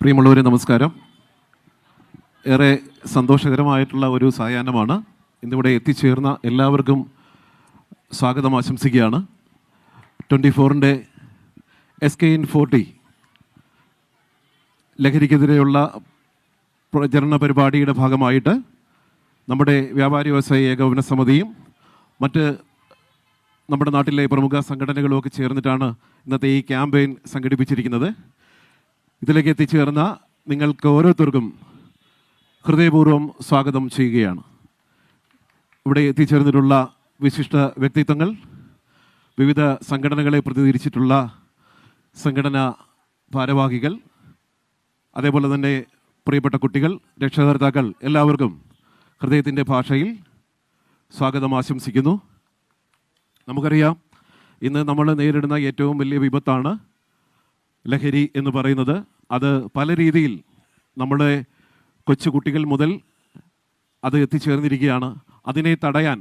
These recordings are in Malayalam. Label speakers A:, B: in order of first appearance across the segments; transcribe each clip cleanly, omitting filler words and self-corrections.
A: പ്രിയമുള്ളവരെ നമസ്കാരം. ഏറെ സന്തോഷകരമായിട്ടുള്ള ഒരു സായാഹ്നമാണ്. ഇന്നിവിടെ എത്തിച്ചേർന്ന എല്ലാവർക്കും സ്വാഗതം ആശംസിക്കുകയാണ്. 24-ൻ്റെ SKN40 ലഹരിക്കെതിരെയുള്ള പ്രചരണ പരിപാടിയുടെ ഭാഗമായിട്ട് നമ്മുടെ വ്യാപാരി വ്യവസായ ഏകോപന സമിതിയും മറ്റ് നമ്മുടെ നാട്ടിലെ പ്രമുഖ സംഘടനകളുമൊക്കെ ചേർന്നിട്ടാണ് ഇന്നത്തെ ഈ ക്യാമ്പയിൻ സംഘടിപ്പിച്ചിരിക്കുന്നത്. ഇതിലേക്ക് എത്തിച്ചേർന്ന നിങ്ങൾക്ക് ഓരോരുത്തർക്കും ഹൃദയപൂർവ്വം സ്വാഗതം ചെയ്യുകയാണ്. ഇവിടെ എത്തിച്ചേർന്നിട്ടുള്ള വിശിഷ്ട വ്യക്തിത്വങ്ങൾ, വിവിധ സംഘടനകളെ പ്രതിനിധീകരിച്ചിട്ടുള്ള സംഘടനാ ഭാരവാഹികൾ, അതേപോലെ തന്നെ പ്രിയപ്പെട്ട കുട്ടികൾ, രക്ഷകർത്താക്കൾ, എല്ലാവർക്കും ഹൃദയത്തിൻ്റെ ഭാഷയിൽ സ്വാഗതം ആശംസിക്കുന്നു. നമുക്കറിയാം, ഇന്ന് നമ്മൾ നേരിടുന്ന ഏറ്റവും വലിയ വിപത്താണ് ലഹരി എന്ന് പറയുന്നത്. അത് പല രീതിയിൽ നമ്മുടെ കൊച്ചുകുട്ടികൾ മുതൽ അത് എത്തിച്ചേർന്നിരിക്കുകയാണ്. അതിനെ തടയാൻ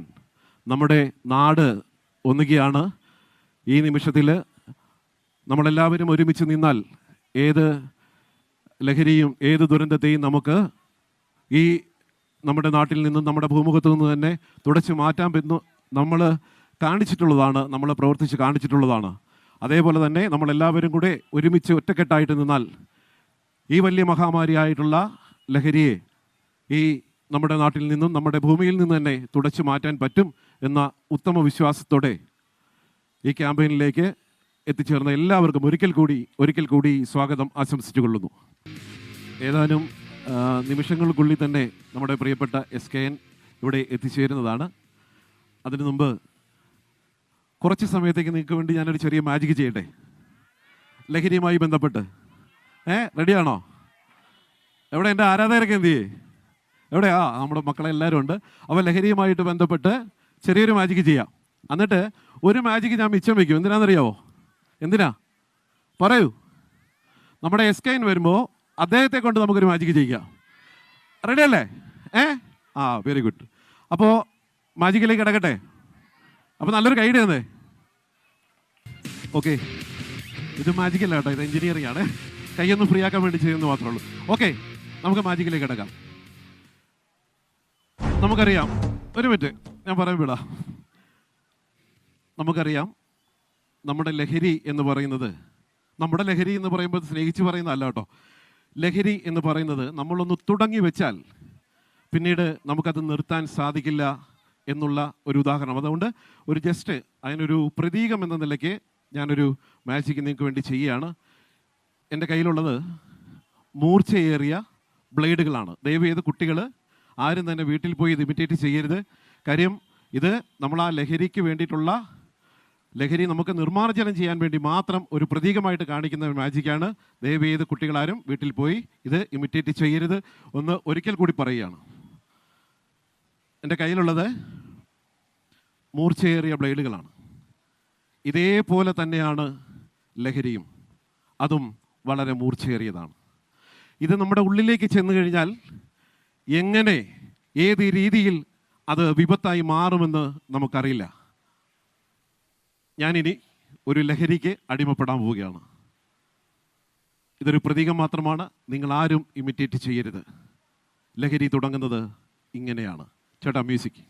A: നമ്മുടെ നാട് ഒന്നുകയാണ്. ഈ നിമിഷത്തിൽ നമ്മളെല്ലാവരും ഒരുമിച്ച് നിന്നാൽ ഏത് ലഹരിയും ഏത് ദുരന്തത്തെയും നമുക്ക് ഈ നമ്മുടെ നാട്ടിൽ നിന്നും നമ്മുടെ ഭൂമുഖത്തു നിന്ന് തന്നെ തുടച്ചു മാറ്റാൻ നമ്മൾ കാണിച്ചിട്ടുള്ളതാണ്, നമ്മൾ പ്രവർത്തിച്ച് കാണിച്ചിട്ടുള്ളതാണ്. അതേപോലെ തന്നെ നമ്മളെല്ലാവരും കൂടെ ഒരുമിച്ച് ഒറ്റക്കെട്ടായിട്ട് നിന്നാൽ ഈ വലിയ മഹാമാരിയായിട്ടുള്ള ലഹരിയെ ഈ നമ്മുടെ നാട്ടിൽ നിന്നും നമ്മുടെ ഭൂമിയിൽ നിന്ന് തന്നെ തുടച്ചു മാറ്റാൻ പറ്റും എന്ന ഉത്തമ വിശ്വാസത്തോടെ ഈ ക്യാമ്പയിനിലേക്ക് എത്തിച്ചേർന്ന എല്ലാവർക്കും ഒരിക്കൽ കൂടി സ്വാഗതം ആശംസിച്ചുകൊള്ളുന്നു. ഏതാനും നിമിഷങ്ങൾക്കുള്ളിൽ തന്നെ നമ്മുടെ പ്രിയപ്പെട്ട SKN ഇവിടെ എത്തിച്ചേരുന്നതാണ്. അതിനു മുമ്പ് കുറച്ച് സമയത്തേക്ക് നിങ്ങൾക്ക് വേണ്ടി ഞാനൊരു ചെറിയ മാജിക് ചെയ്യട്ടെ, ലഹരിയുമായി ബന്ധപ്പെട്ട്. റെഡിയാണോ? എവിടെ എൻ്റെ ആരാധകരൊക്കെ എന്ത് ചെയ്യേ? എവിടെയാ? നമ്മുടെ മക്കളെല്ലാവരും ഉണ്ട്. അപ്പോൾ ലഹരിയുമായിട്ട് ബന്ധപ്പെട്ട് ചെറിയൊരു മാജിക് ചെയ്യാം. എന്നിട്ട് ഒരു മാജിക് ഞാൻ മിച്ചം വയ്ക്കും. എന്തിനാണെന്നറിയാവോ? എന്തിനാ പറയൂ? നമ്മുടെ SKN വരുമ്പോൾ അദ്ദേഹത്തെ കൊണ്ട് നമുക്കൊരു മാജിക് ചെയ്യാം. റെഡി അല്ലേ? Very good. അപ്പോൾ മാജിക്കിലേക്ക് കിടക്കട്ടെ. അപ്പോൾ നല്ലൊരു ഗൈഡ് തന്നേ. ഓക്കെ, ഇത് മാജിക്കല്ല കേട്ടോ, ഇത് എഞ്ചിനീയറിംഗ് ആണ്. കൈയൊന്ന് ഫ്രീ ആക്കാൻ വേണ്ടി ചെയ്യുന്നത് മാത്രമേ ഉള്ളൂ. ഓക്കെ, നമുക്ക് മാജിക്കിലേക്ക് കിടക്കാം. നമുക്കറിയാം, ഒരു മിനിറ്റ് ഞാൻ പറയാൻ വിടാം. നമുക്കറിയാം, നമ്മുടെ ലഹരി എന്ന് പറയുന്നത്, നമ്മുടെ ലഹരി എന്ന് പറയുമ്പോൾ സ്നേഹിച്ച് പറയുന്നതല്ല കേട്ടോ. ലഹരി എന്ന് പറയുന്നത് നമ്മളൊന്ന് തുടങ്ങി വെച്ചാൽ പിന്നീട് നമുക്കത് നിർത്താൻ സാധിക്കില്ല എന്നുള്ള ഒരു ഉദാഹരണം. അതുകൊണ്ട് ഒരു ജസ്റ്റ് അതിനൊരു പ്രതീകം എന്ന നിലയ്ക്ക് ഞാനൊരു മാജിക് നിങ്ങൾക്ക് വേണ്ടി ചെയ്യുകയാണ്. എൻ്റെ കയ്യിലുള്ളത് മൂർച്ചയേറിയ ബ്ലേഡുകളാണ്. ദയവ് ചെയ്ത് കുട്ടികൾ ആരും തന്നെ വീട്ടിൽ പോയി ഇത് ഇമിറ്റേറ്റ് ചെയ്യരുത്. കാര്യം ഇത് നമ്മൾ ആ ലഹരിക്ക് വേണ്ടിയിട്ടുള്ള, ലഹരി നമുക്ക് നിർമ്മാർജ്ജനം ചെയ്യാൻ വേണ്ടി മാത്രം ഒരു പ്രതീകമായിട്ട് കാണിക്കുന്ന ഒരു മാജിക്കാണ്. ദയവ് ചെയ്ത് കുട്ടികളാരും വീട്ടിൽ പോയി ഇത് ഇമിറ്റേറ്റ് ചെയ്യരുത്. ഒരിക്കൽ കൂടി പറയുകയാണ്. എൻ്റെ കയ്യിലുള്ളത് മൂർച്ചയേറിയ ബ്ലേഡുകളാണ്. ഇതേപോലെ തന്നെയാണ് ലഹരിയും, അതും വളരെ മൂർച്ചയേറിയതാണ്. ഇത് നമ്മുടെ ഉള്ളിലേക്ക് ചെന്ന് കഴിഞ്ഞാൽ എങ്ങനെ, ഏത് രീതിയിൽ അത് വിപത്തായി മാറുമെന്ന് നമുക്കറിയില്ല. ഞാനിനി ഒരു ലഹരിക്ക് അടിമപ്പെടാൻ പോവുകയാണ്. ഇതൊരു പ്രതീകം മാത്രമാണ്, നിങ്ങളാരും ഇമിറ്റേറ്റ് ചെയ്യരുത്. ലഹരി തുടങ്ങുന്നത് ഇങ്ങനെയാണ്. ചേട്ടാ, മ്യൂസിക്.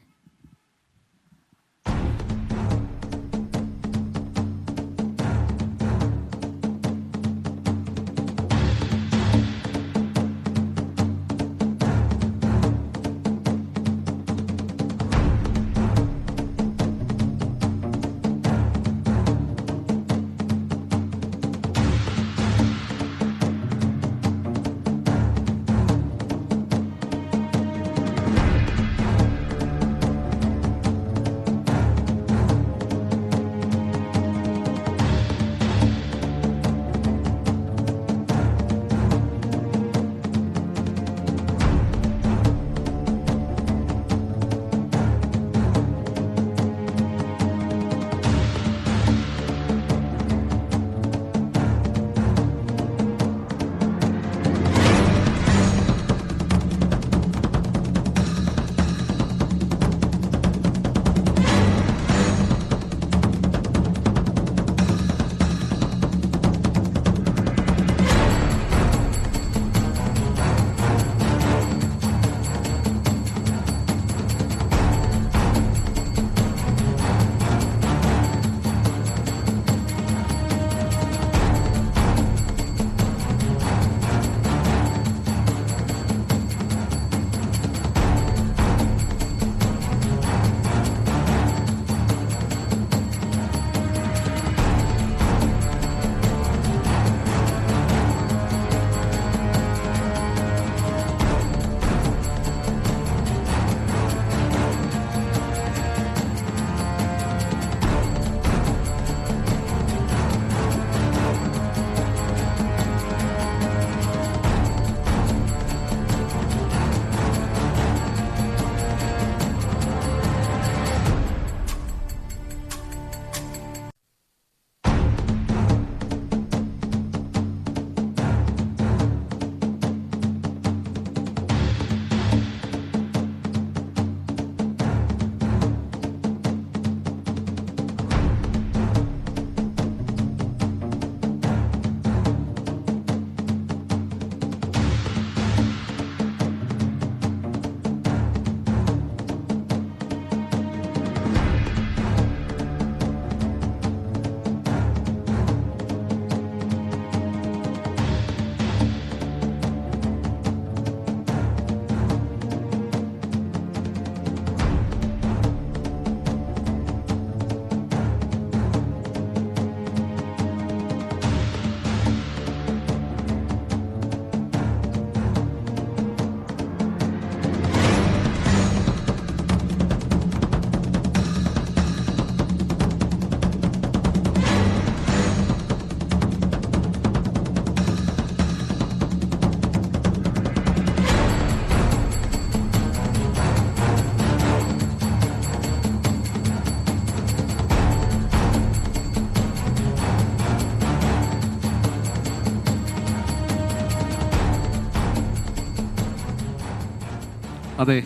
A: അതെ,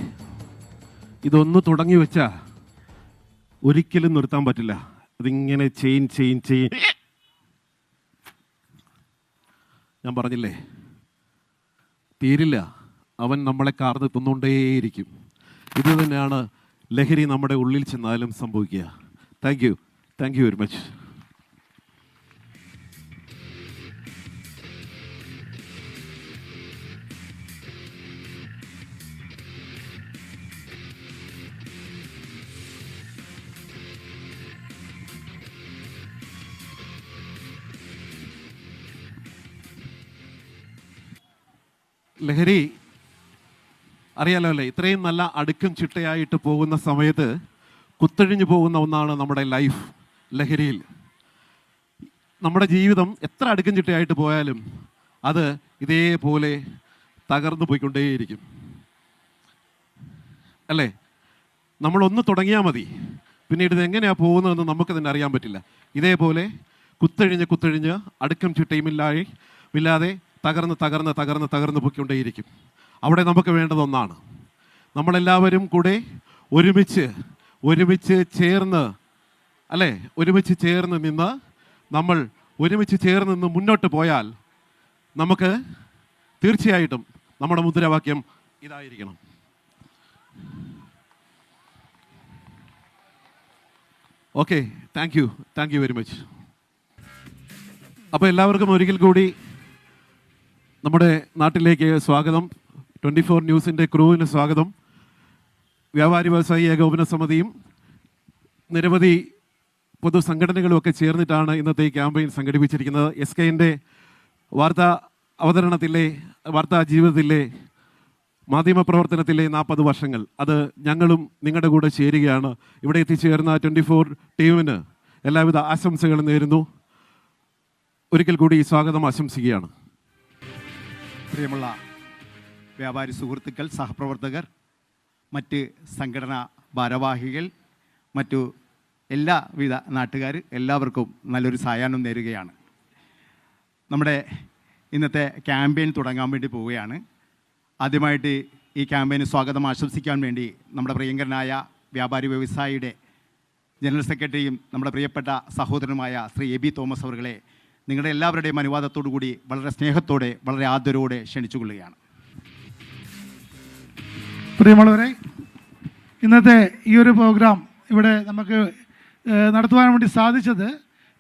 A: ഇതൊന്ന് തുടങ്ങി വെച്ചാൽ ഒരിക്കലും നിർത്താൻ പറ്റില്ല. അതിങ്ങനെ ചെയിൻ ഞാൻ പറഞ്ഞില്ലേ, തീരില്ല. അവൻ നമ്മളെ കാർന്ന് തിന്നുകൊണ്ടേയിരിക്കും. ഇത് തന്നെയാണ് ലഹരി നമ്മുടെ ഉള്ളിൽ ചെന്നാലും സംഭവിക്കുക. Thank you very much. ലഹരി അറിയാലോ അല്ലേ, ഇത്രയും നല്ല അടുക്കും ചിട്ടയായിട്ട് പോകുന്ന സമയത്ത് കുത്തഴിഞ്ഞു പോകുന്ന ഒന്നാണ് നമ്മുടെ ലൈഫ്. ലഹരിയിൽ നമ്മുടെ ജീവിതം എത്ര അടുക്കും ചിട്ടയായിട്ട് പോയാലും അത് ഇതേപോലെ തകർന്നു പോയിക്കൊണ്ടേയിരിക്കും അല്ലേ. നമ്മളൊന്ന് തുടങ്ങിയാൽ മതി, പിന്നീട് ഇത് എങ്ങനെയാണ് പോകുന്നതെന്ന് നമുക്ക് തന്നെ അറിയാൻ പറ്റില്ല. ഇതേപോലെ കുത്തഴിഞ്ഞ് അടുക്കും ചിട്ടയുമില്ലാതെ തകർന്ന് പൊയ്ക്കൊണ്ടേയിരിക്കും. അവിടെ നമുക്ക് വേണ്ടതൊന്നാണ്, നമ്മളെല്ലാവരും കൂടെ ഒരുമിച്ച് ചേർന്ന് അല്ലേ, ഒരുമിച്ച് ചേർന്ന് മുന്നോട്ട് പോയാൽ നമുക്ക് തീർച്ചയായിട്ടും നമ്മുടെ മുദ്രാവാക്യം ഇതായിരിക്കണം. Okay, thank you very much. അപ്പോൾ എല്ലാവർക്കും ഒരിക്കൽ കൂടി നമ്മുടെ നാട്ടിലേക്ക് സ്വാഗതം. 24 ന്യൂസിൻ്റെ ക്രൂവിന് സ്വാഗതം. വ്യാപാരി വ്യവസായി ഏകോപന സമിതിയും നിരവധി പൊതുസംഘടനകളും ഒക്കെ ചേർന്നിട്ടാണ് ഇന്നത്തെ ഈ ക്യാമ്പയിൻ സംഘടിപ്പിച്ചിരിക്കുന്നത്. SKൻ്റെ വാർത്താ ജീവിതത്തിലെ മാധ്യമപ്രവർത്തനത്തിലെ 40 വർഷങ്ങൾ, അത് ഞങ്ങളും നിങ്ങളുടെ കൂടെ ചേരുകയാണ്. ഇവിടെ എത്തിച്ചേർന്ന 24 ടീമിന് എല്ലാവിധ ആശംസകളും നേരുന്നു. ഒരിക്കൽ കൂടി സ്വാഗതം ആശംസിക്കുകയാണ്.
B: പ്രിയമുള്ള വ്യാപാരി സുഹൃത്തുക്കൾ, സഹപ്രവർത്തകർ, മറ്റ് സംഘടനാ ഭാരവാഹികൾ, മറ്റു എല്ലാവിധ നാട്ടുകാർ, എല്ലാവർക്കും നല്ലൊരു സായാഹ്നം നേരുകയാണ്. നമ്മുടെ ഇന്നത്തെ ക്യാമ്പയിൻ തുടങ്ങാൻ വേണ്ടി പോവുകയാണ്. ആദ്യമായിട്ട് ഈ ക്യാമ്പയിന് സ്വാഗതം ആശംസിക്കാൻ വേണ്ടി നമ്മുടെ പ്രിയങ്കരനായ വ്യാപാരി വ്യവസായിയുടെ ജനറൽ സെക്രട്ടറിയും നമ്മുടെ പ്രിയപ്പെട്ട സഹോദരനുമായ ശ്രീ എബി തോമസ് അവர்களെ നിങ്ങളുടെ എല്ലാവരുടെയും അനുവാദത്തോടു കൂടി വളരെ സ്നേഹത്തോടെ, വളരെ ആദരവോടെ ക്ഷണിച്ചുകൊള്ളുകയാണ്.
C: പ്രിയമുള്ളവരെ, ഇന്നത്തെ ഈ ഒരു പ്രോഗ്രാം ഇവിടെ നമുക്ക് നടത്തുവാൻ വേണ്ടി സാധിച്ചത്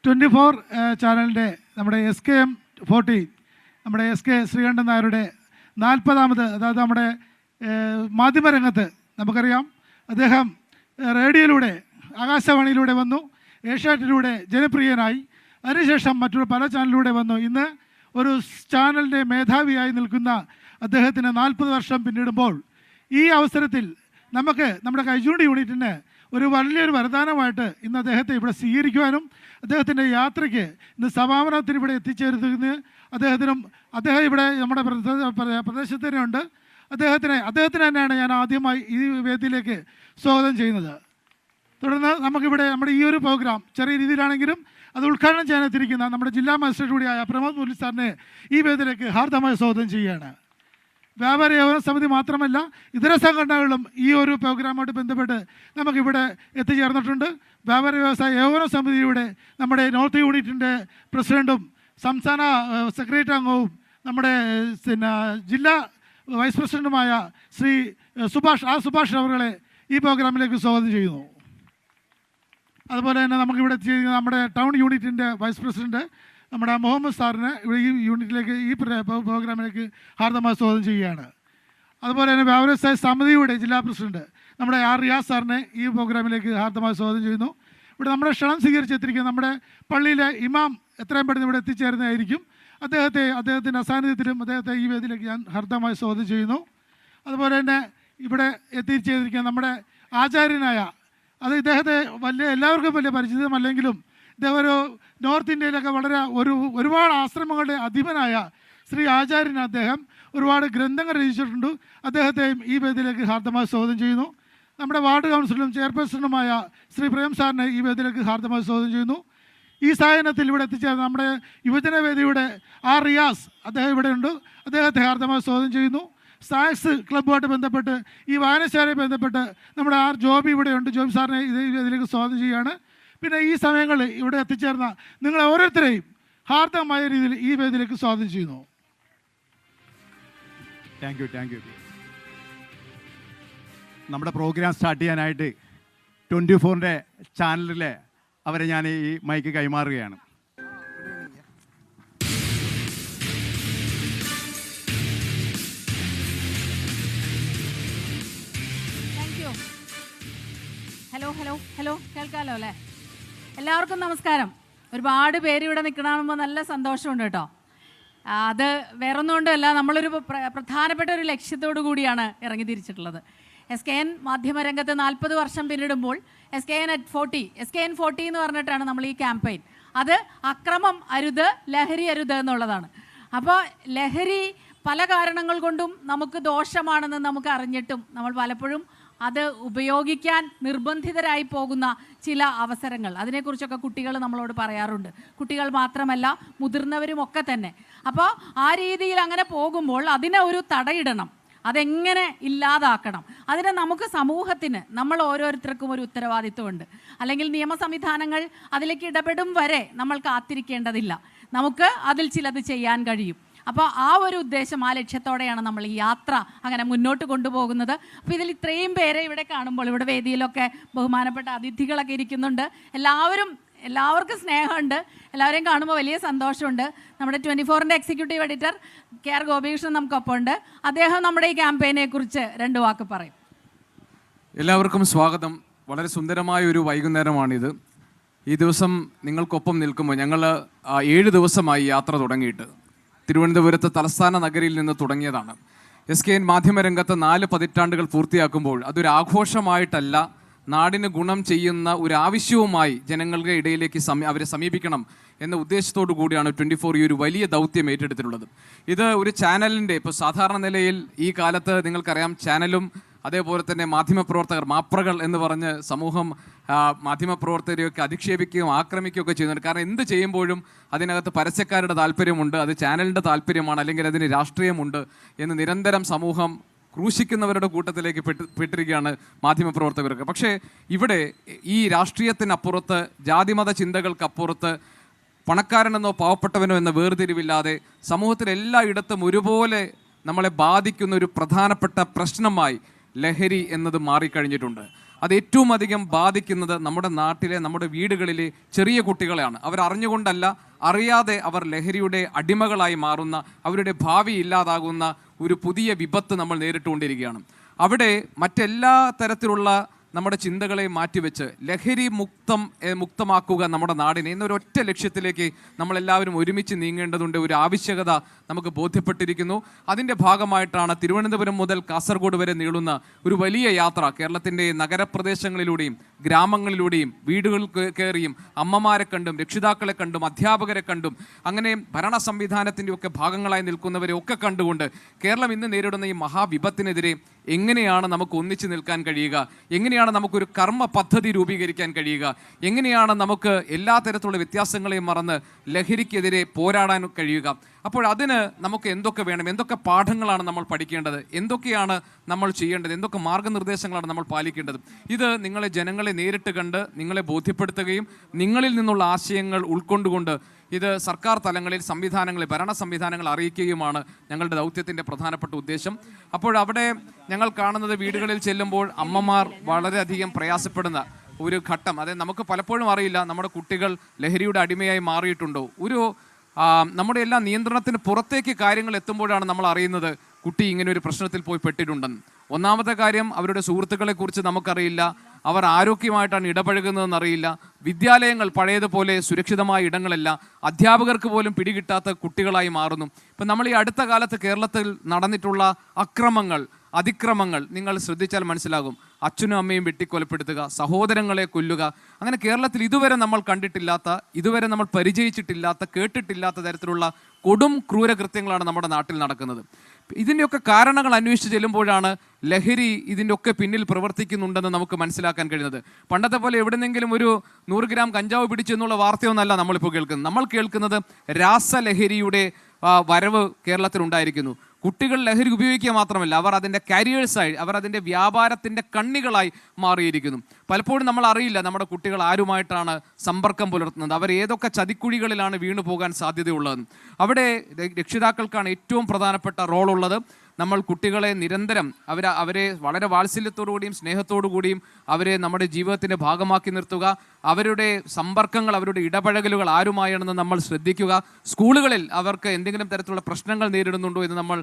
C: 24 ചാനലിൻ്റെ നമ്മുടെ SKM14 നമ്മുടെ SK ശ്രീകണ്ഠൻ നായരുടെ 40ാമത്, അതായത് നമ്മുടെ മാധ്യമരംഗത്ത് നമുക്കറിയാം, അദ്ദേഹം റേഡിയോയിലൂടെ, ആകാശവാണിയിലൂടെ വന്നു, ഏഷ്യാനെറ്റിലൂടെ ജനപ്രിയനായി, അതിനുശേഷം മറ്റൊരു പല ചാനലിലൂടെ വന്നു. ഇന്ന് ഒരു ചാനലിൻ്റെ മേധാവിയായി നിൽക്കുന്ന അദ്ദേഹത്തിന് 40 വർഷം പിന്നിടുമ്പോൾ ഈ അവസരത്തിൽ നമുക്ക് നമ്മുടെ കൈചൂണ്ടി യൂണിറ്റിന് ഒരു വലിയൊരു വരദാനമായിട്ട് ഇന്ന് അദ്ദേഹത്തെ ഇവിടെ സ്വീകരിക്കുവാനും അദ്ദേഹത്തിൻ്റെ യാത്രയ്ക്ക് ഇന്ന് സമാപനത്തിന് ഇവിടെ എത്തിച്ചേരുന്ന അദ്ദേഹം ഇവിടെ നമ്മുടെ പ്രദേശത്ത് തന്നെയുണ്ട്. അദ്ദേഹത്തിന് തന്നെയാണ് ഞാൻ ആദ്യമായി ഈ വേദിയിലേക്ക് സ്വാഗതം ചെയ്യുന്നത്. തുടർന്ന് നമുക്കിവിടെ നമ്മുടെ ഈ ഒരു പ്രോഗ്രാം ചെറിയ രീതിയിലാണെങ്കിലും അത് ഉദ്ഘാടനം ചെയ്യാനെത്തിയിരിക്കുന്ന നമ്മുടെ ജില്ലാ മജിസ്ട്രേറ്റ് കൂടിയായ പ്രമോദ് മുരളി സാറിനെ ഈ വേദിയിലേക്ക് ഹാർദമായി സ്വാഗതം ചെയ്യുകയാണ്. വ്യാപാരി ഏകോപന സമിതി മാത്രമല്ല, ഇതര സംഘടനകളും ഈ ഒരു പ്രോഗ്രാമുമായിട്ട് ബന്ധപ്പെട്ട് നമുക്കിവിടെ എത്തിച്ചേർന്നിട്ടുണ്ട്. വ്യാപാരി വ്യവസായ ഏകോപന സമിതിയുടെ നമ്മുടെ നോർത്ത് യൂണിറ്റിൻ്റെ പ്രസിഡൻറ്റും സംസ്ഥാന സെക്രട്ടറി അംഗവും നമ്മുടെ ജില്ലാ വൈസ് പ്രസിഡൻറ്റുമായ ശ്രീ സുഭാഷ് അവരെ ഈ പ്രോഗ്രാമിലേക്ക് സ്വാഗതം ചെയ്യുന്നു. അതുപോലെ തന്നെ നമുക്കിവിടെ എത്തിയിരിക്കുന്ന നമ്മുടെ ടൗൺ യൂണിറ്റിൻ്റെ വൈസ് പ്രസിഡൻറ്റ് നമ്മുടെ മുഹമ്മദ് സാറിനെ ഇവിടെ ഈ യൂണിറ്റിലേക്ക്, ഈ പ്രോഗ്രാമിലേക്ക് ഹാർദമായി സ്വാഗതം ചെയ്യുകയാണ്. അതുപോലെ തന്നെ വ്യവസായ സമിതിയുടെ ജില്ലാ പ്രസിഡൻറ്റ് നമ്മുടെ റിയാസ് സാറിനെ ഈ പ്രോഗ്രാമിലേക്ക് ഹാർദമായി സ്വാഗതം ചെയ്യുന്നു. ഇവിടെ നമ്മുടെ ക്ഷണം സ്വീകരിച്ചെത്തിരിക്കുന്ന നമ്മുടെ പള്ളിയിലെ ഇമാം എത്രയും പെട്ടെന്ന് ഇവിടെ എത്തിച്ചേരുന്നതായിരിക്കും. അദ്ദേഹത്തിൻ്റെ അസാന്നിധ്യത്തിലും അദ്ദേഹത്തെ ഈ വേദിയിലേക്ക് ഞാൻ ഹാർദമായി സ്വാഗതം ചെയ്യുന്നു. അതുപോലെ തന്നെ ഇവിടെ എത്തിച്ചേർന്നിരിക്കുന്ന നമ്മുടെ ആചാര്യനായ, ഇദ്ദേഹത്തെ എല്ലാവർക്കും വലിയ പരിചിതമല്ലെങ്കിലും ഇദ്ദേഹം ഒരു നോർത്ത് ഇന്ത്യയിലൊക്കെ ഒരുപാട് ആശ്രമങ്ങളുടെ അധിപനായ ശ്രീ ആചാര്യൻ, അദ്ദേഹം ഒരുപാട് ഗ്രന്ഥങ്ങൾ രചിച്ചിട്ടുണ്ട്. അദ്ദേഹത്തെയും ഈ വേദിയിലേക്ക് ഹാർദമായി സ്വാഗതം ചെയ്യുന്നു. നമ്മുടെ വാർഡ് കൗൺസിലും ചെയർപേഴ്സണുമായ ശ്രീ പ്രേം സാറിനെ ഈ വേദിയിലേക്ക് ഹാർദമായി സ്വാഗതം ചെയ്യുന്നു. ഈ സായനത്തിൽ ഇവിടെ എത്തിച്ചേർന്ന നമ്മുടെ യുവജന വേദിയുടെ റിയാസ്, അദ്ദേഹം ഇവിടെ ഉണ്ട്, അദ്ദേഹത്തെ ഹാർദമായി സ്വാഗതം ചെയ്യുന്നു. സാക്സ് ക്ലബ്ബുമായിട്ട് ബന്ധപ്പെട്ട് ഈ വായനശാലയെ ബന്ധപ്പെട്ട് നമ്മുടെ ജോബി ഇവിടെയുണ്ട്. ജോബി സാറിനെ ഇതിലേക്ക് സ്വാഗതം ചെയ്യുകയാണ്. പിന്നെ ഈ സമയങ്ങളിൽ ഇവിടെ എത്തിച്ചേർന്ന നിങ്ങളെ ഓരോരുത്തരെയും ഹാർദമായ രീതിയിൽ ഈ വേദിയിലേക്ക് സ്വാഗതം ചെയ്യുന്നു.
B: Thank you. നമ്മുടെ പ്രോഗ്രാം സ്റ്റാർട്ട് ചെയ്യാനായിട്ട് 24-ൻ്റെ ചാനലിലെ അവരെ ഞാൻ ഈ മൈക്ക് കൈമാറുകയാണ്.
D: ഹലോ കേൾക്കാമല്ലോ അല്ലേ? എല്ലാവർക്കും നമസ്കാരം. ഒരുപാട് പേര് ഇവിടെ നിൽക്കണമെമ്പോൾ നല്ല സന്തോഷമുണ്ട് കേട്ടോ. അത് വേറൊന്നുകൊണ്ടല്ല, നമ്മളൊരു പ്രധാനപ്പെട്ട ഒരു ലക്ഷ്യത്തോടു കൂടിയാണ് ഇറങ്ങി തിരിച്ചിട്ടുള്ളത്. SKN മാധ്യമരംഗത്ത് 40 വർഷം പിന്നിടുമ്പോൾ SKN at 40 എന്ന് പറഞ്ഞിട്ടാണ് നമ്മൾ ഈ ക്യാമ്പയിൻ. അത് അക്രമം അരുത്, ലഹരി അരുത് എന്നുള്ളതാണ്. അപ്പോൾ ലഹരി പല കാരണങ്ങൾ കൊണ്ടും നമുക്ക് ദോഷമാണെന്ന് നമുക്ക് അറിഞ്ഞിട്ടും നമ്മൾ പലപ്പോഴും അത് ഉപയോഗിക്കാൻ നിർബന്ധിതരായി പോകുന്ന ചില അവസരങ്ങൾ, അതിനെക്കുറിച്ചൊക്കെ കുട്ടികൾ നമ്മളോട് പറയാറുണ്ട്. കുട്ടികൾ മാത്രമല്ല, മുതിർന്നവരും ഒക്കെ തന്നെ. അപ്പോൾ ആ രീതിയിൽ അങ്ങനെ പോകുമ്പോൾ അതിനെ ഒരു തടയിടണം. അതെങ്ങനെ ഇല്ലാതാക്കണം? അതിന് നമുക്ക് സമൂഹത്തിന്, നമ്മൾ ഓരോരുത്തർക്കും ഒരു ഉത്തരവാദിത്വമുണ്ട്. അല്ലെങ്കിൽ നിയമ സംവിധാനങ്ങൾ അതിലേക്ക് ഇടപെടും വരെ നമ്മൾ കാത്തിരിക്കേണ്ടതില്ല. നമുക്ക് അതിൽ ചിലത് ചെയ്യാൻ കഴിയും. അപ്പോൾ ആ ഒരു ഉദ്ദേശം, ആ ലക്ഷ്യത്തോടെയാണ് നമ്മൾ ഈ യാത്ര അങ്ങനെ മുന്നോട്ട് കൊണ്ടുപോകുന്നത്. അപ്പോൾ ഇതിൽ ഇത്രയും പേരെ ഇവിടെ കാണുമ്പോൾ, ഇവിടെ വേദിയിലൊക്കെ ബഹുമാനപ്പെട്ട അതിഥികളൊക്കെ ഇരിക്കുന്നുണ്ട്. എല്ലാവർക്കും സ്നേഹമുണ്ട്. എല്ലാവരെയും കാണുമ്പോൾ വലിയ സന്തോഷമുണ്ട്. നമ്മുടെ 24-ൻ്റെ എക്സിക്യൂട്ടീവ് എഡിറ്റർ KR ഗോപികൃഷ്ണൻ നമുക്കൊപ്പം ഉണ്ട്. അദ്ദേഹം നമ്മുടെ ഈ ക്യാമ്പയിനെ കുറിച്ച് 2 വാക്ക് പറയും.
E: എല്ലാവർക്കും സ്വാഗതം. വളരെ സുന്ദരമായ ഒരു വൈകുന്നേരമാണിത്. ഈ ദിവസം നിങ്ങൾക്കൊപ്പം നിൽക്കുമ്പോൾ ഞങ്ങൾ 7 ദിവസമായി യാത്ര തുടങ്ങിയിട്ട്. തിരുവനന്തപുരത്ത് തലസ്ഥാന നഗരിയിൽ നിന്ന് തുടങ്ങിയതാണ്. SKN മാധ്യമരംഗത്ത് 4 പതിറ്റാണ്ടുകൾ പൂർത്തിയാക്കുമ്പോൾ അതൊരു ആഘോഷമായിട്ടല്ല, നാടിന് ഗുണം ചെയ്യുന്ന ഒരു ആവശ്യവുമായി ജനങ്ങളുടെ ഇടയിലേക്ക് അവരെ സമീപിക്കണം എന്ന ഉദ്ദേശത്തോടു കൂടിയാണ് 24 ഈ ഒരു വലിയ ദൗത്യം ഏറ്റെടുത്തിട്ടുള്ളത്. ഇത് ഒരു ചാനലിൻ്റെ, ഇപ്പോൾ സാധാരണ നിലയിൽ ഈ കാലത്ത് നിങ്ങൾക്കറിയാം, ചാനലും അതേപോലെ തന്നെ മാധ്യമപ്രവർത്തകർ, മാപ്രകൾ എന്ന് പറഞ്ഞ് സമൂഹം മാധ്യമപ്രവർത്തകരെയൊക്കെ അധിക്ഷേപിക്കുകയും ആക്രമിക്കുകയൊക്കെ ചെയ്യുന്നുണ്ട്. കാരണം എന്ത് ചെയ്യുമ്പോഴും അതിനകത്ത് പരസ്യക്കാരുടെ താല്പര്യമുണ്ട്, അത് ചാനലിൻ്റെ താല്പര്യമാണ്, അല്ലെങ്കിൽ അതിന് രാഷ്ട്രീയമുണ്ട് എന്ന് നിരന്തരം സമൂഹം ക്രൂശിക്കുന്നവരുടെ കൂട്ടത്തിലേക്ക് പെട്ടിരിക്കുകയാണ് മാധ്യമപ്രവർത്തകർക്ക്. പക്ഷേ ഇവിടെ ഈ രാഷ്ട്രീയത്തിനപ്പുറത്ത്, ജാതിമത ചിന്തകൾക്കപ്പുറത്ത്, പണക്കാരനെന്നോ പാവപ്പെട്ടവനോ എന്ന വേർതിരിവില്ലാതെ സമൂഹത്തിൽ എല്ലായിടത്തും ഒരുപോലെ നമ്മളെ ബാധിക്കുന്ന ഒരു പ്രധാനപ്പെട്ട പ്രശ്നമായി ലഹരി എന്നത് മാറിക്കഴിഞ്ഞിട്ടുണ്ട്. അത് ഏറ്റവും അധികം ബാധിക്കുന്നത് നമ്മുടെ നാട്ടിലെ, നമ്മുടെ വീടുകളിലെ ചെറിയ കുട്ടികളെയാണ്. അവരറിഞ്ഞുകൊണ്ടല്ല, അറിയാതെ അവർ ലഹരിയുടെ അടിമകളായി മാറുന്ന, അവരുടെ ഭാവി ഇല്ലാതാകുന്ന ഒരു പുതിയ വിപത്ത് നമ്മൾ നേരിട്ടുകൊണ്ടിരിക്കുകയാണ്. അവിടെ മറ്റെല്ലാ തരത്തിലുള്ള നമ്മുടെ ചിന്തകളെ മാറ്റിവെച്ച് ലഹരി മുക്തമാക്കുക നമ്മുടെ നാടിനെ എന്നൊരൊറ്റ ലക്ഷ്യത്തിലേക്ക് നമ്മളെല്ലാവരും ഒരുമിച്ച് നീങ്ങേണ്ടതുണ്ട്. ഒരു ആവശ്യകത നമുക്ക് ബോധ്യപ്പെട്ടിരിക്കുന്നു. അതിൻ്റെ ഭാഗമായിട്ടാണ് തിരുവനന്തപുരം മുതൽ കാസർഗോഡ് വരെ നീളുന്ന ഒരു വലിയ യാത്ര കേരളത്തിൻ്റെ നഗരപ്രദേശങ്ങളിലൂടെയും ഗ്രാമങ്ങളിലൂടെയും വീടുകൾ കയറിയും അമ്മമാരെ കണ്ടും രക്ഷിതാക്കളെ കണ്ടും അധ്യാപകരെ കണ്ടും അങ്ങനെ ഭരണ സംവിധാനത്തിൻ്റെ ഒക്കെ ഭാഗങ്ങളായി നിൽക്കുന്നവരെ ഒക്കെ കണ്ടുകൊണ്ട് കേരളം ഇന്ന് നേരിടുന്ന ഈ മഹാവിപത്തിനെതിരെ എങ്ങനെയാണ് നമുക്ക് ഒന്നിച്ചു നിൽക്കാൻ കഴിയുക, എങ്ങനെയാണ് നമുക്കൊരു കർമ്മ പദ്ധതി രൂപീകരിക്കാൻ കഴിയുക, എങ്ങനെയാണ് നമുക്ക് എല്ലാ തരത്തിലുള്ള വ്യത്യാസങ്ങളെയും മറന്ന് ലഹരിക്കെതിരെ പോരാടാൻ കഴിയുക. അപ്പോൾ അതിന് നമുക്ക് എന്തൊക്കെ വേണം, എന്തൊക്കെ പാഠങ്ങളാണ് നമ്മൾ പഠിക്കേണ്ടത്, എന്തൊക്കെയാണ് നമ്മൾ ചെയ്യേണ്ടത്, എന്തൊക്കെ മാർഗനിർദ്ദേശങ്ങളാണ് നമ്മൾ പാലിക്കേണ്ടത്. ഇത് ജനങ്ങളെ നേരിട്ട് കണ്ട് നിങ്ങളെ ബോധ്യപ്പെടുത്തുകയും നിങ്ങളിൽ നിന്നുള്ള ആശയങ്ങൾ ഉൾക്കൊണ്ടുകൊണ്ട് ഇത് സർക്കാർ തലങ്ങളിൽ സംവിധാനങ്ങളിൽ, ഭരണ സംവിധാനങ്ങൾ അറിയിക്കുകയുമാണ് ഞങ്ങളുടെ ദൗത്യത്തിൻ്റെ പ്രധാനപ്പെട്ട ഉദ്ദേശം. അപ്പോൾ അവിടെ ഞങ്ങൾ കാണുന്നത്, വീടുകളിൽ ചെല്ലുമ്പോൾ അമ്മമാർ വളരെയധികം പ്രയാസപ്പെടുന്ന ഒരു ഘട്ടം. അതായത് നമുക്ക് പലപ്പോഴും അറിയില്ല നമ്മുടെ കുട്ടികൾ ലഹരിയുടെ അടിമയായി മാറിയിട്ടുണ്ടോ. നമ്മുടെ എല്ലാ നിയന്ത്രണത്തിന് പുറത്തേക്ക് കാര്യങ്ങൾ എത്തുമ്പോഴാണ് നമ്മൾ അറിയുന്നത് കുട്ടി ഇങ്ങനെ ഒരു പ്രശ്നത്തിൽ പോയി പെട്ടിട്ടുണ്ടെന്ന്. ഒന്നാമത്തെ കാര്യം, അവരുടെ സുഹൃത്തുക്കളെ കുറിച്ച് നമുക്കറിയില്ല, അവർ ആരോഗ്യമായിട്ടാണ് ഇടപഴകുന്നതെന്നറിയില്ല. വിദ്യാലയങ്ങൾ പഴയതുപോലെ സുരക്ഷിതമായ ഇടങ്ങളല്ല, അധ്യാപകർക്ക് പോലും പിടികിട്ടാത്ത കുട്ടികളായി മാറുന്നു. ഇപ്പം നമ്മൾ ഈ അടുത്ത കാലത്ത് കേരളത്തിൽ നടന്നിട്ടുള്ള അക്രമങ്ങൾ, അതിക്രമങ്ങൾ നിങ്ങൾ ശ്രദ്ധിച്ചാൽ മനസ്സിലാകും. അച്ഛനും അമ്മയും വെട്ടിക്കൊലപ്പെടുത്തുക, സഹോദരങ്ങളെ കൊല്ലുക, അങ്ങനെ കേരളത്തിൽ ഇതുവരെ നമ്മൾ കണ്ടിട്ടില്ലാത്ത, ഇതുവരെ നമ്മൾ പരിചയിച്ചിട്ടില്ലാത്ത, കേട്ടിട്ടില്ലാത്ത തരത്തിലുള്ള കൊടും ക്രൂരകൃത്യങ്ങളാണ് നമ്മുടെ നാട്ടിൽ നടക്കുന്നത്. ഇതിൻ്റെയൊക്കെ കാരണങ്ങൾ അന്വേഷിച്ച് ചെല്ലുമ്പോഴാണ് ലഹരി ഇതിൻ്റെയൊക്കെ പിന്നിൽ പ്രവർത്തിക്കുന്നുണ്ടെന്ന് നമുക്ക് മനസ്സിലാക്കാൻ കഴിയുന്നത്. പണ്ടത്തെ പോലെ എവിടെന്നെങ്കിലും ഒരു 100 ഗ്രാം കഞ്ചാവ് പിടിച്ചു എന്നുള്ള വാർത്തയൊന്നല്ല നമ്മളിപ്പോൾ കേൾക്കുന്നത്. നമ്മൾ കേൾക്കുന്നത് രാസലഹരിയുടെ വരവ് കേരളത്തിലുണ്ടായിരിക്കുന്നു. കുട്ടികൾ ലഹരി ഉപയോഗിക്കുക മാത്രമല്ല, അവർ അതിൻ്റെ കാരിയേഴ്സായി, അവർ അതിൻ്റെ വ്യാപാരത്തിൻ്റെ കണ്ണികളായി മാറിയിരിക്കുന്നു. പലപ്പോഴും നമ്മൾ അറിയില്ല നമ്മുടെ കുട്ടികൾ ആരുമായിട്ടാണ് സമ്പർക്കം പുലർത്തുന്നത്, അവർ ഏതൊക്കെ ചതിക്കുഴികളിലാണ് വീണു പോകാൻ സാധ്യതയുള്ളതെന്ന്. അവിടെ രക്ഷിതാക്കൾക്കാണ് ഏറ്റവും പ്രധാനപ്പെട്ട റോളുള്ളത്. നമ്മൾ കുട്ടികളെ നിരന്തരം അവരെ വളരെ വാത്സല്യത്തോടു കൂടിയും സ്നേഹത്തോടു കൂടിയും അവരെ നമ്മുടെ ജീവിതത്തിൻ്റെ ഭാഗമാക്കി നിർത്തുക. അവരുടെ സമ്പർക്കങ്ങൾ, അവരുടെ ഇടപഴകലുകൾ ആരുമായാണെന്ന് നമ്മൾ ശ്രദ്ധിക്കുക. സ്കൂളുകളിൽ അവർക്ക് എന്തെങ്കിലും തരത്തിലുള്ള പ്രശ്നങ്ങൾ നേരിടുന്നുണ്ടോ എന്ന് നമ്മൾ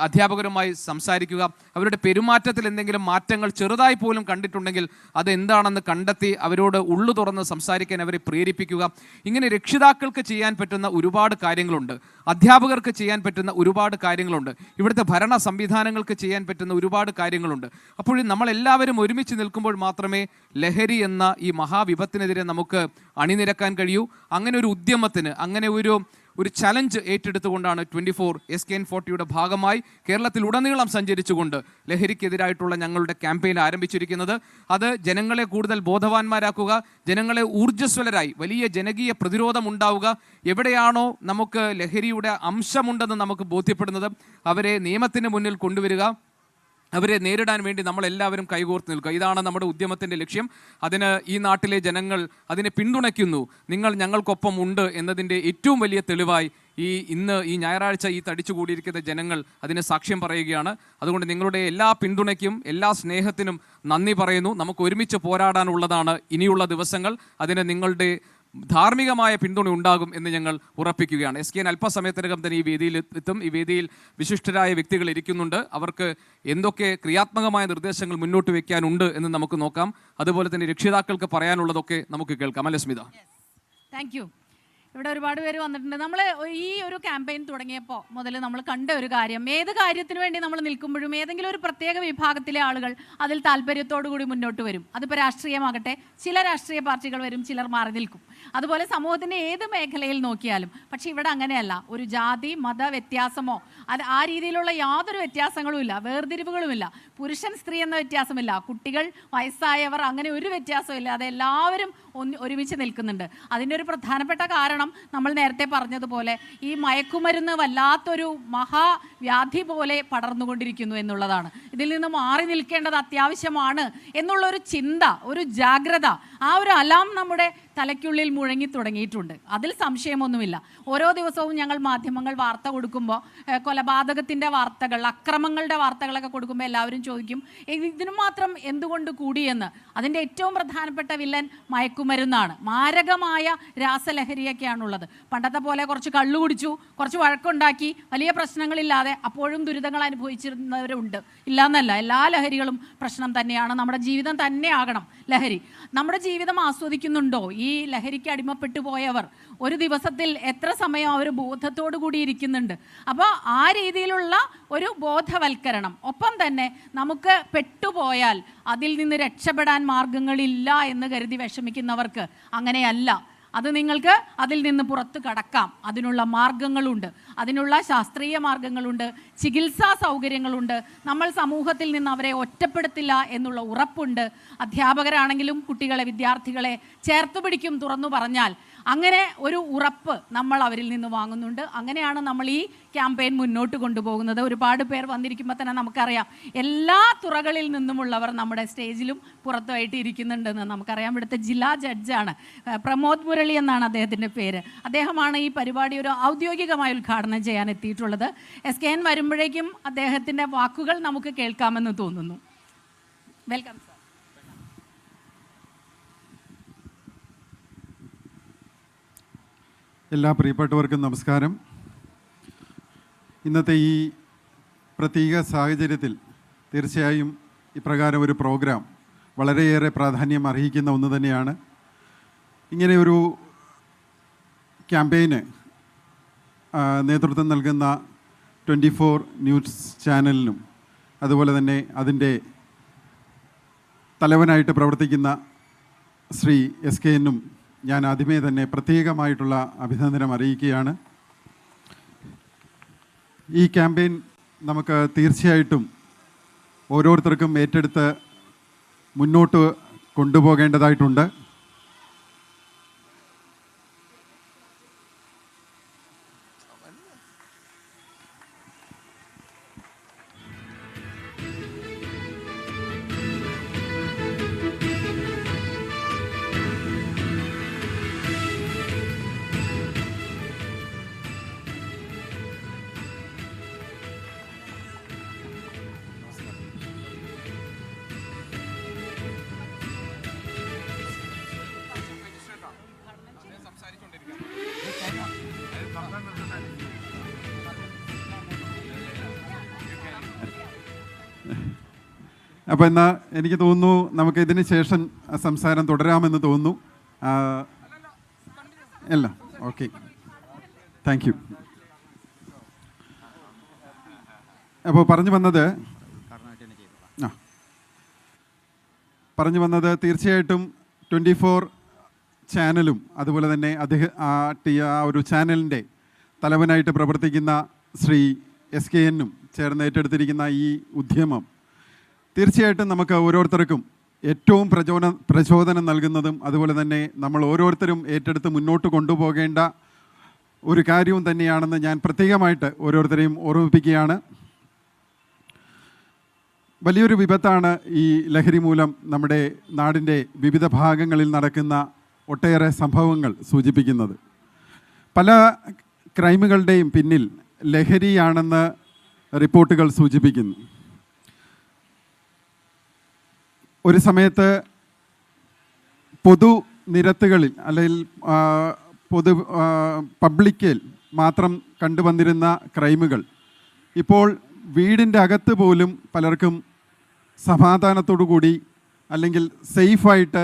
E: അധ്യാപകരുമായി സംസാരിക്കുക. അവരുടെ പെരുമാറ്റത്തിൽ എന്തെങ്കിലും മാറ്റങ്ങൾ ചെറുതായി പോലും കണ്ടിട്ടുണ്ടെങ്കിൽ അത് എന്താണെന്ന് കണ്ടെത്തി അവരോട് ഉള്ളു തുറന്ന് സംസാരിക്കാൻ അവരെ പ്രേരിപ്പിക്കുക. ഇങ്ങനെ രക്ഷിതാക്കൾക്ക് ചെയ്യാൻ പറ്റുന്ന ഒരുപാട് കാര്യങ്ങളുണ്ട്, അധ്യാപകർക്ക് ചെയ്യാൻ പറ്റുന്ന ഒരുപാട് കാര്യങ്ങളുണ്ട്, ഇവിടുത്തെ ഭരണ സംവിധാനങ്ങൾക്ക് ചെയ്യാൻ പറ്റുന്ന ഒരുപാട് കാര്യങ്ങളുണ്ട്. അപ്പോൾ നമ്മളെല്ലാവരും ഒരുമിച്ച് നിൽക്കുമ്പോൾ മാത്രമേ ലഹരി എന്ന ഈ മഹാവിപത്തിനെതിരെ നമുക്ക് അണിനിരക്കാൻ കഴിയൂ. അങ്ങനെ ഒരു ഉദ്യമത്തിന്, അങ്ങനെ ഒരു ചലഞ്ച് ഏറ്റെടുത്തുകൊണ്ടാണ് 24 SKN40യുടെ ഭാഗമായി കേരളത്തിലുടനീളം സഞ്ചരിച്ചുകൊണ്ട് ലഹരിക്കെതിരായിട്ടുള്ള ഞങ്ങളുടെ ക്യാമ്പയിൻ ആരംഭിച്ചിരിക്കുന്നത്. അത് ജനങ്ങളെ കൂടുതൽ ബോധവാന്മാരാക്കുക, ജനങ്ങളെ ഊർജ്ജസ്വലരായി വലിയ ജനകീയ പ്രതിരോധം ഉണ്ടാവുക. എവിടെയാണോ നമുക്ക് ലഹരിയുടെ അംശമുണ്ടെന്ന് നമുക്ക് ബോധ്യപ്പെടുന്നത് അവരെ നിയമത്തിന് മുന്നിൽ കൊണ്ടുവരിക, അവരെ നേരിടാൻ വേണ്ടി നമ്മളെല്ലാവരും കൈകോർത്ത് നിൽക്കുക. ഇതാണ് നമ്മുടെ ഉദ്യമത്തിൻ്റെ ലക്ഷ്യം. അതിന് ഈ നാട്ടിലെ ജനങ്ങൾ അതിനെ പിന്തുണയ്ക്കുന്നു. നിങ്ങൾ ഞങ്ങൾക്കൊപ്പം ഉണ്ട് എന്നതിൻ്റെ ഏറ്റവും വലിയ തെളിവായി ഈ ഞായറാഴ്ച ഈ തടിച്ചുകൂടിയിരിക്കുന്ന ജനങ്ങൾ അതിന് സാക്ഷ്യം പറയുകയാണ്. അതുകൊണ്ട് നിങ്ങളുടെ എല്ലാ പിന്തുണയ്ക്കും എല്ലാ സ്നേഹത്തിനും നന്ദി പറയുന്നു. നമുക്ക് ഒരുമിച്ച് പോരാടാനുള്ളതാണ് ഇനിയുള്ള ദിവസങ്ങൾ. അതിന് നിങ്ങളുടെ ധാർമ്മികമായ പിന്തുണ ഉണ്ടാകും എന്ന് ഞങ്ങൾ ഉറപ്പിക്കുകയാണ്. SKN അല്പസമയത്തിനകം തന്നെ ഈ വേദിയിൽ എത്തും. ഈ വേദിയിൽ വിശിഷ്ടരായ വ്യക്തികൾ ഇരിക്കുന്നുണ്ട്. അവർക്ക് എന്തൊക്കെ ക്രിയാത്മകമായ നിർദ്ദേശങ്ങൾ മുന്നോട്ട് വെക്കാനുണ്ട് എന്ന് നമുക്ക് നോക്കാം. അതുപോലെ തന്നെ രക്ഷിതാക്കൾക്ക് പറയാനുള്ളതൊക്കെ നമുക്ക് കേൾക്കാം. അല്ലേ സ്മിത?
D: Thank you. ഇവിടെ ഒരുപാട് പേര് വന്നിട്ടുണ്ട്. നമ്മൾ ഈ ഒരു ക്യാമ്പയിൻ തുടങ്ങിയപ്പോൾ മുതൽ നമ്മൾ കണ്ട ഒരു കാര്യം, ഏത് കാര്യത്തിന് വേണ്ടി നമ്മൾ നിൽക്കുമ്പോഴും ഏതെങ്കിലും ഒരു പ്രത്യേക വിഭാഗത്തിലെ ആളുകൾ അതിൽ താല്പര്യത്തോടു കൂടി മുന്നോട്ട് വരും. അതിപ്പോൾ രാഷ്ട്രീയമാകട്ടെ, ചില രാഷ്ട്രീയ പാർട്ടികൾ വരും, ചിലർ മാറി നിൽക്കും. അതുപോലെ സമൂഹത്തിൻ്റെ ഏത് മേഖലയിൽ നോക്കിയാലും. പക്ഷേ ഇവിടെ അങ്ങനെയല്ല. ഒരു ജാതി മത വ്യത്യാസമോ ആ രീതിയിലുള്ള യാതൊരു വ്യത്യാസങ്ങളും ഇല്ല, വേർതിരിവുകളുമില്ല. പുരുഷൻ സ്ത്രീ എന്ന വ്യത്യാസമില്ല, കുട്ടികൾ വയസ്സായവർ, അങ്ങനെ ഒരു വ്യത്യാസമില്ല. അതെല്ലാവരും ഒരുമിച്ച് നിൽക്കുന്നുണ്ട്. അതിൻ്റെ ഒരു പ്രധാനപ്പെട്ട കാരണം നമ്മൾ നേരത്തെ പറഞ്ഞതുപോലെ ഈ മയക്കുമരുന്ന് വല്ലാത്തൊരു മഹാവ്യാധി പോലെ പടർന്നുകൊണ്ടിരിക്കുന്നു എന്നുള്ളതാണ്. ഇതിൽ നിന്ന് മാറി നിൽക്കേണ്ടത് അത്യാവശ്യമാണ് എന്നുള്ളൊരു ചിന്ത, ഒരു ജാഗ്രത, ആ ഒരു അലാം നമ്മുടെ തലയ്ക്കുള്ളിൽ മുഴങ്ങി തുടങ്ങിയിട്ടുണ്ട്. അതിൽ സംശയമൊന്നുമില്ല. ഓരോ ദിവസവും ഞങ്ങൾ മാധ്യമങ്ങൾ വാർത്ത കൊടുക്കുമ്പോൾ, കൊലപാതകത്തിൻ്റെ വാർത്തകൾ, അക്രമങ്ങളുടെ വാർത്തകളൊക്കെ കൊടുക്കുമ്പോൾ എല്ലാവരും ചോദിക്കും ഇതിനു മാത്രം എന്തുകൊണ്ട് കൂടിയെന്ന്. അതിൻ്റെ ഏറ്റവും പ്രധാനപ്പെട്ട വില്ലൻ മയക്കുമരുന്നാണ്. മാരകമായ രാസലഹരിയൊക്കെയാണുള്ളത്. പണ്ടത്തെ പോലെ കുറച്ച് കള്ളു കുടിച്ചു, കുറച്ച് വഴക്കുണ്ടാക്കി, വലിയ പ്രശ്നങ്ങളില്ലാതെ അപ്പോഴും ദുരിതങ്ങൾ അനുഭവിച്ചിരുന്നവരുണ്ട്. ഇല്ലയെന്നല്ല, എല്ലാ ലഹരികളും പ്രശ്നം തന്നെയാണ്. നമ്മുടെ ജീവിതം തന്നെയാകണം ലഹരി. നമ്മുടെ ജീവിതം ആസ്വദിക്കുന്നുണ്ടോ ഈ ലഹരിക്ക് അടിമപ്പെട്ടു പോയവർ? ഒരു ദിവസത്തിൽ എത്ര സമയം അവർ ബോധത്തോടു കൂടി ഇരിക്കുന്നുണ്ട്? അപ്പോൾ ആ രീതിയിലുള്ള ഒരു ബോധവൽക്കരണം. ഒപ്പം തന്നെ നമുക്ക് പെട്ടുപോയാൽ അതിൽ നിന്ന് രക്ഷപ്പെടാൻ മാർഗങ്ങളില്ല എന്ന് കരുതി വിഷമിക്കുന്നവർക്ക് അങ്ങനെയല്ല. അത് നിങ്ങൾക്ക് അതിൽ നിന്ന് പുറത്ത് കടക്കാം. അതിനുള്ള മാർഗങ്ങളുണ്ട്, അതിനുള്ള ശാസ്ത്രീയ മാർഗങ്ങളുണ്ട്, ചികിത്സാ സൗകര്യങ്ങളുണ്ട്. നമ്മൾ സമൂഹത്തിൽ നിന്ന് അവരെ ഒറ്റപ്പെടുത്തില്ല എന്നുള്ള ഉറപ്പുണ്ട്. അധ്യാപകരാണെങ്കിലും കുട്ടികളെ, വിദ്യാർത്ഥികളെ ചേർത്ത് പിടിക്കും തുറന്നു പറഞ്ഞാൽ. അങ്ങനെ ഒരു ഉറപ്പ് നമ്മൾ അവരിൽ നിന്ന് വാങ്ങുന്നുണ്ട്. അങ്ങനെയാണ് നമ്മൾ ഈ ക്യാമ്പയിൻ മുന്നോട്ട് കൊണ്ടുപോകുന്നത്. ഒരുപാട് പേർ വന്നിരിക്കുമ്പോൾ തന്നെ നമുക്കറിയാം എല്ലാ തുറകളിൽ നിന്നുമുള്ളവർ നമ്മുടെ സ്റ്റേജിലും പുറത്തുമായിട്ട് ഇരിക്കുന്നുണ്ടെന്ന് നമുക്കറിയാം. ഇവിടുത്തെ ജില്ലാ ജഡ്ജാണ് പ്രമോദ് മുരളി എന്നാണ് അദ്ദേഹത്തിൻ്റെ പേര്. അദ്ദേഹമാണ് ഈ പരിപാടി ഒരു ഔദ്യോഗികമായി ഉദ്ഘാടനം ചെയ്യാൻ എത്തിയിട്ടുള്ളത്. SKN വരുമ്പോഴേക്കും അദ്ദേഹത്തിൻ്റെ വാക്കുകൾ നമുക്ക് കേൾക്കാമെന്ന് തോന്നുന്നു. Welcome sir.
F: എല്ലാ പ്രിയപ്പെട്ടവർക്കും നമസ്കാരം. ഇന്നത്തെ ഈ പ്രത്യേക സാഹചര്യത്തിൽ തീർച്ചയായും ഇപ്രകാരം ഒരു പ്രോഗ്രാം വളരെയേറെ പ്രാധാന്യം അർഹിക്കുന്ന ഒന്ന് തന്നെയാണ്. ഇങ്ങനെ ഒരു ക്യാമ്പയിന് നേതൃത്വം നൽകുന്ന 24 ന്യൂസ് ചാനലിനും അതുപോലെ തന്നെ അതിൻ്റെ തലവനായിട്ട് പ്രവർത്തിക്കുന്ന ശ്രീ SKNനും ഞാൻ ആദ്യമേ തന്നെ പ്രത്യേകമായിട്ടുള്ള അഭിനന്ദനം അറിയിക്കുകയാണ്. ഈ ക്യാമ്പയിൻ നമുക്ക് തീർച്ചയായിട്ടും ഓരോരുത്തർക്കും ഏറ്റെടുത്ത് മുന്നോട്ട് കൊണ്ടുപോകേണ്ടതായിട്ടുണ്ട്. അപ്പോൾ എന്നാൽ എനിക്ക് തോന്നുന്നു നമുക്ക് ഇതിന് ശേഷം സംസാരം തുടരാമെന്ന് തോന്നുന്നു. അല്ല, ഓക്കെ, താങ്ക് യു. അപ്പോൾ പറഞ്ഞു വന്നത് തീർച്ചയായിട്ടും 24 ചാനലും അതുപോലെ തന്നെ ആ ഒരു ചാനലിൻ്റെ തലവനായിട്ട് പ്രവർത്തിക്കുന്ന ശ്രീ SKNനും ചേർന്ന് ഏറ്റെടുത്തിരിക്കുന്ന ഈ ഉദ്യമം തീർച്ചയായിട്ടും നമുക്ക് ഓരോരുത്തർക്കും ഏറ്റവും പ്രചോദനം നൽകുന്നതും അതുപോലെ തന്നെ നമ്മൾ ഓരോരുത്തരും ഏറ്റെടുത്ത് മുന്നോട്ട് കൊണ്ടുപോകേണ്ട ഒരു കാര്യവും തന്നെയാണെന്ന് ഞാൻ പ്രത്യേകമായിട്ട് ഓരോരുത്തരെയും ഓർമ്മിപ്പിക്കുകയാണ്. വലിയൊരു വിപത്താണ് ഈ ലഹരി മൂലം നമ്മുടെ നാടിൻ്റെ വിവിധ ഭാഗങ്ങളിൽ നടക്കുന്ന ഒട്ടേറെ സംഭവങ്ങൾ സൂചിപ്പിക്കുന്നത്. പല ക്രൈമുകളുടെയും പിന്നിൽ ലഹരിയാണെന്ന് റിപ്പോർട്ടുകൾ സൂചിപ്പിക്കുന്നു. ഒരു സമയത്ത് പൊതുനിരത്തുകളിൽ അല്ലെങ്കിൽ പബ്ലിക്കിൽ മാത്രം കണ്ടുവന്നിരുന്ന ക്രൈമുകൾ ഇപ്പോൾ വീടിൻ്റെ അകത്ത് പോലും പലർക്കും സമാധാനത്തോടു കൂടി അല്ലെങ്കിൽ സേഫായിട്ട്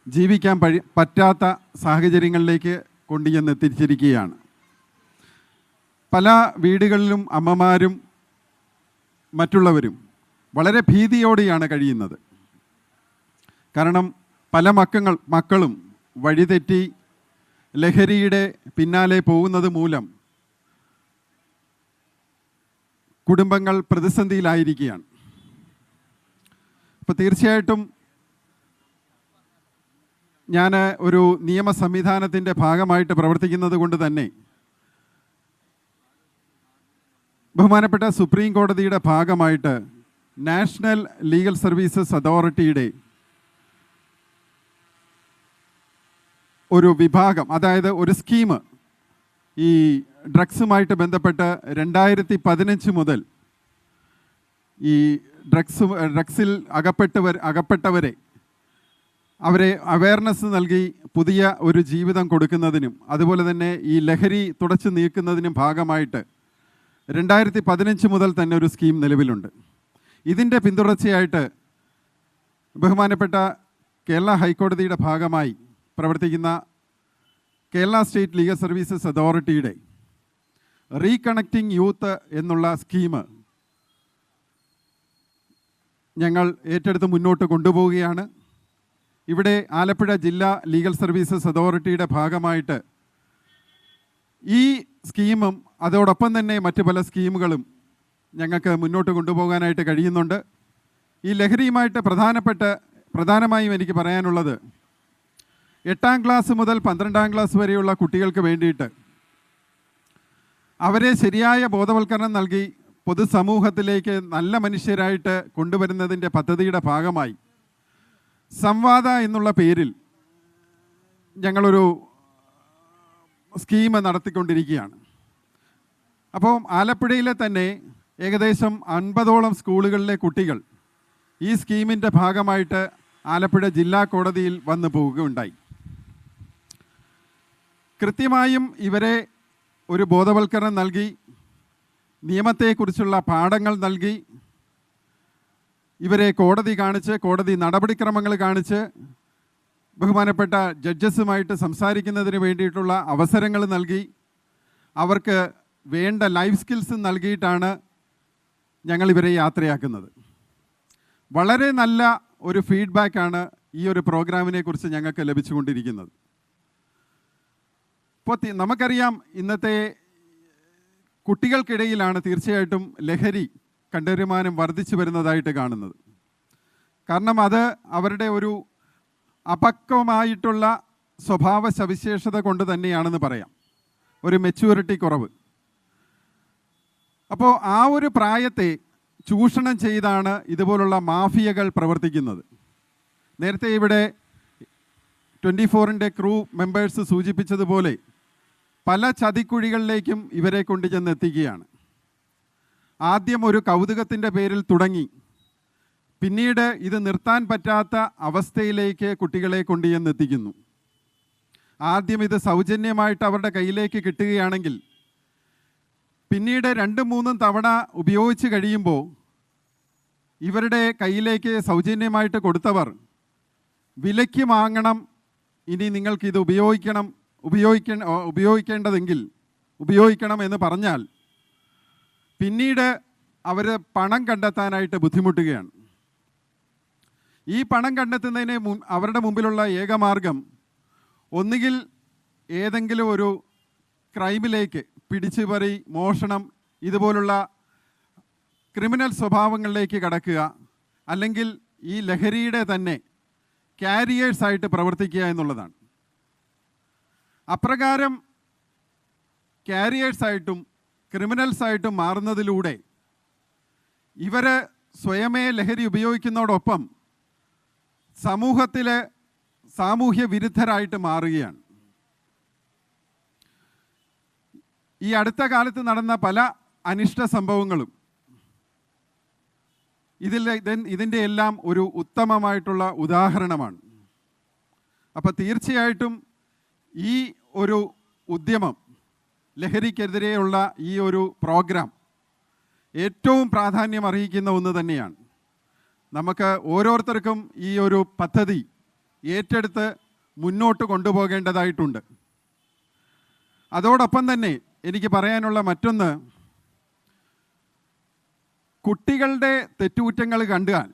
F: ജീവിക്കാൻ പറ്റാത്ത സാഹചര്യങ്ങളിലേക്ക് കൊണ്ടുചെന്ന് എത്തിച്ചിരിക്കുകയാണ്. പല വീടുകളിലും അമ്മമാരും മറ്റുള്ളവരും വളരെ ഭീതിയോടെയാണ് കഴിയുന്നത്. കാരണം പല മക്കളും വഴിതെറ്റി ലഹരിയുടെ പിന്നാലെ പോകുന്നത് മൂലം കുടുംബങ്ങൾ പ്രതിസന്ധിയിലായിരിക്കുകയാണ്. അപ്പോൾ തീർച്ചയായിട്ടും ഞാൻ ഒരു നിയമ സംവിധാനത്തിൻ്റെ ഭാഗമായിട്ട് പ്രവർത്തിക്കുന്നത് കൊണ്ട് തന്നെ ബഹുമാനപ്പെട്ട സുപ്രീം കോടതിയുടെ ഭാഗമായിട്ട് നാഷണൽ ലീഗൽ സർവീസസ് അതോറിറ്റിയുടെ ഒരു വിഭാഗം, അതായത് ഒരു സ്കീം ഈ ഡ്രഗ്സുമായിട്ട് ബന്ധപ്പെട്ട് 2015 മുതൽ ഈ ഡ്രഗ്സിൽ അകപ്പെട്ടവരെ അവരെ അവയർനെസ് നൽകി പുതിയ ഒരു ജീവിതം കൊടുക്കുന്നതിനും അതുപോലെ തന്നെ ഈ ലഹരി തുടച്ചു നീക്കുന്നതിനും ഭാഗമായിട്ട് 2015 മുതൽ തന്നെ ഒരു സ്കീം നിലവിലുണ്ട്. ഇതിൻ്റെ പിന്തുടർച്ചയായിട്ട് ബഹുമാനപ്പെട്ട കേരള ഹൈക്കോടതിയുടെ ഭാഗമായി പ്രവർത്തിക്കുന്ന കേരള സ്റ്റേറ്റ് ലീഗൽ സർവീസസ് അതോറിറ്റിയുടെ റീകണക്റ്റിംഗ് യൂത്ത് എന്നുള്ള സ്കീം ഞങ്ങൾ ഏറ്റെടുത്ത് മുന്നോട്ട് കൊണ്ടുപോവുകയാണ്. ഇവിടെ ആലപ്പുഴ ജില്ലാ ലീഗൽ സർവീസസ് അതോറിറ്റിയുടെ ഭാഗമായിട്ട് ഈ സ്കീമും അതോടൊപ്പം തന്നെ മറ്റു പല സ്കീമുകളും ഞങ്ങൾക്ക് മുന്നോട്ട് കൊണ്ടുപോകാനായിട്ട് കഴിയുന്നുണ്ട്. ഈ ലഹരിയുമായിട്ട് പ്രധാനമായും എനിക്ക് പറയാനുള്ളത് 8ാം ക്ലാസ് മുതൽ 12ാം ക്ലാസ് വരെയുള്ള കുട്ടികൾക്ക് വേണ്ടിയിട്ട് അവരെ ശരിയായ ബോധവൽക്കരണം നൽകി പൊതുസമൂഹത്തിലേക്ക് നല്ല മനുഷ്യരായിട്ട് കൊണ്ടുവരുന്നതിൻ്റെ പദ്ധതിയുടെ ഭാഗമായി സംവാദ എന്നുള്ള പേരിൽ ഞങ്ങളൊരു സ്കീം നടത്തിക്കൊണ്ടിരിക്കുകയാണ്. അപ്പോൾ ആലപ്പുഴയിലെ തന്നെ ഏകദേശം 50ഓളം സ്കൂളുകളിലെ കുട്ടികൾ ഈ സ്കീമിൻ്റെ ഭാഗമായിട്ട് ആലപ്പുഴ ജില്ലാ കോടതിയിൽ വന്നു പോവുകയുണ്ടായി. കൃത്യമായും ഇവരെ ഒരു ബോധവൽക്കരണം നൽകി നിയമത്തെക്കുറിച്ചുള്ള പാഠങ്ങൾ നൽകി ഇവരെ കോടതി നടപടിക്രമങ്ങൾ കാണിച്ച് ബഹുമാനപ്പെട്ട ജഡ്ജസുമായിട്ട് സംസാരിക്കുന്നതിന് വേണ്ടിയിട്ടുള്ള അവസരങ്ങൾ നൽകി അവർക്ക് വേണ്ട ലൈഫ് സ്കിൽസ് നൽകിയിട്ടാണ് ഞങ്ങൾ ഇവരെ യാത്രയാക്കുന്നത്. വളരെ നല്ല ഒരു ഫീഡ്ബാക്കാണ് ഈ ഒരു പ്രോഗ്രാമിനെ കുറിച്ച് ഞങ്ങൾക്ക് ലഭിച്ചുകൊണ്ടിരിക്കുന്നത്. ഇപ്പോൾ നമുക്കറിയാം ഇന്നത്തെ കുട്ടികൾക്കിടയിലാണ് തീർച്ചയായിട്ടും ലഹരി കണ്ടുവരുമാനം വർദ്ധിച്ചു വരുന്നതായിട്ട് കാണുന്നത്. കാരണം അത് അവരുടെ ഒരു അപക്വമായിട്ടുള്ള സ്വഭാവ സവിശേഷത കൊണ്ട് തന്നെയാണെന്ന് പറയാം, ഒരു മെച്യൂരിറ്റി കുറവ്. അപ്പോൾ ആ ഒരു പ്രായത്തെ ചൂഷണം ചെയ്താണ് ഇതുപോലുള്ള മാഫിയകൾ പ്രവർത്തിക്കുന്നത്. നേരത്തെ ഇവിടെ 24ൻ്റെ ക്രൂ മെമ്പേഴ്സ് സൂചിപ്പിച്ചതുപോലെ പല ചതിക്കുഴികളിലേക്കും ഇവരെ കൊണ്ടുചെന്ന് എത്തിക്കുകയാണ്. ആദ്യം ഒരു കൗതുകത്തിൻ്റെ പേരിൽ തുടങ്ങി പിന്നീട് ഇത് നിർത്താൻ പറ്റാത്ത അവസ്ഥയിലേക്ക് കുട്ടികളെ കൊണ്ടുചെന്ന് എത്തിക്കുന്നു. ആദ്യം ഇത് സൗജന്യമായിട്ട് അവരുടെ കയ്യിലേക്ക് കിട്ടുകയാണെങ്കിൽ പിന്നീട് 2-3 തവണ ഉപയോഗിച്ച് കഴിയുമ്പോൾ ഇവരുടെ കയ്യിലേക്ക് സൗജന്യമായിട്ട് കൊടുത്തവർ വിലയ്ക്ക് വാങ്ങണം, ഇനി നിങ്ങൾക്കിത് ഉപയോഗിക്കേണ്ടതെങ്കിൽ ഉപയോഗിക്കണം എന്ന് പറഞ്ഞാൽ പിന്നീട് അവർ പണം കണ്ടെത്താനായിട്ട് ബുദ്ധിമുട്ടുകയാണ്. ഈ പണം കണ്ടെത്തുന്നതിന് അവരുടെ മുമ്പിലുള്ള ഏകമാർഗം ഒന്നുകിൽ ഏതെങ്കിലും ഒരു ക്രൈമിലേക്ക്, പിടിച്ചുപറി, മോഷണം ഇതുപോലുള്ള ക്രിമിനൽ സ്വഭാവങ്ങളിലേക്ക് കടക്കുക, അല്ലെങ്കിൽ ഈ ലഹരിയുടെ തന്നെ കാരിയേഴ്സായിട്ട് പ്രവർത്തിക്കുക എന്നുള്ളതാണ്. അപ്രകാരം കാരിയേഴ്സായിട്ടും ക്രിമിനൽസായിട്ടും മാറുന്നതിലൂടെ ഇവർ സ്വയമേ ലഹരി ഉപയോഗിക്കുന്നതോടൊപ്പം സമൂഹത്തിലെ സാമൂഹ്യ വിരുദ്ധരായിട്ട് മാറുകയാണ്. ഈ അടുത്ത കാലത്ത് നടന്ന പല അനിഷ്ട സംഭവങ്ങളും ഇതിൻ്റെ എല്ലാം ഒരു ഉത്തമമായിട്ടുള്ള ഉദാഹരണമാണ്. അപ്പോൾ തീർച്ചയായിട്ടും ഈ ഒരു ഉദ്യമം, ലഹരിക്കെതിരെയുള്ള ഈ ഒരു പ്രോഗ്രാം ഏറ്റവും പ്രാധാന്യം അർഹിക്കുന്ന ഒന്ന് തന്നെയാണ്. നമുക്ക് ഓരോരുത്തർക്കും ഈ ഒരു പദ്ധതി ഏറ്റെടുത്ത് മുന്നോട്ട് കൊണ്ടുപോകേണ്ടതായിട്ടുണ്ട്. അതോടൊപ്പം തന്നെ എനിക്ക് പറയാനുള്ള മറ്റൊന്ന്, കുട്ടികളുടെ തെറ്റുകുറ്റങ്ങൾ കണ്ടാൽ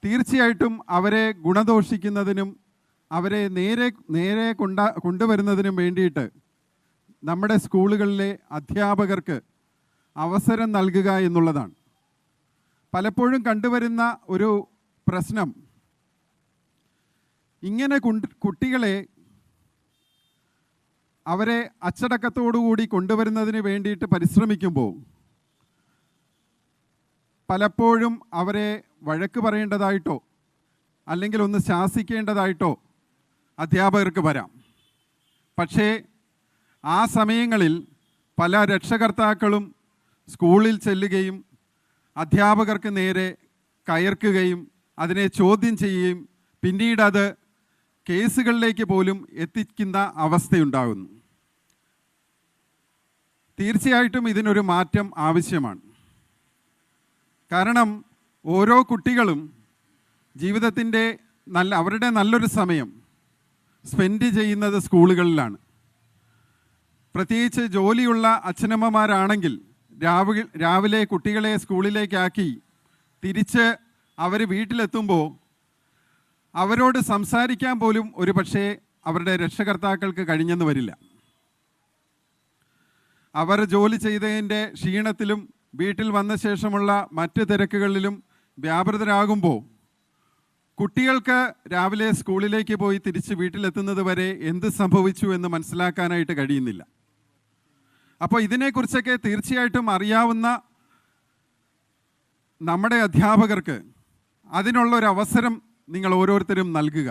F: തീർച്ചയായിട്ടും അവരെ ഗുണദോഷിക്കുന്നതിനും അവരെ നേരെ കൊണ്ടുവരുന്നതിനും വേണ്ടിയിട്ട് നമ്മുടെ സ്കൂളുകളിലെ അധ്യാപകർക്ക് അവസരം നൽകുക എന്നുള്ളതാണ്. പലപ്പോഴും കണ്ടുവരുന്ന ഒരു പ്രശ്നം, ഇങ്ങനെ കുട്ടികളെ അവരെ അച്ചടക്കത്തോടുകൂടി കൊണ്ടുവരുന്നതിന് വേണ്ടിയിട്ട് പരിശ്രമിക്കുമ്പോൾ പലപ്പോഴും അവരെ വഴക്ക് പറയേണ്ടതായിട്ടോ അല്ലെങ്കിൽ ഒന്ന് ശാസിക്കേണ്ടതായിട്ടോ അധ്യാപകർക്ക് വരാം. പക്ഷേ ആ സമയങ്ങളിൽ പല രക്ഷകർത്താക്കളും സ്കൂളിൽ ചെല്ലുകയും അധ്യാപകർക്ക് നേരെ കയർക്കുകയും അതിനെ ചോദ്യം ചെയ്യുകയും പിന്നീട് അത് കേസുകളിലേക്ക് പോലും എത്തിക്കുന്ന അവസ്ഥയുണ്ടാകുന്നു. തീർച്ചയായിട്ടും ഇതിനൊരു മാറ്റം ആവശ്യമാണ്. കാരണം ഓരോ കുട്ടികളും ജീവിതത്തിൻ്റെ അവരുടെ നല്ലൊരു സമയം സ്പെൻഡ് ചെയ്യുന്നത് സ്കൂളുകളിലാണ്. പ്രത്യേകിച്ച് ജോലിയുള്ള അച്ഛനമ്മമാരാണെങ്കിൽ രാവിലെ കുട്ടികളെ സ്കൂളിലേക്കാക്കി തിരിച്ച് അവർ വീട്ടിലെത്തുമ്പോൾ അവരോട് സംസാരിക്കാൻ പോലും ഒരു പക്ഷേ അവരുടെ രക്ഷകർത്താക്കൾക്ക് കഴിഞ്ഞെന്ന് വരില്ല. അവർ ജോലി ചെയ്തതിൻ്റെ ക്ഷീണത്തിലും വീട്ടിൽ വന്ന ശേഷമുള്ള മറ്റ് തിരക്കുകളിലും വ്യാപൃതരാകുമ്പോൾ കുട്ടികൾക്ക് രാവിലെ സ്കൂളിലേക്ക് പോയി തിരിച്ച് വീട്ടിലെത്തുന്നത് വരെ എന്ത് സംഭവിച്ചു എന്ന് മനസ്സിലാക്കാനായിട്ട് കഴിയുന്നില്ല. അപ്പോൾ ഇതിനെക്കുറിച്ചൊക്കെ തീർച്ചയായിട്ടും അറിയാവുന്ന നമ്മുടെ അധ്യാപകർക്ക് അതിനുള്ളൊരവസരം നിങ്ങൾ ഓരോരുത്തരും നൽകുക.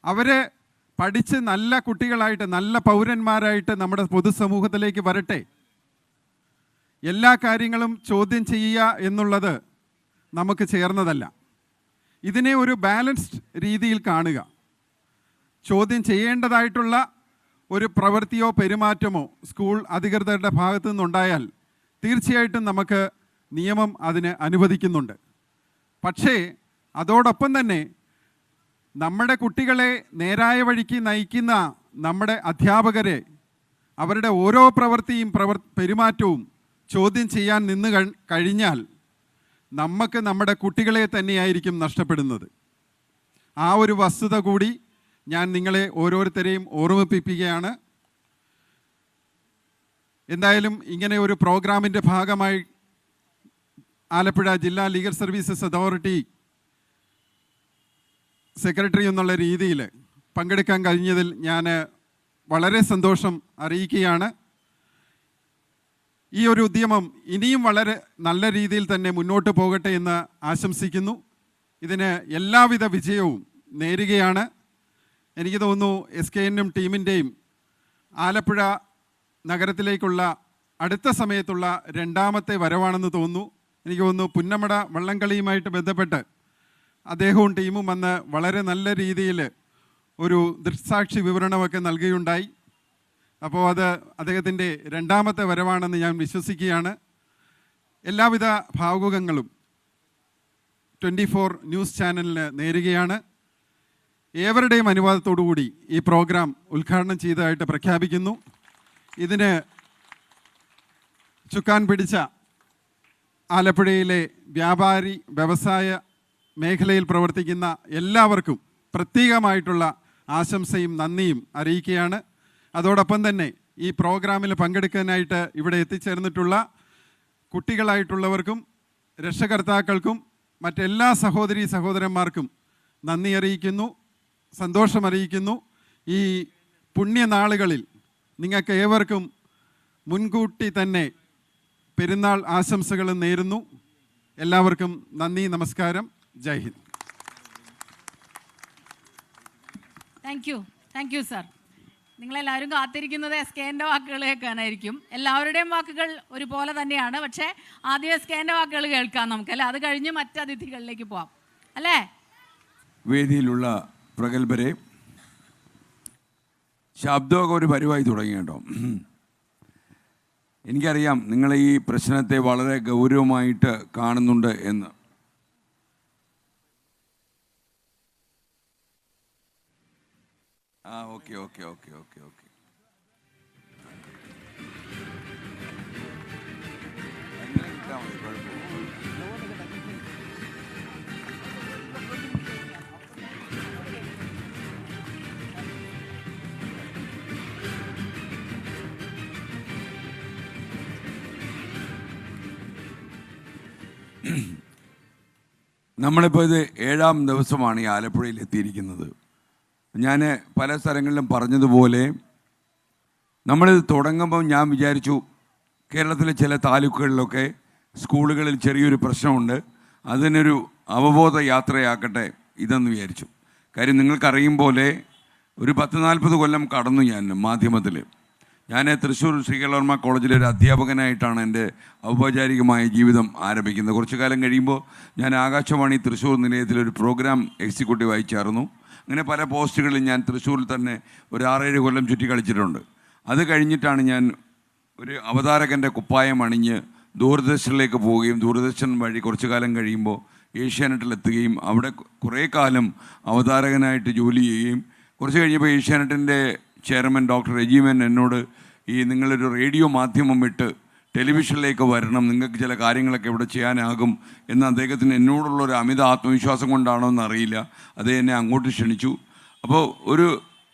F: അവരെ പഠിച്ച് നല്ല കുട്ടികളായിട്ട്, നല്ല പൗരന്മാരായിട്ട് നമ്മുടെ പൊതുസമൂഹത്തിലേക്ക് വരട്ടെ. എല്ലാ കാര്യങ്ങളും ചോദ്യം ചെയ്യുക എന്നുള്ളത് നമുക്ക് ചേർന്നതല്ല. ഇതിനെ ഒരു ബാലൻസ്ഡ് രീതിയിൽ കാണുക. ചോദ്യം ചെയ്യേണ്ടതായിട്ടുള്ള ഒരു പ്രവൃത്തിയോ പെരുമാറ്റമോ സ്കൂൾ അധികൃതരുടെ ഭാഗത്തു നിന്നുണ്ടായാൽ തീർച്ചയായിട്ടും നമുക്ക് നിയമം അതിന് അനുവദിക്കുന്നുണ്ട്. പക്ഷേ അതോടൊപ്പം തന്നെ നമ്മുടെ കുട്ടികളെ നേരായ വഴിക്ക് നയിക്കുന്ന നമ്മുടെ അധ്യാപകരെ അവരുടെ ഓരോ പ്രവൃത്തിയും പെരുമാറ്റവും ചോദ്യം ചെയ്യാൻ നിന്ന് കഴിഞ്ഞാൽ നമുക്ക് നമ്മുടെ കുട്ടികളെ തന്നെയായിരിക്കും നഷ്ടപ്പെടുന്നത്. ആ ഒരു വസ്തുത കൂടി ഞാൻ നിങ്ങളെ ഓരോരുത്തരെയും ഓർമ്മിപ്പിക്കുകയാണ്. എന്തായാലും ഇങ്ങനെ ഒരു പ്രോഗ്രാമിൻ്റെ ഭാഗമായി ആലപ്പുഴ ജില്ലാ ലീഗൽ സർവീസസ് അതോറിറ്റി സെക്രട്ടറി എന്നുള്ള രീതിയിൽ പങ്കെടുക്കാൻ കഴിഞ്ഞതിൽ ഞാൻ വളരെ സന്തോഷം അറിയിക്കുകയാണ്. ഈ ഒരു ഉദ്യമം ഇനിയും വളരെ നല്ല രീതിയിൽ തന്നെ മുന്നോട്ട് പോകട്ടെ എന്ന് ആശംസിക്കുന്നു. ഇതിന് എല്ലാവിധ വിജയവും നേരുകയാണ്. എനിക്ക് തോന്നുന്നു SKN ടീമിൻ്റെയും ആലപ്പുഴ നഗരത്തിലേക്കുള്ള അടുത്ത സമയത്തുള്ള രണ്ടാമത്തെ വരവാണെന്ന് തോന്നുന്നു. എനിക്ക് തോന്നുന്നു പുന്നമട വള്ളംകളിയുമായിട്ട് ബന്ധപ്പെട്ട് അദ്ദേഹവും ടീമും വന്ന് വളരെ നല്ല രീതിയിൽ ഒരു ദൃക്സാക്ഷി വിവരണമൊക്കെ നൽകുകയുണ്ടായി. അപ്പോൾ അത് അദ്ദേഹത്തിൻ്റെ രണ്ടാമത്തെ വരവാണെന്ന് ഞാൻ വിശ്വസിക്കുകയാണ്. എല്ലാവിധ ഭാവുകങ്ങളും 24 ന്യൂസ് ചാനലിന് നേരുകയാണ്. ഏവരുടെയും അനുവാദത്തോടുകൂടി ഈ പ്രോഗ്രാം ഉദ്ഘാടനം ചെയ്തതായിട്ട് പ്രഖ്യാപിക്കുന്നു. ഇതിന് ചുക്കാൻ പിടിച്ച ആലപ്പുഴയിലെ വ്യാപാരി വ്യവസായ മേഖലയിൽ പ്രവർത്തിക്കുന്ന എല്ലാവർക്കും പ്രത്യേകമായിട്ടുള്ള ആശംസയും നന്ദിയും അറിയിക്കുകയാണ്. അതോടൊപ്പം തന്നെ ഈ പ്രോഗ്രാമിൽ പങ്കെടുക്കാനായിട്ട് ഇവിടെ എത്തിച്ചേർന്നിട്ടുള്ള കുട്ടികളായിട്ടുള്ളവർക്കും രക്ഷകർത്താക്കൾക്കും മറ്റെല്ലാ സഹോദരീ സഹോദരന്മാർക്കും നന്ദി അറിയിക്കുന്നു, സന്തോഷമറിയിക്കുന്നു. ഈ പുണ്യനാളുകളിൽ നിങ്ങൾക്ക് ഏവർക്കും മുൻകൂട്ടി തന്നെ പെരുന്നാൾ ആശംസകളും നേരുന്നു. എല്ലാവർക്കും നന്ദി, നമസ്കാരം, Jai Hind.
D: Thank you sir. നിങ്ങളെല്ലാവരും കാത്തിരിക്കുന്നത് SKൻ്റെ വാക്കുകൾ കേൾക്കാനായിരിക്കും. എല്ലാവരുടെയും വാക്കുകൾ ഒരുപോലെ തന്നെയാണ്. പക്ഷേ ആദ്യം SKൻ്റെ വാക്കുകൾ കേൾക്കാം നമുക്ക്, അല്ലേ? അത് കഴിഞ്ഞ് മറ്റ് അതിഥികളിലേക്ക് പോവാം, അല്ലേ?
G: വേദിയിലുള്ള പ്രഗത്ഭരെ, ശബ്ദമൊക്കെ ഒരു പരിവായി തുടങ്ങി കേട്ടോ. എനിക്കറിയാം നിങ്ങൾ ഈ പ്രശ്നത്തെ വളരെ ഗൗരവമായിട്ട് കാണുന്നുണ്ട് എന്ന്. Okay okay okay okay okay അങ്ങനെ കിട്ടാൽ മതി, കുഴപ്പമില്ല. നമ്മളിപ്പോൾ ഇത് 7ാം ദിവസമാണ് ഈ ആലപ്പുഴയിൽ എത്തിയിരിക്കുന്നത്. ഞാൻ പല സ്ഥലങ്ങളിലും പറഞ്ഞതുപോലെ നമ്മളിത് തുടങ്ങുമ്പോൾ ഞാൻ വിചാരിച്ചു കേരളത്തിലെ ചില താലൂക്കുകളിലൊക്കെ സ്കൂളുകളിൽ ചെറിയൊരു പ്രശ്നമുണ്ട്, അതിനൊരു അവബോധ യാത്രയാക്കട്ടെ ഇതെന്ന് വിചാരിച്ചു. കാര്യം നിങ്ങൾക്കറിയും പോലെ ഒരു 10-40 കൊല്ലം കടന്നു ഞാൻ മാധ്യമത്തിൽ. ഞാൻ തൃശ്ശൂർ ശ്രീകലവർമ്മ കോളേജിലെ ഒരു അധ്യാപകനായിട്ടാണ് എൻ്റെ ഔപചാരികമായ ജീവിതം ആരംഭിക്കുന്നത്. കുറച്ചു കാലം കഴിയുമ്പോൾ ഞാൻ ആകാശവാണി തൃശ്ശൂർ നിലയത്തിലൊരു പ്രോഗ്രാം എക്സിക്യൂട്ടീവായി ചേർന്നു. അങ്ങനെ പല പോസ്റ്റുകളിൽ ഞാൻ തൃശ്ശൂരിൽ തന്നെ ഒരു 6-7 കൊല്ലം ചുറ്റി കളിച്ചിട്ടുണ്ട്. അത് കഴിഞ്ഞിട്ടാണ് ഞാൻ ഒരു അവതാരകൻ്റെ കുപ്പായം അണിഞ്ഞ് ദൂരദർശനിലേക്ക് പോവുകയും ദൂരദർശൻ വഴി കുറച്ചു കാലം കഴിയുമ്പോൾ ഏഷ്യാനെറ്റിലെത്തുകയും അവിടെ കുറേ കാലം അവതാരകനായിട്ട് ജോലി ചെയ്യുകയും കുറച്ച് കഴിഞ്ഞപ്പോൾ ഏഷ്യാനെറ്റിൻ്റെ ചെയർമാൻ ഡോക്ടർ രജീവൻ എന്നോട് നിങ്ങളൊരു റേഡിയോ മാധ്യമം വിട്ട് ടെലിവിഷനിലേക്ക് വരണം, നിങ്ങൾക്ക് ചില കാര്യങ്ങളൊക്കെ ഇവിടെ ചെയ്യാനാകും എന്ന് അദ്ദേഹത്തിന് എന്നോടുള്ളൊരു അമിത ആത്മവിശ്വാസം കൊണ്ടാണോ എന്നറിയില്ല, അദ്ദേഹം എന്നെ അങ്ങോട്ട് ക്ഷണിച്ചു. അപ്പോൾ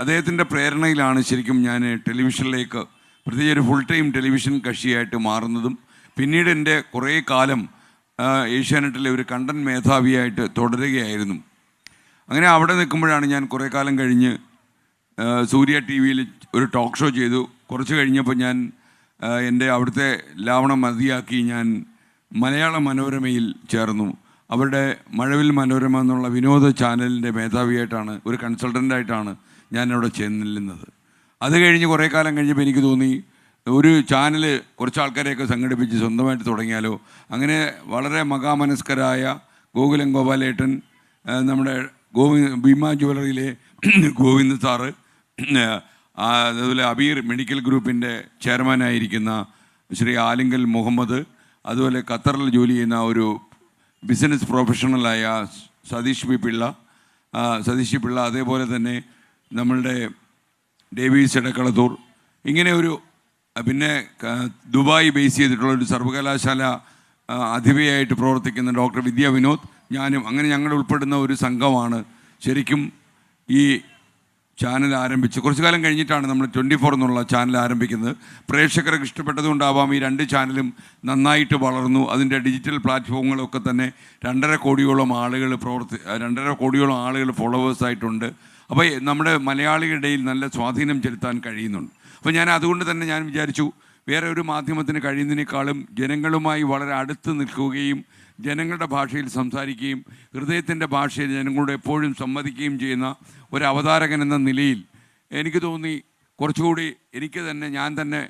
G: അദ്ദേഹത്തിൻ്റെ പ്രേരണയിലാണ് ശരിക്കും ഞാൻ ടെലിവിഷനിലേക്ക്, പ്രത്യേകിച്ച് ഒരു ഫുൾ ടൈം ടെലിവിഷൻ കക്ഷിയായിട്ട് മാറുന്നതും പിന്നീട് എൻ്റെ കുറേ കാലം ഏഷ്യാനെറ്റിലെ ഒരു കണ്ടൻറ് മേധാവിയായിട്ട് തുടരുകയായിരുന്നു. അങ്ങനെ അവിടെ നിൽക്കുമ്പോഴാണ് ഞാൻ കുറേ കാലം കഴിഞ്ഞ് സൂര്യ TV-യിൽ ഒരു ടോക്ക് ഷോ ചെയ്തു. കുറച്ച് കഴിഞ്ഞപ്പോൾ ഞാൻ എൻ്റെ അവിടുത്തെ ലാവണം മതിയാക്കി ഞാൻ മലയാള മനോരമയിൽ ചേർന്നു. അവരുടെ മഴവിൽ മനോരമ എന്നുള്ള വിനോദ ചാനലിൻ്റെ മേധാവിയായിട്ടാണ്, ഒരു കൺസൾട്ടൻ്റായിട്ടാണ് ഞാനവിടെ ചെല്ലുന്നത്. അത് കഴിഞ്ഞ് കുറേ കാലം കഴിഞ്ഞപ്പോൾ എനിക്ക് തോന്നി ഒരു ചാനൽ കുറച്ച് ആൾക്കാരെയൊക്കെ സംഘടിപ്പിച്ച് സ്വന്തമായിട്ട് തുടങ്ങിയാലോ. അങ്ങനെ വളരെ മഹാമനസ്കരായ ഗോകുലം ഗോപാലേട്ടൻ, നമ്മുടെ ഭീമ ജ്വല്ലറിയിലെ ഗോവിന്ദ് സാറ്, അതുപോലെ അബീർ മെഡിക്കൽ ഗ്രൂപ്പിൻ്റെ ചെയർമാനായിരിക്കുന്ന ശ്രീ ആലിങ്കൽ മുഹമ്മദ്, അതുപോലെ ഖത്തറിൽ ജോലി ചെയ്യുന്ന ഒരു ബിസിനസ് പ്രൊഫഷണലായ സതീഷ് പിള്ള, അതേപോലെ തന്നെ നമ്മളുടെ ഡേവീസ് എടക്കളത്തൂർ, ഇങ്ങനെ പിന്നെ ദുബായ് ബേസ് ചെയ്തിട്ടുള്ള ഒരു സർവകലാശാല അധിപയായിട്ട് പ്രവർത്തിക്കുന്ന ഡോക്ടർ വിദ്യ വിനോദ്, ഞാനും, അങ്ങനെ ഞങ്ങൾ ഉൾപ്പെടുന്ന ഒരു സംഘമാണ് ശരിക്കും ഈ ചാനൽ ആരംഭിച്ച് കുറച്ചു കാലം കഴിഞ്ഞിട്ടാണ് നമ്മൾ 24 എന്നുള്ള ചാനൽ ആരംഭിക്കുന്നത്. പ്രേക്ഷകർക്ക് ഇഷ്ടപ്പെട്ടതുകൊണ്ടാവാം ഈ 2 ചാനലും നന്നായിട്ട് വളർന്നു. അതിൻ്റെ ഡിജിറ്റൽ പ്ലാറ്റ്ഫോമുകളൊക്കെ തന്നെ 2.5 കോടിയോളം ആളുകൾ ഫോളോവേഴ്സായിട്ടുണ്ട്. അപ്പോൾ നമ്മുടെ മലയാളികളുടെ ഇടയിൽ നല്ല സ്വാധീനം ചെലുത്താൻ കഴിയുന്നുണ്ട്. അപ്പോൾ അതുകൊണ്ട് തന്നെ ഞാൻ വിചാരിച്ചു വേറെ ഒരു മാധ്യമത്തിന് കഴിയുന്നതിനേക്കാളും ജനങ്ങളുമായി വളരെ അടുത്ത് നിൽക്കുകയും ജനങ്ങളുടെ ഭാഷയിൽ സംസാരിക്കുകയും ഹൃദയത്തിൻ്റെ ഭാഷയിൽ ജനങ്ങളോട് എപ്പോഴും സംവദിക്കുകയും ചെയ്യുന്ന ഒരു അവതാരകൻ എന്ന നിലയിൽ എനിക്ക് തോന്നി കുറച്ചുകൂടി ഞാൻ തന്നെ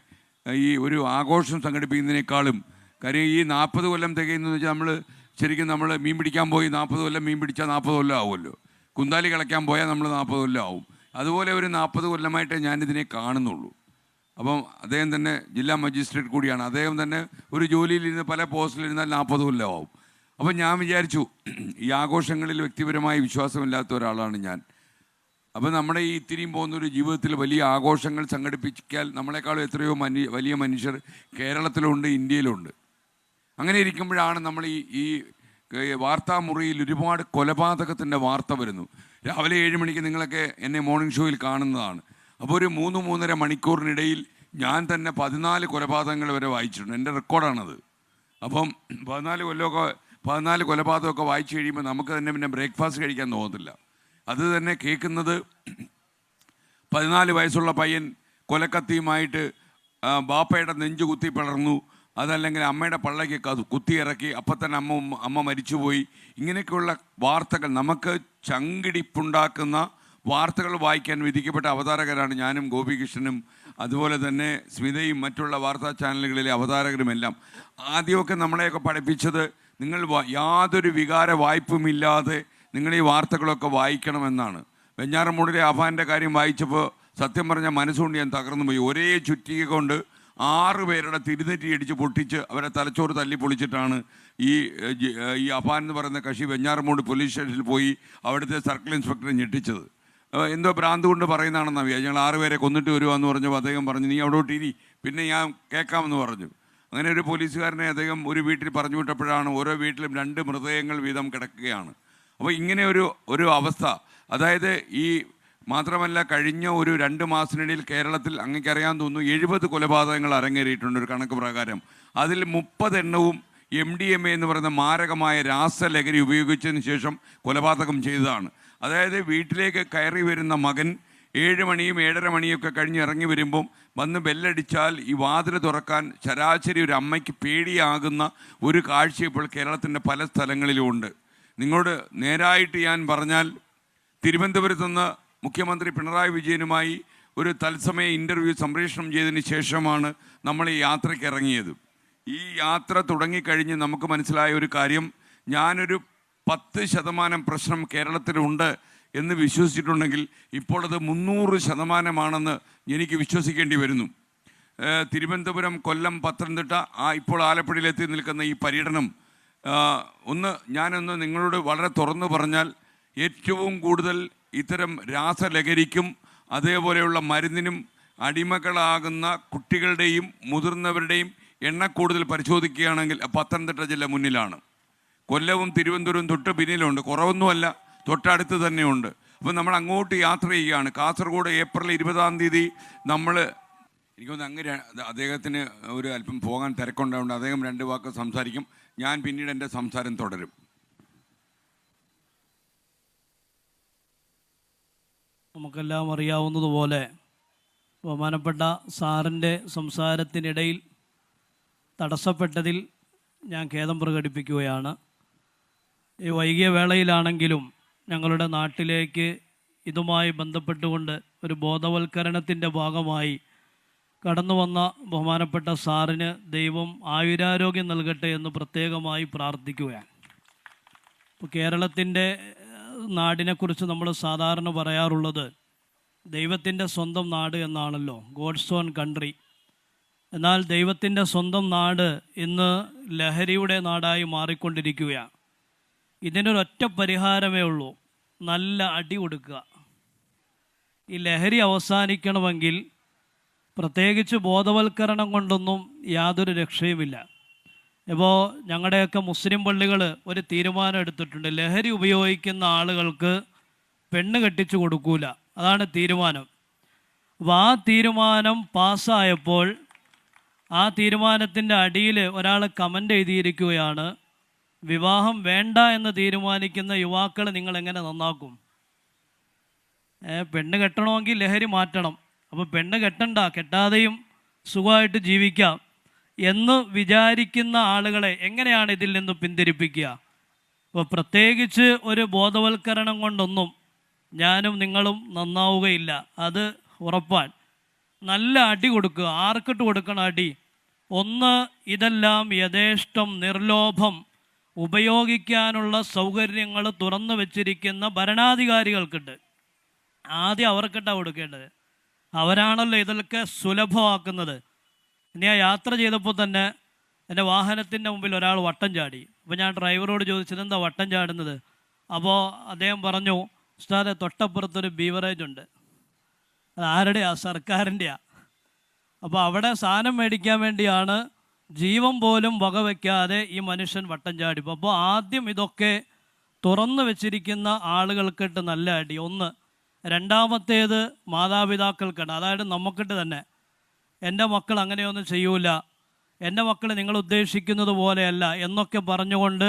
G: ഈ ഒരു ആഘോഷം സംഘടിപ്പിക്കുന്നതിനേക്കാളും, കാര്യം ഈ 40 കൊല്ലം തികയുന്നതെന്ന് വെച്ചാൽ ശരിക്കും നമ്മൾ മീൻ പിടിക്കാൻ പോയി 40 കൊല്ലം മീൻ പിടിച്ചാൽ 40 കൊല്ലം ആവുമല്ലോ. കുന്താലി കളയ്ക്കാൻ പോയാൽ നമ്മൾ 40 കൊല്ലം ആവും. അതുപോലെ ഒരു 40 കൊല്ലമായിട്ടേ ഞാനിതിനെ കാണുന്നുള്ളൂ. അപ്പം അദ്ദേഹം തന്നെ ജില്ലാ മജിസ്ട്രേറ്റ് കൂടിയാണ്. അദ്ദേഹം തന്നെ ഒരു ജോലിയിലിരുന്ന് പല പോസ്റ്റിലിരുന്നാൽ 40 കൊല്ലമാവും. അപ്പം ഞാൻ വിചാരിച്ചു ഈ ആഘോഷങ്ങളിൽ വ്യക്തിപരമായ വിശ്വാസമില്ലാത്ത ഒരാളാണ് ഞാൻ. അപ്പോൾ നമ്മുടെ ഈ ഇത്തിരിയും പോകുന്നൊരു ജീവിതത്തിൽ വലിയ ആഘോഷങ്ങൾ സംഘടിപ്പിക്കാൻ നമ്മളെക്കാളും എത്രയോ വലിയ മനുഷ്യർ കേരളത്തിലുണ്ട്, ഇന്ത്യയിലുണ്ട്. അങ്ങനെ ഇരിക്കുമ്പോഴാണ് നമ്മൾ ഈ വാർത്താമുറിയിൽ ഒരുപാട് കൊലപാതകത്തിൻ്റെ വാർത്ത വരുന്നു. രാവിലെ 7 മണിക്ക് നിങ്ങളൊക്കെ എന്നെ മോർണിംഗ് ഷോയിൽ കാണുന്നതാണ്. അപ്പോൾ ഒരു 3-3.5 മണിക്കൂറിനിടയിൽ ഞാൻ തന്നെ 14 കൊലപാതകങ്ങൾ വരെ വായിച്ചിട്ടുണ്ട്. എൻ്റെ റെക്കോർഡാണത്. അപ്പം 14 കൊലപാതകമൊക്കെ വായിച്ചു കഴിയുമ്പോൾ നമുക്ക് തന്നെ പിന്നെ ബ്രേക്ക്ഫാസ്റ്റ് കഴിക്കാൻ തോന്നത്തില്ല. അത് തന്നെ കേൾക്കുന്നത് 14 വയസ്സുള്ള പയ്യൻ കൊലക്കത്തിയുമായിട്ട് ബാപ്പയുടെ നെഞ്ചു കുത്തി പിളർന്നു, അതല്ലെങ്കിൽ അമ്മയുടെ പള്ളയ്ക്ക് കുത്തിയിറക്കി, അപ്പം തന്നെ അമ്മ മരിച്ചുപോയി. ഇങ്ങനെയൊക്കെയുള്ള വാർത്തകൾ, നമുക്ക് ചങ്കിടിപ്പുണ്ടാക്കുന്ന വാർത്തകൾ വായിക്കാൻ വിധിക്കപ്പെട്ട അവതാരകരാണ് ഞാനും ഗോപികൃഷ്ണനും അതുപോലെ തന്നെ സ്മിതയും മറ്റുള്ള വാർത്താ ചാനലുകളിലെ അവതാരകരുമെല്ലാം. ആദ്യമൊക്കെ നമ്മളെയൊക്കെ പഠിപ്പിച്ചത് നിങ്ങൾ യാതൊരു വികാര വായ്പുമില്ലാതെ നിങ്ങൾ ഈ വാർത്തകളൊക്കെ വായിക്കണമെന്നാണ്. വെഞ്ഞാറമൂടിലെ അഫാൻ്റെ കാര്യം വായിച്ചപ്പോൾ സത്യം പറഞ്ഞാൽ മനസ്സുകൊണ്ട് ഞാൻ തകർന്നു പോയി. ഒരേ ചുറ്റിക കൊണ്ട് 6 പേരുടെ തിരുനെറ്റി അടിച്ച് പൊട്ടിച്ച് അവരെ തലച്ചോറ് തല്ലി പൊളിച്ചിട്ടാണ് ഈ അഫാൻ എന്ന് പറയുന്ന കക്ഷി വെഞ്ഞാറമൂട് പോലീസ് സ്റ്റേഷനിൽ പോയി അവിടുത്തെ സർക്കിൾ ഇൻസ്പെക്ടറെ ഞെട്ടിച്ചത്. എന്തോ ഭ്രാന്ത് കൊണ്ട് പറയുന്നതാണെന്നാണ് വിചാരിച്ചു. ഞങ്ങൾ 6 പേരെ കൊന്നിട്ട് വരുവാന്ന് പറഞ്ഞപ്പോൾ അദ്ദേഹം പറഞ്ഞു, നീ അവിടോട്ട് ഇരി, പിന്നെ ഞാൻ കേൾക്കാമെന്ന് പറഞ്ഞു. അങ്ങനെ ഒരു പോലീസുകാരനെ അദ്ദേഹം ഒരു വീട്ടിൽ പറഞ്ഞു വിട്ടപ്പോഴാണ് ഓരോ വീട്ടിലും 2 മൃതദേഹങ്ങൾ വീതം കിടക്കുകയാണ്. അപ്പോൾ ഇങ്ങനെ ഒരു അവസ്ഥ, അതായത് ഈ മാത്രമല്ല കഴിഞ്ഞ ഒരു 2 മാസത്തിനിടയിൽ കേരളത്തിൽ അങ്ങേക്കറിയാൻ തോന്നുന്നു 70 കൊലപാതകങ്ങൾ അരങ്ങേറിയിട്ടുണ്ട് ഒരു കണക്ക് പ്രകാരം. അതിൽ 30 എണ്ണവും MDMA എന്ന് പറയുന്ന മാരകമായ രാസലഹരി ഉപയോഗിച്ചതിന് ശേഷം കൊലപാതകം ചെയ്തതാണ്. അതായത് വീട്ടിലേക്ക് കയറി വരുന്ന മകൻ 7 മണിയും 7:30 മണിയൊക്കെ കഴിഞ്ഞ് ഇറങ്ങി വരുമ്പം വന്ന് ബെല്ലടിച്ചാൽ ഈ വാതിൽ തുറക്കാൻ ശരാശരി ഒരു അമ്മയ്ക്ക് പേടിയാകുന്ന ഒരു കാഴ്ച ഇപ്പോൾ കേരളത്തിൻ്റെ പല സ്ഥലങ്ങളിലും ഉണ്ട്. നിങ്ങളോട് നേരായിട്ട് ഞാൻ പറഞ്ഞാൽ, തിരുവനന്തപുരത്ത് നിന്ന് മുഖ്യമന്ത്രി പിണറായി വിജയനുമായി ഒരു തത്സമയ ഇൻ്റർവ്യൂ സംപ്രേഷണം ചെയ്തതിന് ശേഷമാണ് നമ്മൾ ഈ യാത്രയ്ക്ക് ഇറങ്ങിയത്. ഈ യാത്ര തുടങ്ങിക്കഴിഞ്ഞ് നമുക്ക് മനസ്സിലായ ഒരു കാര്യം, ഞാനൊരു 10% പ്രശ്നം കേരളത്തിലുണ്ട് എന്ന് വിശ്വസിച്ചിട്ടുണ്ടെങ്കിൽ ഇപ്പോൾ അത് 300%ആണെന്ന് എനിക്ക് വിശ്വസിക്കേണ്ടി വരുന്നു. തിരുവനന്തപുരം, കൊല്ലം, പത്തനംതിട്ട, ഇപ്പോൾ ആലപ്പുഴയിലെത്തി നിൽക്കുന്ന ഈ പര്യടനം, ഞാനൊന്ന് നിങ്ങളോട് വളരെ തുറന്നു പറഞ്ഞാൽ, ഏറ്റവും കൂടുതൽ ഇത്തരം രാസലഹരിക്കും അതേപോലെയുള്ള മരുന്നിനും അടിമകളാകുന്ന കുട്ടികളുടെയും മുതിർന്നവരുടെയും കൂടുതൽ പരിശോധിക്കുകയാണെങ്കിൽ പത്തനംതിട്ട ജില്ല മുന്നിലാണ്. കൊല്ലവും തിരുവനന്തപുരവും തൊട്ട് പിന്നിലുണ്ട്, കുറവൊന്നുമല്ല, തൊട്ടടുത്ത് തന്നെയുണ്ട്. അപ്പോൾ നമ്മൾ അങ്ങോട്ട് യാത്ര ചെയ്യുകയാണ്. കാസർഗോഡ് ഏപ്രിൽ 20-ാം തീയതി നമ്മൾ, എനിക്കൊന്ന് അങ്ങനെ അദ്ദേഹത്തിന് ഒരു അല്പം പോകാൻ തിരക്കുണ്ടാവുണ്ട്, അദ്ദേഹം 2 വാക്ക് സംസാരിക്കും. ഞാൻ പിന്നീട് എൻ്റെ സംസാരം തുടരും.
H: നമുക്കെല്ലാം അറിയാവുന്നതുപോലെ ബഹുമാനപ്പെട്ട സാറിൻ്റെ സംസാരത്തിനിടയിൽ തടസ്സപ്പെട്ടതിൽ ഞാൻ ഖേദം പ്രകടിപ്പിക്കുകയാണ്. ഈ വൈകിയ വേളയിലാണെങ്കിലും ഞങ്ങളുടെ നാട്ടിലേക്ക് ഇതുമായി ബന്ധപ്പെട്ടുകൊണ്ട് ഒരു ബോധവൽക്കരണത്തിൻ്റെ ഭാഗമായി കടന്നു വന്ന ബഹുമാനപ്പെട്ട സാറിന് ദൈവം ആയുരാരോഗ്യം നൽകട്ടെ എന്ന് പ്രത്യേകമായി പ്രാർത്ഥിക്കുകയാണ്. ഇപ്പോൾ കേരളത്തിൻ്റെ നാടിനെക്കുറിച്ച് നമ്മൾ സാധാരണ പറയാറുള്ളത് ദൈവത്തിൻ്റെ സ്വന്തം നാട് എന്നാണല്ലോ, ഗോഡ്സ് ഓൺ കൺട്രി. എന്നാൽ ദൈവത്തിൻ്റെ സ്വന്തം നാട് ഇന്ന് ലഹരിയുടെ നാടായി മാറിക്കൊണ്ടിരിക്കുകയാണ്. ഇതിനൊരൊറ്റ പരിഹാരമേ ഉള്ളൂ, നല്ല അടി കൊടുക്കുക. ഈ ലഹരി അവസാനിക്കണമെങ്കിൽ പ്രത്യേകിച്ച് ബോധവൽക്കരണം കൊണ്ടൊന്നും യാതൊരു രക്ഷയുമില്ല. ഇപ്പോൾ ഞങ്ങളുടെയൊക്കെ മുസ്ലിം പള്ളികൾ ഒരു തീരുമാനം എടുത്തിട്ടുണ്ട്, ലഹരി ഉപയോഗിക്കുന്ന ആളുകൾക്ക് പെണ്ണ് കെട്ടിച്ചു കൊടുക്കൂല, അതാണ് തീരുമാനം. അപ്പോൾ ആ തീരുമാനം പാസ്സായപ്പോൾ ആ തീരുമാനത്തിൻ്റെ അടിയിൽ ഒരാൾ കമൻ്റ് എഴുതിയിരിക്കുകയാണ്, വിവാഹം വേണ്ട എന്ന് തീരുമാനിക്കുന്ന യുവാക്കൾ നിങ്ങൾ എങ്ങനെ നന്നാക്കും? പെണ്ണ് കെട്ടണമെങ്കിൽ ലഹരി മാറ്റണം, അപ്പോൾ പെണ്ണ് കെട്ടണ്ട, കെട്ടാതെയും സുഖമായിട്ട് ജീവിക്കാം എന്ന് വിചാരിക്കുന്ന ആളുകളെ എങ്ങനെയാണ് ഇതിൽ നിന്ന് പിന്തിരിപ്പിക്കുക? അപ്പോൾ പ്രത്യേകിച്ച് ഒരു ബോധവൽക്കരണം കൊണ്ടൊന്നും ഞാനും നിങ്ങളും നന്നാവുകയില്ല, അത് ഉറപ്പാൻ. നല്ല അടി കൊടുക്കുക. ആർക്കിട്ട് കൊടുക്കണം അടി? ഒന്ന്, ഇതെല്ലാം യഥേഷ്ടം നിർലോഭം ഉപയോഗിക്കാനുള്ള സൗകര്യങ്ങൾ തുറന്നു വച്ചിരിക്കുന്ന ഭരണാധികാരികൾക്കുണ്ട്. ആദ്യം അവർക്കിട്ടാണ് കൊടുക്കേണ്ടത്. അവരാണല്ലോ ഇതൊക്കെ സുലഭമാക്കുന്നത്. ഇനി ആ യാത്ര ചെയ്തപ്പോൾ തന്നെ എൻ്റെ വാഹനത്തിൻ്റെ മുമ്പിൽ ഒരാൾ വട്ടം ചാടി. അപ്പോൾ ഞാൻ ഡ്രൈവറോട് ചോദിച്ചത് എന്താ വട്ടം ചാടുന്നത്? അപ്പോൾ അദ്ദേഹം പറഞ്ഞു, ഉസ്താദെ തൊട്ടപ്പുറത്തൊരു ബീവറേജ് ഉണ്ട്, അത് ആരുടെയാ? സർക്കാരിൻ്റെയാ. അപ്പോൾ അവിടെ സാധനം മേടിക്കാൻ വേണ്ടിയാണ് ജീവൻ പോലും വകവയ്ക്കാതെ ഈ മനുഷ്യൻ വട്ടം ചാടി. അപ്പോൾ ആദ്യം ഇതൊക്കെ തുറന്നു വെച്ചിരിക്കുന്ന ആളുകൾക്കിട്ട് നല്ല അടി ഒന്ന്. രണ്ടാമത്തേത് മാതാപിതാക്കൾക്കാണ്, അതായത് നമുക്കിട്ട് തന്നെ. എൻ്റെ മക്കൾ അങ്ങനെയൊന്നും ചെയ്യൂല, എൻ്റെ മക്കൾ നിങ്ങൾ ഉദ്ദേശിക്കുന്നത് പോലെയല്ല എന്നൊക്കെ പറഞ്ഞുകൊണ്ട്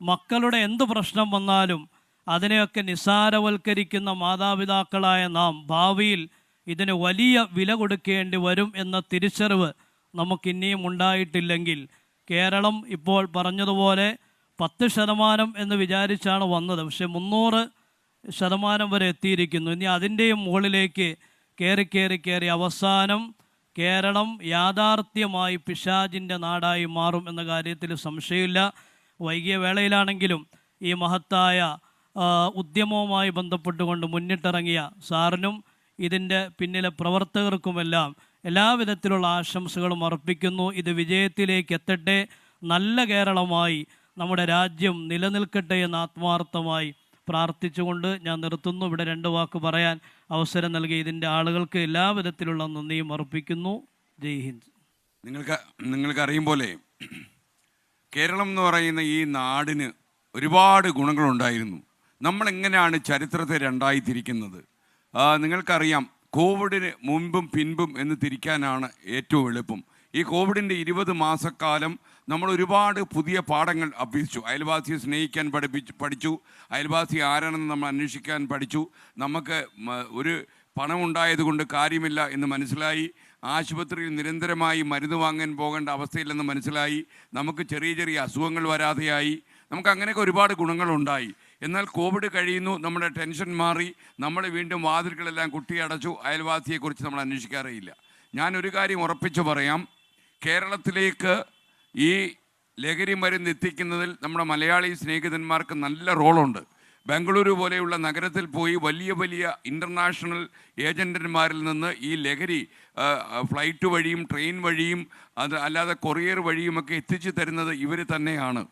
H: മക്കളുടെ എന്ത് പ്രശ്നം വന്നാലും അതിനെയൊക്കെ നിസ്സാരവൽക്കരിക്കുന്ന മാതാപിതാക്കളായ നാം ഭാവിയിൽ ഇതിന് വലിയ വില കൊടുക്കേണ്ടി വരും എന്ന തിരിച്ചറിവ് നമുക്കിനിയും ഉണ്ടായിട്ടില്ലെങ്കിൽ കേരളം ഇപ്പോൾ പറഞ്ഞതുപോലെ 10% എന്ന് വിചാരിച്ചാണ് വന്നത്, പക്ഷെ 300% വരെ എത്തിയിരിക്കുന്നു. ഇനി അതിൻ്റെയും മുകളിലേക്ക് കയറി അവസാനം കേരളം യാഥാർത്ഥ്യമായി പിശാചിൻ്റെ നാടായി മാറും എന്ന കാര്യത്തിൽ സംശയമില്ല. വൈകിയ വേളയിലാണെങ്കിലും ഈ മഹത്തായ ഉദ്യമവുമായി ബന്ധപ്പെട്ടുകൊണ്ട് മുന്നിട്ടിറങ്ങിയ സാറിനും ഇതിൻ്റെ പിന്നിലെ പ്രവർത്തകർക്കുമെല്ലാം എല്ലാവിധത്തിലുള്ള ആശംസകളും അർപ്പിക്കുന്നു. ഇത് വിജയത്തിലേക്ക് എത്തട്ടെ, നല്ല കേരളമായി നമ്മുടെ രാജ്യം നിലനിൽക്കട്ടെ എന്ന് ആത്മാർത്ഥമായി പ്രാർത്ഥിച്ചുകൊണ്ട് ഞാൻ നിർത്തുന്നു. ഇവിടെ 2 വാക്ക് പറയാൻ അവസരം നൽകി ഇതിൻ്റെ ആളുകൾക്ക് എല്ലാവിധത്തിലുള്ള നന്ദിയും അർപ്പിക്കുന്നു. ജയ് ഹിന്ദ്.
G: നിങ്ങൾക്കറിയും പോലെ കേരളം എന്ന് പറയുന്ന ഈ നാടിന് ഒരുപാട് ഗുണങ്ങളുണ്ടായിരുന്നു. നമ്മളെങ്ങനെയാണ് ചരിത്രത്തെ രണ്ടായി തിരിക്കുന്നത്? നിങ്ങൾക്കറിയാം, കോവിഡിന് മുൻപും പിൻപും എന്ന് തിരിക്കാനാണ് ഏറ്റവും എളുപ്പം. ഈ കോവിഡിൻ്റെ 20 മാസക്കാലം നമ്മൾ ഒരുപാട് പുതിയ പാഠങ്ങൾ അഭ്യസിച്ചു. അയൽവാസിയെ സ്നേഹിക്കാൻ പഠിച്ചു, അയൽവാസി ആരാണെന്ന് നമ്മൾ അന്വേഷിക്കാൻ പഠിച്ചു. നമുക്ക് ഒരു പണം ഉണ്ടായതുകൊണ്ട് കാര്യമില്ല എന്ന് മനസ്സിലായി. ആശുപത്രിയിൽ നിരന്തരമായി മരുന്ന് വാങ്ങാൻ പോകേണ്ട അവസ്ഥയില്ലെന്ന് മനസ്സിലായി. നമുക്ക് ചെറിയ ചെറിയ അസുഖങ്ങൾ വരാതെയായി. നമുക്ക് അങ്ങനെയൊക്കെ ഒരുപാട് ഗുണങ്ങളുണ്ടായി. എന്നാൽ കോവിഡ് കഴിയുന്നു, നമ്മുടെ ടെൻഷൻ മാറി, നമ്മൾ വീണ്ടും വാതിലുകളെല്ലാം കുട്ടിയടച്ചു, അയൽവാസിയെക്കുറിച്ച് നമ്മൾ അന്വേഷിക്കാറേയില്ല. ഞാനൊരു കാര്യം ഉറപ്പിച്ചു പറയാം, കേരളത്തിലേക്ക് ഈ ലഹരി മരുന്ന് എത്തിക്കുന്നതിൽ നമ്മുടെ മലയാളി സ്നേഹിതന്മാർക്ക് നല്ല റോളുണ്ട്. ബംഗളൂരു പോലെയുള്ള നഗരത്തിൽ പോയി വലിയ വലിയ ഇൻ്റർനാഷണൽ ഏജൻറ്റന്മാരിൽ നിന്ന് ഈ ലഹരി ഫ്ലൈറ്റ് വഴിയും ട്രെയിൻ വഴിയും അല്ലാതെ കൊറിയർ വഴിയുമൊക്കെ എത്തിച്ചു തരുന്നത് ഇവർ തന്നെയാണ്.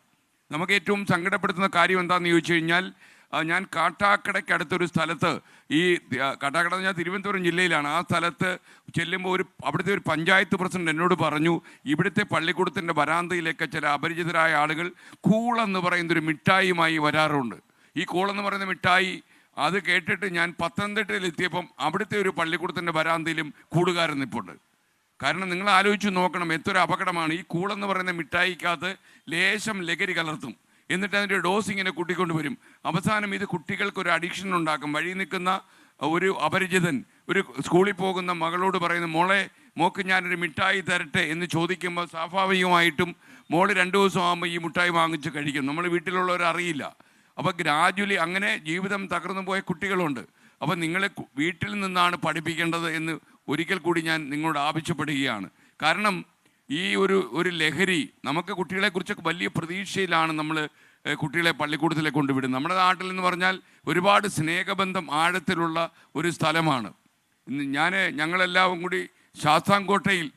G: നമുക്ക് ഏറ്റവും സങ്കടപ്പെടുത്തുന്ന കാര്യം എന്താണെന്ന് ചോദിച്ചു കഴിഞ്ഞാൽ, ഞാൻ കാട്ടാക്കടയ്ക്ക് അടുത്തൊരു സ്ഥലത്ത്, ഈ കാട്ടാക്കട എന്ന് പറഞ്ഞാൽ തിരുവനന്തപുരം ജില്ലയിലാണ്, ആ സ്ഥലത്ത് ചെല്ലുമ്പോൾ അവിടുത്തെ ഒരു പഞ്ചായത്ത് പ്രസിഡന്റ് എന്നോട് പറഞ്ഞു, ഇവിടുത്തെ പള്ളിക്കൂടത്തിൻ്റെ വരാന്തയിലേക്ക് ചില അപരിചിതരായ ആളുകൾ കൂളെന്ന് പറയുന്നൊരു മിഠായിയുമായി വരാറുണ്ട്. ഈ കൂളെന്ന് പറയുന്ന മിഠായി അത് കേട്ടിട്ട് ഞാൻ പത്തനംതിട്ടയിലെത്തിയപ്പം അവിടുത്തെ ഒരു പള്ളിക്കൂടത്തിൻ്റെ വരാന്തയിലും കൂടുകാരൻ നിൽപ്പുണ്ട്. കാരണം നിങ്ങൾ ആലോചിച്ച് നോക്കണം, എത്ര അപകടമാണ്. ഈ കൂളെന്ന് പറയുന്ന മിഠായിക്കകത്ത് ലേശം ലഹരി കലർത്തും, എന്നിട്ട് അതിൻ്റെ ഡോസ് ഇങ്ങനെ കൂട്ടിക്കൊണ്ട് വരും. അവസാനം ഇത് കുട്ടികൾക്കൊരു അഡിക്ഷൻ ഉണ്ടാക്കും. വഴി നിൽക്കുന്ന ഒരു അപരിചിതൻ ഒരു സ്കൂളിൽ പോകുന്ന മകളോട് പറയുന്നു, മോക്ക് ഞാനൊരു മിഠായി തരട്ടെ എന്ന് ചോദിക്കുമ്പോൾ സ്വാഭാവികമായിട്ടും മോള് 2 ദിവസം ആകുമ്പോൾ ഈ മിഠായി വാങ്ങിച്ച് കഴിക്കും. നമ്മൾ വീട്ടിലുള്ളവർ അറിയില്ല. അപ്പോൾ ഗ്രാജുവലി അങ്ങനെ ജീവിതം തകർന്നു പോയ കുട്ടികളുണ്ട്. അപ്പോൾ നിങ്ങളെ വീട്ടിൽ നിന്നാണ് പഠിപ്പിക്കേണ്ടത് എന്ന് ഒരിക്കൽ കൂടി ഞാൻ നിങ്ങളോട് ആവശ്യപ്പെടുകയാണ്. കാരണം ഈ ഒരു ലഹരി നമുക്ക് കുട്ടികളെക്കുറിച്ചൊക്കെ വലിയ പ്രതീക്ഷയിലാണ് നമ്മൾ കുട്ടികളെ പള്ളിക്കൂടത്തിലേക്ക് കൊണ്ടുവിടുന്നത്. നമ്മുടെ നാട്ടിൽ എന്ന് പറഞ്ഞാൽ ഒരുപാട് സ്നേഹബന്ധം ആഴത്തിലുള്ള ഒരു സ്ഥലമാണ്. ഞങ്ങളെല്ലാവരും കൂടി ശാസ്താംകോട്ടയിൽ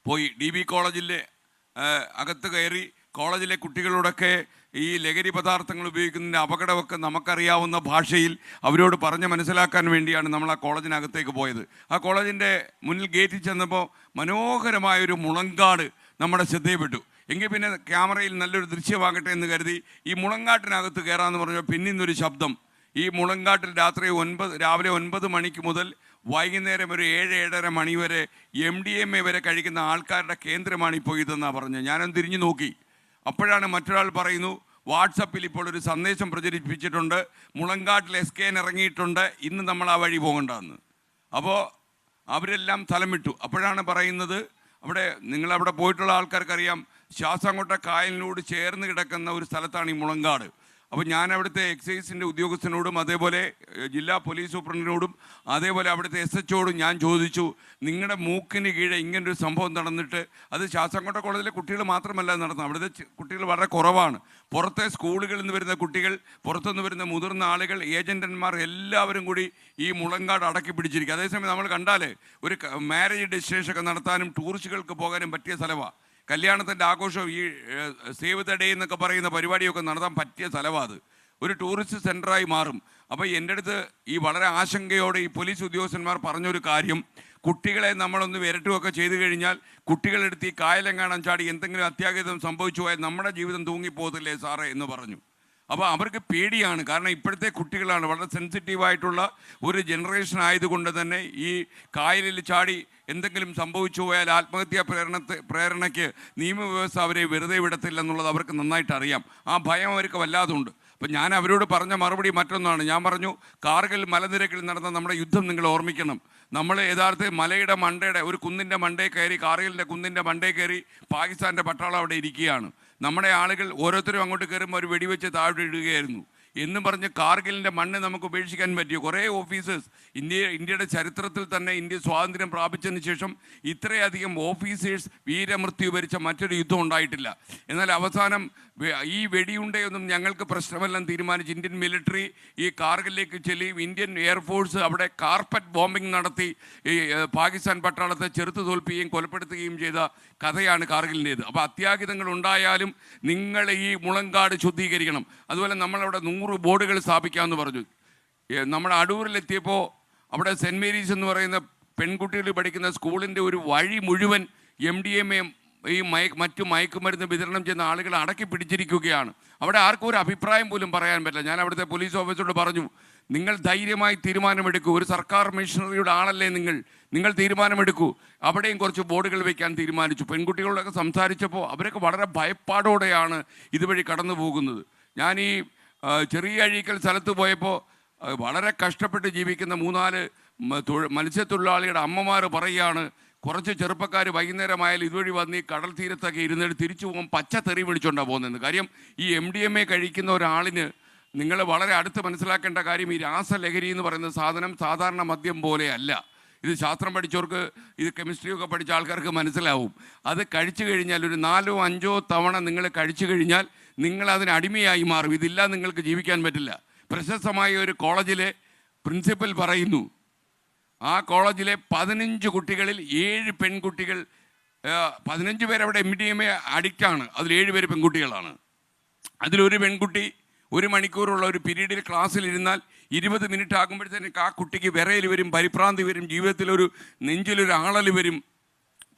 G: പോയി DB കോളേജിലെ അകത്ത് കയറി കോളേജിലെ കുട്ടികളോടൊക്കെ ഈ ലഹരി പദാർത്ഥങ്ങൾ ഉപയോഗിക്കുന്നതിൻ്റെ അപകടമൊക്കെ നമുക്കറിയാവുന്ന ഭാഷയിൽ അവരോട് പറഞ്ഞ് മനസ്സിലാക്കാൻ വേണ്ടിയാണ് നമ്മൾ ആ കോളേജിനകത്തേക്ക് പോയത്. ആ കോളേജിൻ്റെ മുന്നിൽ ഗേറ്റിൽ ചെന്നപ്പോൾ മനോഹരമായൊരു മുളങ്കാട് നമ്മുടെ ശ്രദ്ധയിൽപ്പെട്ടു. എങ്കിൽ പിന്നെ ക്യാമറയിൽ നല്ലൊരു ദൃശ്യമാകട്ടെ എന്ന് കരുതി ഈ മുളങ്കാട്ടിനകത്ത് കയറാമെന്ന് പറഞ്ഞപ്പോൾ പിന്നിന്നൊരു ശബ്ദം. ഈ മുളങ്കാട്ടിൽ രാവിലെ 9 മണിക്ക് മുതൽ വൈകുന്നേരം ഒരു 7-7:30 മണി വരെ MDMA വരെ കഴിക്കുന്ന ആൾക്കാരുടെ കേന്ദ്രമാണ് ഇപ്പോൾ ഇതെന്നാണ് പറഞ്ഞത്. ഞാനൊന്ന് തിരിഞ്ഞു നോക്കി. അപ്പോഴാണ് മറ്റൊരാൾ പറയുന്നു, വാട്സപ്പിൽ ഇപ്പോൾ ഒരു സന്ദേശം പ്രചരിപ്പിച്ചിട്ടുണ്ട്, മുളങ്കാട്ടിൽ SKN ഇറങ്ങിയിട്ടുണ്ട്, ഇന്ന് നമ്മൾ ആ വഴി പോകണ്ടെന്ന്. അപ്പോൾ അവരെല്ലാം സ്ഥലം വിട്ടു. അപ്പോഴാണ് പറയുന്നത്, നിങ്ങളവിടെ പോയിട്ടുള്ള ആൾക്കാർക്കറിയാം, ശാസ്താംകോട്ട കായലിനോട് ചേർന്ന് കിടക്കുന്ന ഒരു സ്ഥലത്താണ് ഈ മുളങ്കാട്. അപ്പോൾ ഞാൻ അവിടുത്തെ എക്സൈസിൻ്റെ ഉദ്യോഗസ്ഥനോടും അതേപോലെ ജില്ലാ പോലീസ് സൂപ്രണ്ടിനോടും അതേപോലെ അവിടുത്തെ SHOയോടും ഞാൻ ചോദിച്ചു, നിങ്ങളുടെ മൂക്കിന് കീഴെ ഇങ്ങനൊരു സംഭവം നടന്നിട്ട്, അത് ശാസ്താംകോട്ട കോളേജിലെ കുട്ടികൾ മാത്രമല്ല നടന്നത്, അവിടുത്തെ കുട്ടികൾ വളരെ കുറവാണ്. പുറത്തെ സ്കൂളുകളിൽ നിന്ന് വരുന്ന കുട്ടികൾ, പുറത്തുനിന്ന് വരുന്ന മുതിർന്ന ആളുകൾ, ഏജന്റന്മാർ എല്ലാവരും കൂടി ഈ മുളങ്കാട് അടക്കി പിടിച്ചിരിക്കുക. അതേസമയം നമ്മൾ കണ്ടാൽ ഒരു മാരേജ് ഡെസ്റ്റിനേഷൻ ഒക്കെ നടത്താനും ടൂറിസ്റ്റുകൾക്ക് പോകാനും പറ്റിയ സ്ഥലമാണ്. കല്യാണത്തിൻ്റെ ആഘോഷം ഈ സേവ് ദ ഡേ എന്നൊക്കെ പറയുന്ന പരിപാടിയൊക്കെ നടത്താൻ പറ്റിയ സ്ഥലമാണ് അത്. ഒരു ടൂറിസ്റ്റ് സെൻ്ററായി മാറും. അപ്പോൾ എൻ്റെ അടുത്ത് ഈ വളരെ ആശങ്കയോടെ ഈ പോലീസ് ഉദ്യോഗസ്ഥന്മാർ പറഞ്ഞൊരു കാര്യം, കുട്ടികളെ നമ്മളൊന്ന് വിരട്ടുകയൊക്കെ ചെയ്തു കഴിഞ്ഞാൽ കുട്ടികളെടുത്ത് ഈ കായലെങ്ങാണം ചാടി എന്തെങ്കിലും അത്യാഹിതം സംഭവിച്ചു പോയാൽ നമ്മുടെ ജീവിതം തൂങ്ങിപ്പോകത്തില്ലേ സാറേ എന്ന് പറഞ്ഞു. അപ്പോൾ അവർക്ക് പേടിയാണ്. കാരണം ഇപ്പോഴത്തെ കുട്ടികളാണ് വളരെ സെൻസിറ്റീവായിട്ടുള്ള ഒരു ജനറേഷൻ ആയതുകൊണ്ട് തന്നെ ഈ കായലിൽ ചാടി എന്തെങ്കിലും സംഭവിച്ചു പോയാൽ ആത്മഹത്യാ പ്രേരണയ്ക്ക് നിയമവ്യവസ്ഥ അവരെ വെറുതെ വിടത്തില്ലെന്നുള്ളത് അവർക്ക് നന്നായിട്ട് അറിയാം. ആ ഭയം അവർക്ക് വല്ലാതുണ്ട്. അപ്പം ഞാൻ അവരോട് പറഞ്ഞ മറുപടി മറ്റൊന്നാണ്. ഞാൻ പറഞ്ഞു, കാർഗിൽ മലനിരക്കിൽ നടന്ന നമ്മുടെ യുദ്ധം നിങ്ങൾ ഓർമ്മിക്കണം. നമ്മൾ യഥാർത്ഥത്തിൽ മലയുടെ മണ്ടയുടെ ഒരു കുന്നിൻ്റെ മണ്ടേ കയറി, കാർഗിലിൻ്റെ കുന്നിൻ്റെ മണ്ടേ കയറി പാകിസ്ഥാൻ്റെ പട്ടാളം അവിടെ ഇരിക്കുകയാണ്. നമ്മുടെ ആളുകൾ ഓരോരുത്തരും അങ്ങോട്ട് കയറുമ്പോൾ ഒരു വെടിവെച്ച് താഴെ ഇടുകയായിരുന്നു എന്നും പറഞ്ഞ് കാർഗിലിൻ്റെ മണ്ണ് നമുക്ക് ഉപേക്ഷിക്കാൻ പറ്റിയോ? കുറേ ഓഫീസേഴ്സ് ഇന്ത്യയുടെ ചരിത്രത്തിൽ തന്നെ ഇന്ത്യ സ്വാതന്ത്ര്യം പ്രാപിച്ചതിന് ശേഷം ഇത്രയധികം ഓഫീസേഴ്സ് വീരമൃത്യു വരിച്ച മറ്റൊരു യുദ്ധം ഉണ്ടായിട്ടില്ല. എന്നാൽ അവസാനം ഈ വെടിയുണ്ടയൊന്നും ഞങ്ങൾക്ക് പ്രശ്നമെല്ലാം തീരുമാനിച്ച് ഇന്ത്യൻ മിലിറ്ററി ഈ കാർഗിലേക്ക് ചെല്ലി ഇന്ത്യൻ എയർഫോഴ്സ് അവിടെ കാർപ്പറ്റ് ബോംബിംഗ് നടത്തി ഈ പാകിസ്ഥാൻ പട്ടാളത്തെ ചെറുത്തു തോൽപ്പിക്കുകയും കൊലപ്പെടുത്തുകയും ചെയ്ത കഥയാണ് കാർഗിലിൻ്റേത്. അപ്പോൾ അത്യാഹിതങ്ങൾ ഉണ്ടായാലും നിങ്ങൾ ഈ മുളങ്കാട് ശുദ്ധീകരിക്കണം. അതുപോലെ നമ്മളവിടെ 100 ബോർഡുകൾ സ്ഥാപിക്കാമെന്ന് പറഞ്ഞു. നമ്മുടെ അടൂരിലെത്തിയപ്പോൾ അവിടെ സെൻറ്റ് മേരീസ് എന്ന് പറയുന്ന പെൺകുട്ടികൾ പഠിക്കുന്ന സ്കൂളിൻ്റെ ഒരു വഴി മുഴുവൻ MDMA ഈ മറ്റു മയക്കുമരുന്ന് വിതരണം ചെയ്യുന്ന ആളുകൾ അടക്കി പിടിച്ചിരിക്കുകയാണ്. അവിടെ ആർക്കും ഒരു അഭിപ്രായം പോലും പറയാൻ പറ്റില്ല. ഞാൻ അവിടുത്തെ പോലീസ് ഓഫീസറോട് പറഞ്ഞു, നിങ്ങൾ ധൈര്യമായി തീരുമാനമെടുക്കൂ. ഒരു സർക്കാർ മിഷണറിയുടെ ആളല്ലേ നിങ്ങൾ തീരുമാനമെടുക്കൂ. അവിടെയും കുറച്ച് ബോർഡുകൾ വയ്ക്കാൻ തീരുമാനിച്ചു. പെൺകുട്ടികളോടൊക്കെ സംസാരിച്ചപ്പോൾ അവരൊക്കെ വളരെ ഭയപ്പാടോടെയാണ് ഇതുവഴി കടന്നു പോകുന്നത്. ഞാൻ ഈ ചെറിയ അഴീക്കൽ സ്ഥലത്ത് പോയപ്പോൾ വളരെ കഷ്ടപ്പെട്ട് ജീവിക്കുന്ന 3-4 മത്സ്യത്തൊഴിലാളികളുടെ അമ്മമാർ പറയുകയാണ്, കുറച്ച് ചെറുപ്പക്കാർ വൈകുന്നേരമായാലും ഇതുവഴി വന്ന് ഈ കടൽ തീരത്തൊക്കെ ഇരുന്നിട്ട് തിരിച്ചു പോകുമ്പോൾ പച്ചത്തെറി വിളിച്ചുകൊണ്ടാണ് പോകുന്നത്. കാര്യം ഈ MDMA കഴിക്കുന്ന ഒരാളിന് നിങ്ങൾ വളരെ അടുത്ത് മനസ്സിലാക്കേണ്ട കാര്യം, ഈ രാസലഹരി എന്ന് പറയുന്ന സാധനം സാധാരണ മദ്യം പോലെയല്ല. ഇത് ശാസ്ത്രം പഠിച്ചവർക്ക്, ഇത് കെമിസ്ട്രിയൊക്കെ പഠിച്ച ആൾക്കാർക്ക് മനസ്സിലാവും. അത് കഴിച്ചു കഴിഞ്ഞാൽ ഒരു 4-5 തവണ നിങ്ങൾ കഴിച്ചു കഴിഞ്ഞാൽ നിങ്ങൾ അതിന് അടിമയായി മാറും. ഇതില്ല നിങ്ങൾക്ക് ജീവിക്കാൻ പറ്റില്ല. പ്രശസ്തമായ ഒരു കോളേജിലെ പ്രിൻസിപ്പൽ പറയുന്നു, ആ കോളേജിലെ 15 കുട്ടികളിൽ 7 പെൺകുട്ടികൾ, 15 പേരവിടെ MDMA അഡിക്റ്റാണ്. അതിൽ 7 പേര് പെൺകുട്ടികളാണ്. അതിലൊരു പെൺകുട്ടി 1 മണിക്കൂറുള്ള ഒരു പീരീഡിൽ ക്ലാസ്സിലിരുന്നാൽ 20 മിനിറ്റ് ആകുമ്പോഴത്തേക്ക് ആ കുട്ടിക്ക് വിറയൽ വരും, പരിഭ്രാന്തി വരും, ജീവിതത്തിലൊരു നെഞ്ചിലൊരു ആളൽ വരും,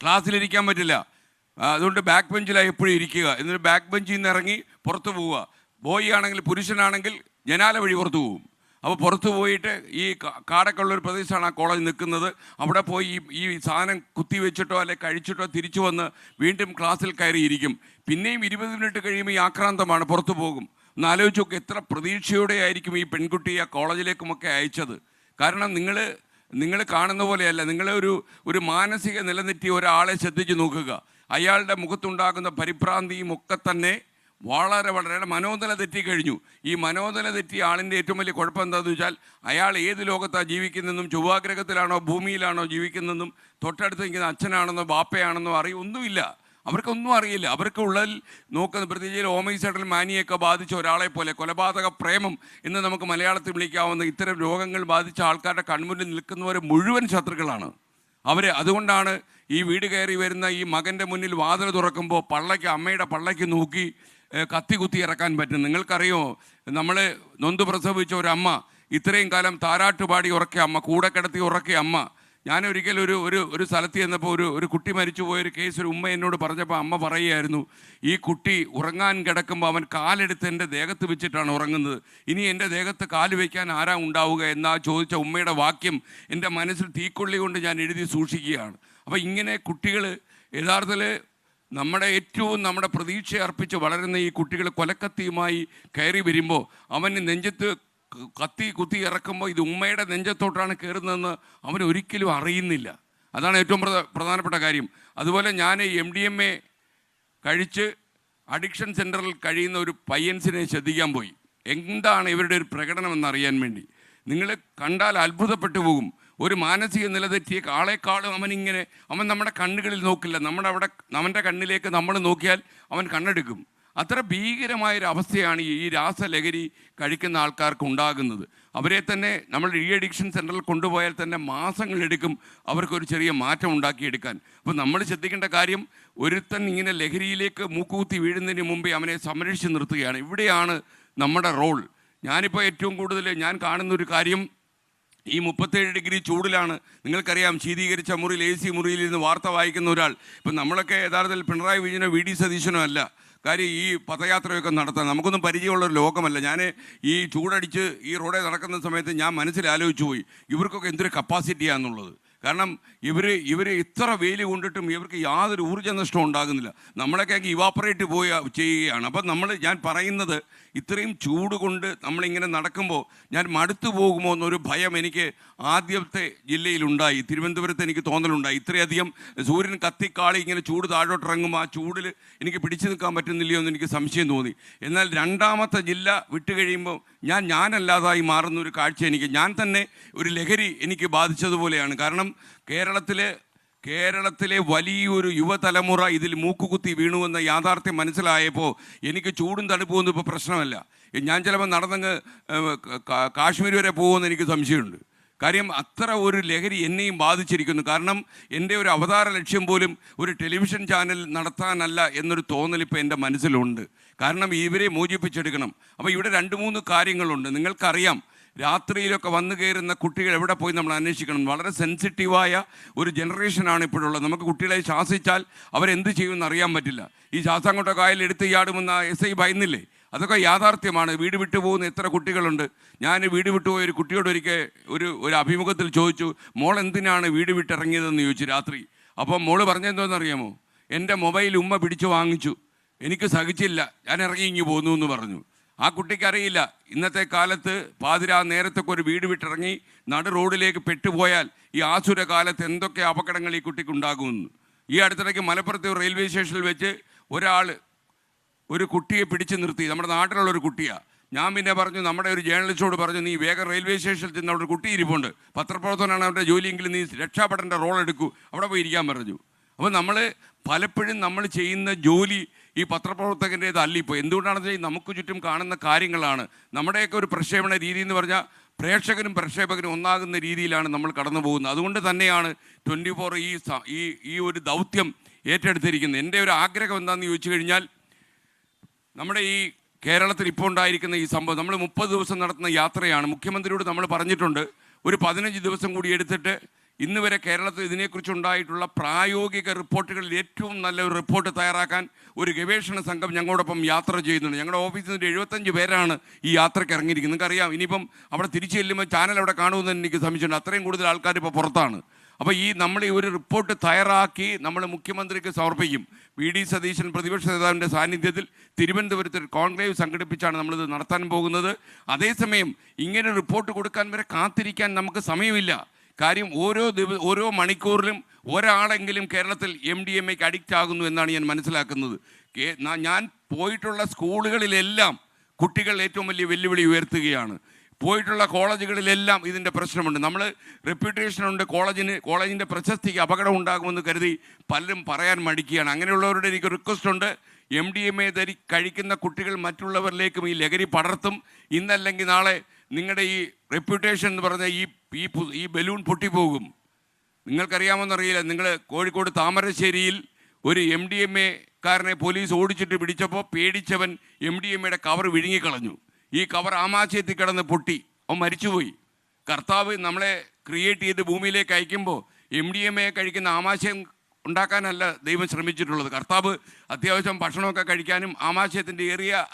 G: ക്ലാസ്സിലിരിക്കാൻ പറ്റില്ല. അതുകൊണ്ട് ബാക്ക് ബെഞ്ചിലാണ് എപ്പോഴും ഇരിക്കുക. എന്നിട്ട് ബാക്ക് ബെഞ്ചിൽ നിന്ന് ഇറങ്ങി പുറത്തു പോവുക. ബോയ് ആണെങ്കിൽ, പുരുഷനാണെങ്കിൽ ജനാല വഴി പുറത്തു പോകും. അപ്പോൾ പുറത്തു പോയിട്ട് ഈ കാടൊക്കെ ഉള്ളൊരു പ്രദേശമാണ് ആ കോളേജ് നിൽക്കുന്നത്. അവിടെ പോയി ഈ സാധനം കുത്തി വെച്ചിട്ടോ അല്ലെങ്കിൽ കഴിച്ചിട്ടോ തിരിച്ചു വന്ന് വീണ്ടും ക്ലാസ്സിൽ കയറിയിരിക്കും. പിന്നെയും 20 മിനിറ്റ് കഴിയുമ്പോൾ ഈ ആക്രാന്തമാണ്, പുറത്തു പോകും. ഒന്ന് ആലോചിച്ച് നോക്ക്, എത്ര പ്രതീക്ഷയോടെ ആയിരിക്കും ഈ പെൺകുട്ടി ആ കോളേജിലേക്കുമൊക്കെ അയച്ചത്. കാരണം നിങ്ങൾ കാണുന്ന പോലെയല്ല. നിങ്ങൾ ഒരു മാനസിക നിലനിർത്തി ഒരാളെ ശ്രദ്ധിച്ച് നോക്കുക. അയാളുടെ മുഖത്തുണ്ടാകുന്ന പരിഭ്രാന്തിയും ഒക്കെ തന്നെ വളരെ വളരെ മനോനില തെറ്റിക്കഴിഞ്ഞു. ഈ മനോനില തെറ്റിയ ആളിൻ്റെ ഏറ്റവും വലിയ കുഴപ്പം എന്താണെന്ന് വെച്ചാൽ, അയാൾ ഏത് ലോകത്താണ് ജീവിക്കുന്നതെന്നും, ചൊവ്വാഗ്രഹത്തിലാണോ ഭൂമിയിലാണോ ജീവിക്കുന്നതെന്നും, തൊട്ടടുത്ത് നിൽക്കുന്ന അച്ഛനാണെന്നോ ബാപ്പയാണെന്നോ ഒന്നുമില്ല. അവർക്കൊന്നും അറിയില്ല. അവർക്ക് ഉള്ളിൽ നോക്കുന്ന, പ്രത്യേകിച്ച് ഹോമിസൈഡൽ മാനിയൊക്കെ ബാധിച്ച ഒരാളെ പോലെ, കൊലപാതക പ്രേമം എന്ന് നമുക്ക് മലയാളത്തിൽ വിളിക്കാവുന്ന ഇത്തരം രോഗങ്ങൾ ബാധിച്ച ആൾക്കാരുടെ കൺമുന്നിൽ നിൽക്കുന്നവർ മുഴുവൻ ശത്രുക്കളാണ് അവർ. അതുകൊണ്ടാണ് ഈ വീട് കയറി വരുന്ന ഈ മകൻ്റെ മുന്നിൽ വാതിൽ തുറക്കുമ്പോൾ അമ്മയുടെ പള്ളയ്ക്ക് നോക്കി കത്തി കുത്തി ഇറക്കാൻ പറ്റും. നിങ്ങൾക്കറിയോ, നമ്മൾ നൊന്ത് പ്രസവിച്ച ഒരമ്മ, ഇത്രയും കാലം താരാട്ടുപാടി ഉറക്കിയ അമ്മ, കൂടെ കിടത്തി ഉറക്കിയ അമ്മ. ഞാനൊരിക്കൽ ഒരു സ്ഥലത്ത് ചെന്നപ്പോൾ ഒരു കുട്ടി മരിച്ചു പോയൊരു കേസ് ഒരു ഉമ്മ എന്നോട് പറഞ്ഞപ്പോൾ അമ്മ പറയുമായിരുന്നു, ഈ കുട്ടി ഉറങ്ങാൻ കിടക്കുമ്പോൾ അവൻ കാലെടുത്ത് എൻ്റെ ദേഹത്ത് വെച്ചിട്ടാണ് ഉറങ്ങുന്നത്. ഇനി എൻ്റെ ദേഹത്ത് കാല് വയ്ക്കാൻ ആരാ ഉണ്ടാവുക എന്നാ ചോദിച്ച ഉമ്മയുടെ വാക്യം എൻ്റെ മനസ്സിൽ തീക്കൊള്ളി കൊണ്ട് ഞാൻ എഴുതി സൂക്ഷിക്കുകയാണ്. അപ്പോൾ ഇങ്ങനെ കുട്ടികൾ യഥാർത്ഥത്തിൽ നമ്മുടെ പ്രതീക്ഷ അർപ്പിച്ച് വളരുന്ന ഈ കുട്ടികൾ കൊലക്കത്തിയുമായി കയറി വരുമ്പോൾ അവന് നെഞ്ചത്ത് കത്തി കുത്തി ഇറക്കുമ്പോൾ ഇത് ഉമ്മയുടെ നെഞ്ചത്തോട്ടാണ് കയറുന്നതെന്ന് അവൻ ഒരിക്കലും അറിയുന്നില്ല. അതാണ് ഏറ്റവും പ്രധാനപ്പെട്ട കാര്യം. അതുപോലെ ഞാൻ MDMA കഴിച്ച് അഡിക്ഷൻ സെൻറ്ററിൽ കഴിയുന്ന ഒരു പയ്യൻസിനെ ശ്രദ്ധിക്കാൻ പോയി. എന്താണ് ഇവരുടെ ഒരു പ്രകടനം എന്നറിയാൻ വേണ്ടി. നിങ്ങൾ കണ്ടാൽ അത്ഭുതപ്പെട്ടു പോകും. ഒരു മാനസിക നില തെറ്റിയ ആളെക്കാളും അവൻ നമ്മുടെ കണ്ണുകളിൽ നോക്കില്ല. അവൻ്റെ കണ്ണിലേക്ക് നമ്മൾ നോക്കിയാൽ അവൻ കണ്ണെടുക്കും. അത്ര ഭീകരമായൊരു അവസ്ഥയാണ് ഈ രാസലഹരി കഴിക്കുന്ന ആൾക്കാർക്ക് ഉണ്ടാകുന്നത്. അവരെ തന്നെ നമ്മൾ റീ അഡിക്ഷൻ സെൻറ്ററിൽ കൊണ്ടുപോയാൽ തന്നെ മാസങ്ങളെടുക്കും അവർക്കൊരു ചെറിയ മാറ്റം ഉണ്ടാക്കിയെടുക്കാൻ. അപ്പോൾ നമ്മൾ ശ്രദ്ധിക്കേണ്ട കാര്യം, ഒരുത്തൻ ഇങ്ങനെ ലഹരിയിലേക്ക് മൂക്കുകുത്തി വീഴുന്നതിന് മുമ്പേ അവനെ സംരക്ഷിച്ച് നിർത്തുകയാണ്. ഇവിടെയാണ് നമ്മുടെ റോൾ. ഞാനിപ്പോൾ ഏറ്റവും കൂടുതൽ ഞാൻ കാണുന്നൊരു കാര്യം, ഈ 37 ഡിഗ്രി ചൂടിലാണ്, നിങ്ങൾക്കറിയാം, ശീതീകരിച്ച മുറിയിൽ AC മുറിയിൽ ഇരുന്ന് വാർത്ത വായിക്കുന്ന ഒരാൾ. ഇപ്പം നമ്മളൊക്കെ യഥാർത്ഥത്തിൽ പിണറായി വിജയനോ VD സതീശനോ അല്ല. കാര്യം ഈ പദയാത്രയൊക്കെ നടത്താൻ നമുക്കൊന്നും പരിചയമുള്ളൊരു ലോകമല്ല. ഞാൻ ഈ ചൂടടിച്ച് ഈ റോഡിൽ നടക്കുന്ന സമയത്ത് ഞാൻ മനസ്സിലാലോചിച്ചു പോയി, ഇവർക്കൊക്കെ എന്തൊരു കപ്പാസിറ്റിയാണെന്നുള്ളത്. കാരണം ഇവർ ഇത്ര വെയിൽ കൊണ്ടിട്ടും ഇവർക്ക് യാതൊരു ഊർജ്ജ നഷ്ടവും ഉണ്ടാകുന്നില്ല. നമ്മളൊക്കെ ഇവാപ്പറേറ്റ് ചെയ്യുകയാണ്. അപ്പം ഞാൻ പറയുന്നത്, ഇത്രയും ചൂട് കൊണ്ട് നമ്മളിങ്ങനെ നടക്കുമ്പോൾ ഞാൻ മടുത്തു പോകുമോ എന്നൊരു ഭയം എനിക്ക് ആദ്യത്തെ ജില്ലയിലുണ്ടായി. തിരുവനന്തപുരത്ത് എനിക്ക് തോന്നലുണ്ടായി. ഇത്രയധികം സൂര്യൻ കത്തിക്കാളി ഇങ്ങനെ ചൂട് താഴോട്ടിറങ്ങുമ്പോൾ ആ ചൂടിൽ എനിക്ക് പിടിച്ചു നിൽക്കാൻ പറ്റുന്നില്ലയോ എന്ന് എനിക്ക് സംശയം തോന്നി. എന്നാൽ രണ്ടാമത്തെ ജില്ല വിട്ടുകഴിയുമ്പോൾ ഞാനല്ലാതായി മാറുന്ന ഒരു കാഴ്ച ഞാൻ തന്നെ ഒരു ലഹരി എനിക്ക് ബാധിച്ചതുപോലെയാണ്. കാരണം കേരളത്തിലെ വലിയൊരു യുവതലമുറ ഇതിൽ മൂക്കുകുത്തി വീണുവെന്ന യാഥാർത്ഥ്യം മനസ്സിലായപ്പോൾ എനിക്ക് ചൂടും തണുപ്പൊന്നും ഇപ്പോൾ പ്രശ്നമല്ല. ഞാൻ ചിലപ്പോൾ നടന്നങ്ങ് കാശ്മീർ വരെ പോകുമെന്ന് എനിക്ക് സംശയമുണ്ട്. കാര്യം അത്ര ഒരു ലഹരി എന്നെയും ബാധിച്ചിരിക്കുന്നു. കാരണം എൻ്റെ ഒരു അവതാര ലക്ഷ്യം പോലും ഒരു ടെലിവിഷൻ ചാനൽ നടത്താനല്ല എന്നൊരു തോന്നൽ ഇപ്പോൾ എൻ്റെ മനസ്സിലുണ്ട്. കാരണം ഇവരെ മോചിപ്പിച്ചെടുക്കണം. അപ്പോൾ ഇവിടെ 2-3 കാര്യങ്ങളുണ്ട്. നിങ്ങൾക്കറിയാം, രാത്രിയിലൊക്കെ വന്നു കയറുന്ന കുട്ടികൾ എവിടെ പോയി നമ്മൾ അന്വേഷിക്കണം. വളരെ സെൻസിറ്റീവായ ഒരു ജനറേഷനാണ് ഇപ്പോഴുള്ളത്. നമുക്ക് കുട്ടികളെ ശാസിച്ചാൽ അവരെന്ത് ചെയ്യുമെന്ന് അറിയാൻ പറ്റില്ല. ഈ ശാസ്താംകോട്ട കായൽ എടുത്ത് ചാടുമെന്ന SI ഭയന്നില്ലേ? അതൊക്കെ യാഥാർത്ഥ്യമാണ്. വീട് വിട്ടു പോകുന്ന എത്ര കുട്ടികളുണ്ട്. ഞാൻ വീട് വിട്ടുപോയ ഒരു കുട്ടിയോട് ഒരിക്കൽ ഒരു അഭിമുഖത്തിൽ ചോദിച്ചു, മോൾ എന്തിനാണ് വീട് വിട്ടിറങ്ങിയതെന്ന് ചോദിച്ചു രാത്രി. അപ്പം മോള് പറഞ്ഞെന്തോന്നറിയാമോ? എൻ്റെ മൊബൈൽ ഉമ്മ പിടിച്ചു വാങ്ങിച്ചു, എനിക്ക് സഹിച്ചില്ല, ഞാൻ ഇറങ്ങി ഇങ്ങ് പോന്നു എന്ന് പറഞ്ഞു. ആ കുട്ടിക്കറിയില്ല, ഇന്നത്തെ കാലത്ത് പാതിരാ നേരത്തൊക്കെ ഒരു വീട് വിട്ടിറങ്ങി നടു റോഡിലേക്ക് പെട്ടുപോയാൽ ഈ ആസുര കാലത്ത് എന്തൊക്കെ അപകടങ്ങൾ ഈ കുട്ടിക്കുണ്ടാകുമെന്ന്. ഈ അടുത്തിടയ്ക്ക് മലപ്പുറത്തെ റെയിൽവേ സ്റ്റേഷനിൽ വെച്ച് ഒരു കുട്ടിയെ പിടിച്ചു നിർത്തി. നമ്മുടെ നാട്ടിലുള്ളൊരു കുട്ടിയാണ്. ഞാൻ പിന്നെ പറഞ്ഞു, നമ്മുടെ ഒരു ജേർണലിസ്റ്റോട് പറഞ്ഞു, നീ വേഗം റെയിൽവേ സ്റ്റേഷനിൽ ചെന്ന് അവിടെ ഒരു കുട്ടി ഇരിപ്പുണ്ട്, പത്രപ്രവർത്തനമാണ് അവരുടെ ജോലിയെങ്കിലും നീ രക്ഷാപ്പെടേണ്ട റോൾ എടുക്കൂ, അവിടെ പോയി ഇരിക്കാൻ പറഞ്ഞു. അപ്പോൾ പലപ്പോഴും നമ്മൾ ചെയ്യുന്ന ജോലി ഈ പത്രപ്രവർത്തകൻ്റേത് അല്ലിപ്പോൾ. എന്തുകൊണ്ടാണെന്ന് വെച്ചാൽ നമുക്ക് ചുറ്റും കാണുന്ന കാര്യങ്ങളാണ്. നമ്മുടെയൊക്കെ ഒരു പ്രക്ഷേപണ രീതി എന്ന് പറഞ്ഞാൽ പ്രേക്ഷകനും പ്രക്ഷേപകനും ഒന്നാകുന്ന രീതിയിലാണ് നമ്മൾ കടന്നു പോകുന്നത്. അതുകൊണ്ട് തന്നെയാണ് 24 ഈ ഒരു ദൗത്യം ഏറ്റെടുത്തിരിക്കുന്നത്. എൻ്റെ ഒരു ആഗ്രഹം എന്താണെന്ന് ചോദിച്ചു കഴിഞ്ഞാൽ, നമ്മുടെ ഈ കേരളത്തിൽ ഇപ്പോൾ ഉണ്ടായിരിക്കുന്ന ഈ സംഭവം, നമ്മൾ 30 ദിവസം നടത്തുന്ന യാത്രയാണ്. മുഖ്യമന്ത്രിയോട് നമ്മൾ പറഞ്ഞിട്ടുണ്ട്, ഒരു 15 ദിവസം കൂടി എടുത്തിട്ട് ഇന്ന് വരെ കേരളത്തിൽ ഇതിനെക്കുറിച്ചുണ്ടായിട്ടുള്ള പ്രായോഗിക റിപ്പോർട്ടുകളിൽ ഏറ്റവും നല്ല ഒരു റിപ്പോർട്ട് തയ്യാറാക്കാൻ ഒരു ഗവേഷണ സംഘം ഞങ്ങളോടൊപ്പം യാത്ര ചെയ്യുന്നുണ്ട്. ഞങ്ങളുടെ ഓഫീസിൽ നിന്ന് 75 പേരാണ് ഈ യാത്രയ്ക്ക് ഇറങ്ങിയിരിക്കുന്നത്. നിങ്ങൾക്കറിയാം, ഇനിയിപ്പം അവിടെ തിരിച്ചു ചെല്ലുമ്പോൾ ചാനൽ അവിടെ കാണുമെന്ന് എനിക്ക് സംശയമുണ്ട്. അത്രയും കൂടുതൽ ആൾക്കാർ ഇപ്പോൾ പുറത്താണ്. അപ്പോൾ നമ്മൾ ഈ ഒരു റിപ്പോർട്ട് തയ്യാറാക്കി നമ്മൾ മുഖ്യമന്ത്രിക്ക് സമർപ്പിക്കും. VD സതീശൻ പ്രതിപക്ഷ നേതാവിൻ്റെ സാന്നിധ്യത്തിൽ തിരുവനന്തപുരത്ത് ഒരു കോൺക്ലേവ് സംഘടിപ്പിച്ചാണ് നമ്മളിത് നടത്താൻ പോകുന്നത്. അതേസമയം ഇങ്ങനെ റിപ്പോർട്ട് കൊടുക്കാൻ വരെ കാത്തിരിക്കാൻ നമുക്ക് സമയമില്ല. കാര്യം ഓരോ മണിക്കൂറിലും ഒരാളെങ്കിലും കേരളത്തിൽ MDMAക്ക് അഡിക്റ്റ് ആകുന്നു എന്നാണ് ഞാൻ മനസ്സിലാക്കുന്നത്. ഞാൻ പോയിട്ടുള്ള സ്കൂളുകളിലെല്ലാം കുട്ടികൾ ഏറ്റവും വലിയ വെല്ലുവിളി ഉയർത്തുകയാണ്. പോയിട്ടുള്ള കോളേജുകളിലെല്ലാം ഇതിൻ്റെ പ്രശ്നമുണ്ട്. നമ്മൾ റെപ്യൂട്ടേഷനുണ്ട്, കോളേജിൻ്റെ പ്രശസ്തിക്ക് അപകടം ഉണ്ടാകുമെന്ന് കരുതി പലരും പറയാൻ മടിക്കുകയാണ്. അങ്ങനെയുള്ളവരുടെ എനിക്ക് റിക്വസ്റ്റ് ഉണ്ട്, MDMA കഴിക്കുന്ന കുട്ടികൾ മറ്റുള്ളവരിലേക്കും ഈ ലഹരി പടർത്തും. ഇന്നല്ലെങ്കിൽ നാളെ നിങ്ങളുടെ ഈ റെപ്യൂട്ടേഷൻ എന്ന് പറഞ്ഞ ഈ ബലൂൺ പൊട്ടിപ്പോകും. നിങ്ങൾക്കറിയാമെന്നറിയില്ല, നിങ്ങൾ കോഴിക്കോട് താമരശ്ശേരിയിൽ ഒരു MDMA-കാരനെ പോലീസ് ഓടിച്ചിട്ട് പിടിച്ചപ്പോൾ പേടിച്ചവൻ MDMA-യുടെ കവർ വിഴുങ്ങിക്കളഞ്ഞു. ഈ കവർ ആമാശയത്തിൽ കിടന്ന് പൊട്ടി, അവൻ മരിച്ചുപോയി. കർത്താവ് നമ്മളെ ക്രിയേറ്റ് ചെയ്ത് ഭൂമിയിലേക്ക് അയക്കുമ്പോൾ MDMA കഴിക്കുന്ന ആമാശയം ഉണ്ടാക്കാനല്ല ദൈവം ശ്രമിച്ചിട്ടുള്ളത്. കർത്താവ് അത്യാവശ്യം ഭക്ഷണമൊക്കെ കഴിക്കാനും ആമാശയത്തിൻ്റെ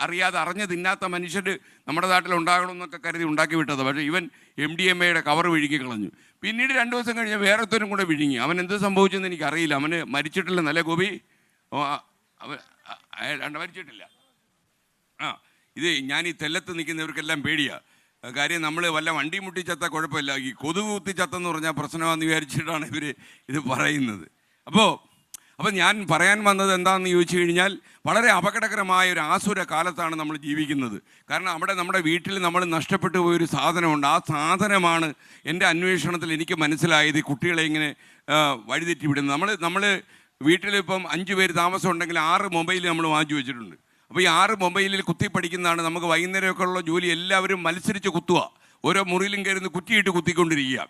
G: അറിയാതെ അറിഞ്ഞ് തിന്നാത്ത മനുഷ്യർ നമ്മുടെ നാട്ടിൽ ഉണ്ടാകണമെന്നൊക്കെ കരുതി ഉണ്ടാക്കി വിട്ടത്. പക്ഷേ ഇവൻ MDMA-യുടെ കവർ വിഴുങ്ങിക്കളഞ്ഞു. പിന്നീട് 2 ദിവസം കഴിഞ്ഞ് വേറൊരുത്തരും കൂടെ വിഴുങ്ങി. അവൻ എന്ത് സംഭവിച്ചെന്ന് എനിക്കറിയില്ല. അവന് മരിച്ചിട്ടില്ലെന്നല്ലേ ഗോപി? മരിച്ചിട്ടില്ല. ഞാൻ ഈ തെല്ലത്ത് നിൽക്കുന്നവർക്കെല്ലാം പേടിയാണ്. കാര്യം നമ്മൾ വല്ല വണ്ടി മുട്ടി ചത്ത കുഴപ്പമില്ല, ഈ കൊതുക് കുത്തി ചത്തെന്ന് പറഞ്ഞാൽ പ്രശ്നമാണെന്ന് വിചാരിച്ചിട്ടാണ് ഇവർ ഇത് പറയുന്നത്. അപ്പോൾ ഞാൻ പറയാൻ വന്നത് എന്താണെന്ന് ചോദിച്ചു കഴിഞ്ഞാൽ, വളരെ അപകടകരമായ ഒരു ആസുര കാലത്താണ് നമ്മൾ ജീവിക്കുന്നത്. കാരണം നമ്മുടെ വീട്ടിൽ നമ്മൾ നഷ്ടപ്പെട്ടു പോയൊരു സാധനമുണ്ട്. ആ സാധനമാണ് എൻ്റെ അന്വേഷണത്തിൽ എനിക്ക് മനസ്സിലായത് കുട്ടികളെ ഇങ്ങനെ വഴിതെറ്റി വിടുന്നത്. നമ്മൾ വീട്ടിലിപ്പം 5 പേര് താമസം ഉണ്ടെങ്കിൽ 6 മൊബൈൽ നമ്മൾ വാങ്ങിച്ചു വെച്ചിട്ടുണ്ട്. അപ്പോൾ ഈ 6 മൊബൈലിൽ കുത്തി പഠിക്കുന്നതാണ്. നമുക്ക് വൈകുന്നേരമൊക്കെ ഉള്ള ജോലി എല്ലാവരും മത്സരിച്ച് കുത്തുക, ഓരോ മുറിയിലും കയറുന്ന കുറ്റിയിട്ട് കുത്തിക്കൊണ്ടിരിക്കുക.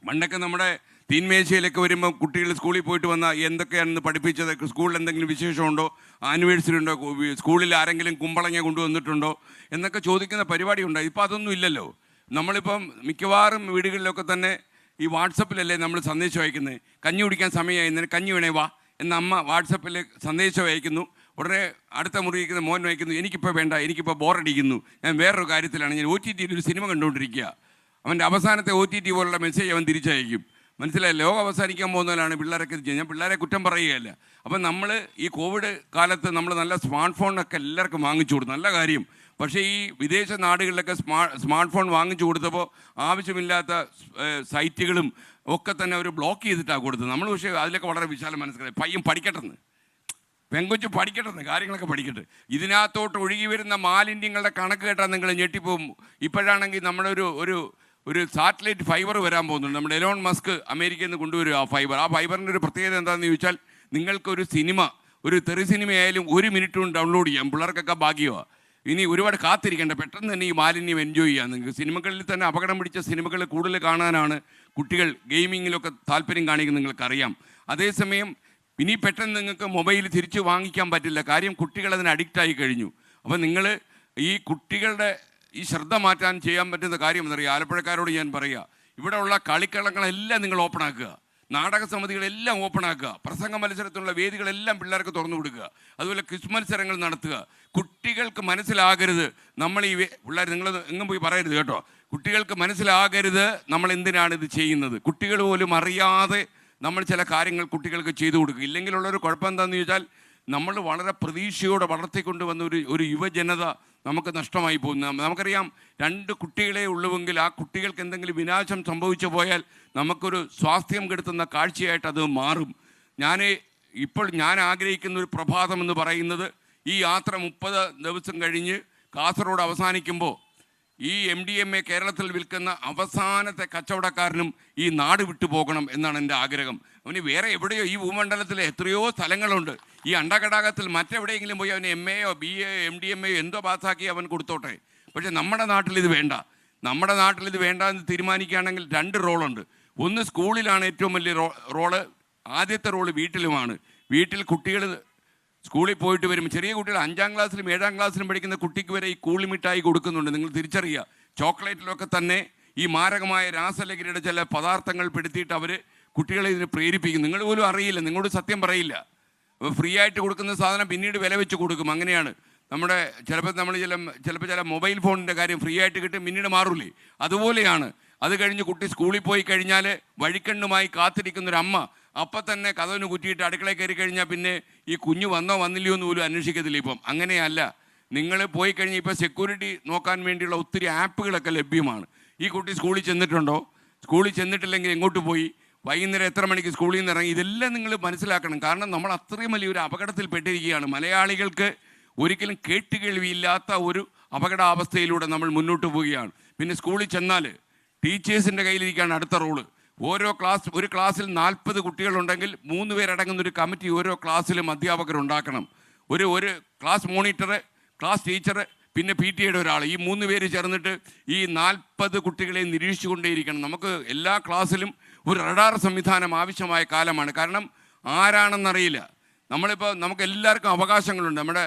G: പണ്ടൊക്കെ നമ്മുടെ തീന്മേശയിലൊക്കെ വരുമ്പോൾ കുട്ടികൾ സ്കൂളിൽ പോയിട്ട് വന്നാൽ എന്തൊക്കെയാണെന്ന് പഠിപ്പിച്ചത്, സ്കൂളിൽ എന്തെങ്കിലും വിശേഷമുണ്ടോ, ആനിവേഴ്സറി ഉണ്ടോ, സ്കൂളിൽ ആരെങ്കിലും കുമ്പളങ്ങ കൊണ്ടുവന്നിട്ടുണ്ടോ എന്നൊക്കെ ചോദിക്കുന്ന പരിപാടി ഉണ്ടായി. ഇപ്പോൾ അതൊന്നും ഇല്ലല്ലോ. നമ്മളിപ്പം മിക്കവാറും വീടുകളിലൊക്കെ തന്നെ ഈ വാട്സപ്പിലല്ലേ നമ്മൾ സന്ദേശം അയക്കുന്നത്. കഞ്ഞി കുടിക്കാൻ സമയമായി, ഇന്നലെ കഞ്ഞി വേണേ വാ എന്ന അമ്മ വാട്സപ്പിൽ സന്ദേശം അയക്കുന്നു. ഉടനെ അടുത്ത മുറിയിരിക്കുന്ന മോൻ വയ്ക്കുന്നു, എനിക്കിപ്പോൾ വേണ്ട, എനിക്കിപ്പോൾ ബോറടിക്കുന്നു, ഞാൻ വേറൊരു കാര്യത്തിലാണ്, ഞാൻ OTTയിൽ ഒരു സിനിമ കണ്ടുകൊണ്ടിരിക്കുക. അവൻ്റെ അവസാനത്തെ OTT പോലുള്ള മെസ്സേജ് അവൻ തിരിച്ചയക്കും. മനസ്സിലായി, ലോകം അവസാനിക്കാൻ പോകുന്നതിലാണ് പിള്ളേരൊക്കെ ചെയ്യുന്നത്. ഞാൻ പിള്ളേരെ കുറ്റം പറയുകയല്ല. അപ്പം നമ്മൾ ഈ കോവിഡ് കാലത്ത് നമ്മൾ നല്ല സ്മാർട്ട് ഫോണൊക്കെ എല്ലാവർക്കും വാങ്ങിച്ചു കൊടുത്തു, നല്ല കാര്യം. പക്ഷേ ഈ വിദേശ നാടുകളിലൊക്കെ സ്മാർട്ട് ഫോൺ വാങ്ങിച്ചു കൊടുത്തപ്പോൾ ആവശ്യമില്ലാത്ത സൈറ്റുകളും ഒക്കെ തന്നെ അവർ ബ്ലോക്ക് ചെയ്തിട്ടാണ് കൊടുത്തത്. നമ്മൾ പക്ഷേ അതിലൊക്കെ വളരെ വിശാലം മനസ്സിലായി, പയ്യൻ പഠിക്കട്ടെന്ന്, പെങ്കൊച്ച് പഠിക്കട്ടെന്ന്, കാര്യങ്ങളൊക്കെ പഠിക്കട്ടെ. ഇതിനകത്തോട്ട് ഒഴുകി വരുന്ന മാലിന്യങ്ങളുടെ കണക്ക് കേട്ടാൽ നിങ്ങൾ ഞെട്ടിപ്പോവും. ഇപ്പോഴാണെങ്കിൽ നമ്മുടെ ഒരു സാറ്റലൈറ്റ് ഫൈബർ വരാൻ പോകുന്നുണ്ട്. നമ്മുടെ എലോൺ മസ്ക് അമേരിക്കയിൽ നിന്ന് കൊണ്ടുവരും ആ ഫൈബർ. ആ ഫൈബറിൻ്റെ ഒരു പ്രത്യേകത എന്താണെന്ന് ചോദിച്ചാൽ, നിങ്ങൾക്കൊരു സിനിമ, ഒരു തെറി സിനിമയായാലും 1 മിനിറ്റ് കൊണ്ട് ഡൗൺലോഡ് ചെയ്യാം. പിള്ളേർക്കൊക്കെ ഭാഗ്യമാണ്. ഇനി ഒരുപാട് കാത്തിരിക്കേണ്ട, പെട്ടെന്ന് തന്നെ ഈ മാലിന്യം എൻജോയ് ചെയ്യാം. നിങ്ങൾക്ക് സിനിമകളിൽ തന്നെ അപകടം പിടിച്ച സിനിമകൾ കൂടുതൽ കാണാനാണ് കുട്ടികൾ ഗെയിമിങ്ങിലൊക്കെ താല്പര്യം കാണിക്കുന്നത്, നിങ്ങൾക്കറിയാം. അതേസമയം ഇനി പെട്ടെന്ന് നിങ്ങൾക്ക് മൊബൈൽ തിരിച്ച് വാങ്ങിക്കാൻ പറ്റില്ല, കാര്യം കുട്ടികൾ അതിന് അഡിക്റ്റായി കഴിഞ്ഞു. അപ്പം നിങ്ങൾ ഈ കുട്ടികളുടെ ഈ ശ്രദ്ധ മാറ്റാൻ ചെയ്യാൻ പറ്റുന്ന കാര്യം എന്നറിയാം. ആലപ്പുഴക്കാരോട് ഞാൻ പറയുക, ഇവിടെ ഉള്ള കളിക്കളങ്ങളെല്ലാം നിങ്ങൾ ഓപ്പൺ ആക്കുക, നാടക സമിതികളെല്ലാം ഓപ്പൺ ആക്കുക, പ്രസംഗ മത്സരത്തിലുള്ള വേദികളെല്ലാം പിള്ളേർക്ക് തുറന്നു കൊടുക്കുക, അതുപോലെ ക്വിസ് മത്സരങ്ങൾ നടത്തുക. കുട്ടികൾക്ക് മനസ്സിലാകരുത് നമ്മൾ ഈ പിള്ളേർ, നിങ്ങൾ എങ്ങും പോയി പറയരുത് കേട്ടോ, കുട്ടികൾക്ക് മനസ്സിലാകരുത് നമ്മൾ എന്തിനാണ് ഇത് ചെയ്യുന്നത്. കുട്ടികൾ പോലും അറിയാതെ നമ്മൾ ചില കാര്യങ്ങൾ കുട്ടികൾക്ക് ചെയ്തു കൊടുക്കുക. ഇല്ലെങ്കിലുള്ളൊരു കുഴപ്പം എന്താണെന്ന് ചോദിച്ചാൽ, നമ്മൾ വളരെ പ്രതീക്ഷയോടെ വളർത്തിക്കൊണ്ടുവന്ന ഒരു യുവജനത നമുക്ക് നഷ്ടമായി പോകുന്നു. നമുക്കറിയാം, 2 കുട്ടികളെ ഉള്ളുവെങ്കിൽ ആ കുട്ടികൾക്ക് എന്തെങ്കിലും വിനാശം സംഭവിച്ചു പോയാൽ നമുക്കൊരു സ്വാസ്ഥ്യം കെടുത്തുന്ന കാഴ്ചയായിട്ട് അത് മാറും. ഇപ്പോൾ ഞാൻ ആഗ്രഹിക്കുന്ന ഒരു പ്രഭാതം എന്ന് പറയുന്നത്, ഈ യാത്ര 30 ദിവസം കഴിഞ്ഞ് കാസർഗോഡ് അവസാനിക്കുമ്പോൾ ഈ MDMA കേരളത്തിൽ വിൽക്കുന്ന അവസാനത്തെ കച്ചവടക്കാരനും ഈ നാട് വിട്ടു പോകണം എന്നാണ് എൻ്റെ ആഗ്രഹം. അവന് വേറെ എവിടെയോ, ഈ ഭൂമണ്ഡലത്തിലെ എത്രയോ സ്ഥലങ്ങളുണ്ട്. ഈ അണ്ടകടാകത്തിൽ മറ്റെവിടെയെങ്കിലും പോയി അവന് MAയോ BAയോ MDMAയോ എന്തോ പാസ്സാക്കി അവൻ കൊടുത്തോട്ടെ. പക്ഷേ നമ്മുടെ നാട്ടിൽ ഇത് വേണ്ട. നമ്മുടെ നാട്ടിൽ ഇത് വേണ്ട എന്ന് തീരുമാനിക്കുകയാണെങ്കിൽ 2 റോളുണ്ട്. ഒന്ന്, സ്കൂളിലാണ് ഏറ്റവും വലിയ റോള്. ആദ്യത്തെ റോള് വീട്ടിലുമാണ്. വീട്ടിൽ കുട്ടികൾ സ്കൂളിൽ പോയിട്ട് വരും. ചെറിയ കുട്ടികൾ 5ാം ക്ലാസ്സിലും 7ാം ക്ലാസ്സിലും പഠിക്കുന്ന കുട്ടിക്ക് വരെ ഈ കൂളി മിഠായി കൊടുക്കുന്നുണ്ട്. നിങ്ങൾ തിരിച്ചറിയുക, ചോക്ലേറ്റിലൊക്കെ തന്നെ ഈ മാരകമായ രാസലഹരിയുടെ ചില പദാർത്ഥങ്ങൾ പെടുത്തിയിട്ട് അവർ കുട്ടികളെ ഇതിന് പ്രേരിപ്പിക്കും. നിങ്ങൾ പോലും അറിയില്ല, നിങ്ങളോട് സത്യം പറയില്ല. അപ്പോൾ ഫ്രീ ആയിട്ട് കൊടുക്കുന്ന സാധനം പിന്നീട് വില വെച്ച് കൊടുക്കും. അങ്ങനെയാണ് നമ്മുടെ ചിലപ്പോൾ ചില മൊബൈൽ ഫോണിൻ്റെ കാര്യം ഫ്രീ ആയിട്ട് കിട്ടും, പിന്നീട് മാറൂലേ, അതുപോലെയാണ്. അത് കഴിഞ്ഞ് കുട്ടി സ്കൂളിൽ പോയി കഴിഞ്ഞാൽ വഴിക്കണ്ണുമായി കാത്തിരിക്കുന്നൊരമ്മ അപ്പം തന്നെ കതവിന് കുറ്റിയിട്ട് അടുക്കളയിൽ കയറി കഴിഞ്ഞാൽ പിന്നെ ഈ കുഞ്ഞ് വന്നോ വന്നില്ലയോ എന്ന് പോലും അന്വേഷിക്കത്തില്ല. ഇപ്പം അങ്ങനെയല്ല. നിങ്ങൾ പോയി കഴിഞ്ഞാൽ ഇപ്പോൾ സെക്യൂരിറ്റി നോക്കാൻ വേണ്ടിയുള്ള ഒത്തിരി ആപ്പുകളൊക്കെ ലഭ്യമാണ്. ഈ കുട്ടി സ്കൂളിൽ ചെന്നിട്ടുണ്ടോ, സ്കൂളിൽ ചെന്നിട്ടില്ലെങ്കിൽ എങ്ങോട്ട് പോയി, വൈകുന്നേരം എത്ര മണിക്ക് സ്കൂളിൽ നിന്ന് ഇറങ്ങി, ഇതെല്ലാം നിങ്ങൾ മനസ്സിലാക്കണം. കാരണം നമ്മൾ അത്രയും വലിയൊരു അപകടത്തിൽ പെട്ടിരിക്കുകയാണ്. മലയാളികൾക്ക് ഒരിക്കലും കേട്ടുകേൾവിയില്ലാത്ത ഒരു അപകടാവസ്ഥയിലൂടെ നമ്മൾ മുന്നോട്ട് പോവുകയാണ്. പിന്നെ സ്കൂളിൽ ചെന്നാൽ ടീച്ചേഴ്സിൻ്റെ കയ്യിലിരിക്കുകയാണ് അടുത്ത റോള്. ഒരു ക്ലാസ്സിൽ 40 കുട്ടികളുണ്ടെങ്കിൽ 3 പേരടങ്ങുന്ന ഒരു കമ്മിറ്റി ഓരോ ക്ലാസ്സിലും അധ്യാപകരുണ്ടാക്കണം. ഒരു ക്ലാസ് മോണിറ്റർ, ക്ലാസ് ടീച്ചർ, പിന്നെ PTA-യുടെ ഒരാൾ, ഈ 3 പേര് ചേർന്നിട്ട് ഈ 40 കുട്ടികളെ നിരീക്ഷിച്ചുകൊണ്ടേയിരിക്കണം. നമുക്ക് എല്ലാ ക്ലാസ്സിലും ഒരു റഡാർ സംവിധാനം ആവശ്യമായ കാലമാണ്. കാരണം ആരാണെന്നറിയില്ല. നമുക്ക് എല്ലാവർക്കും അവകാശങ്ങളുണ്ട്. നമ്മുടെ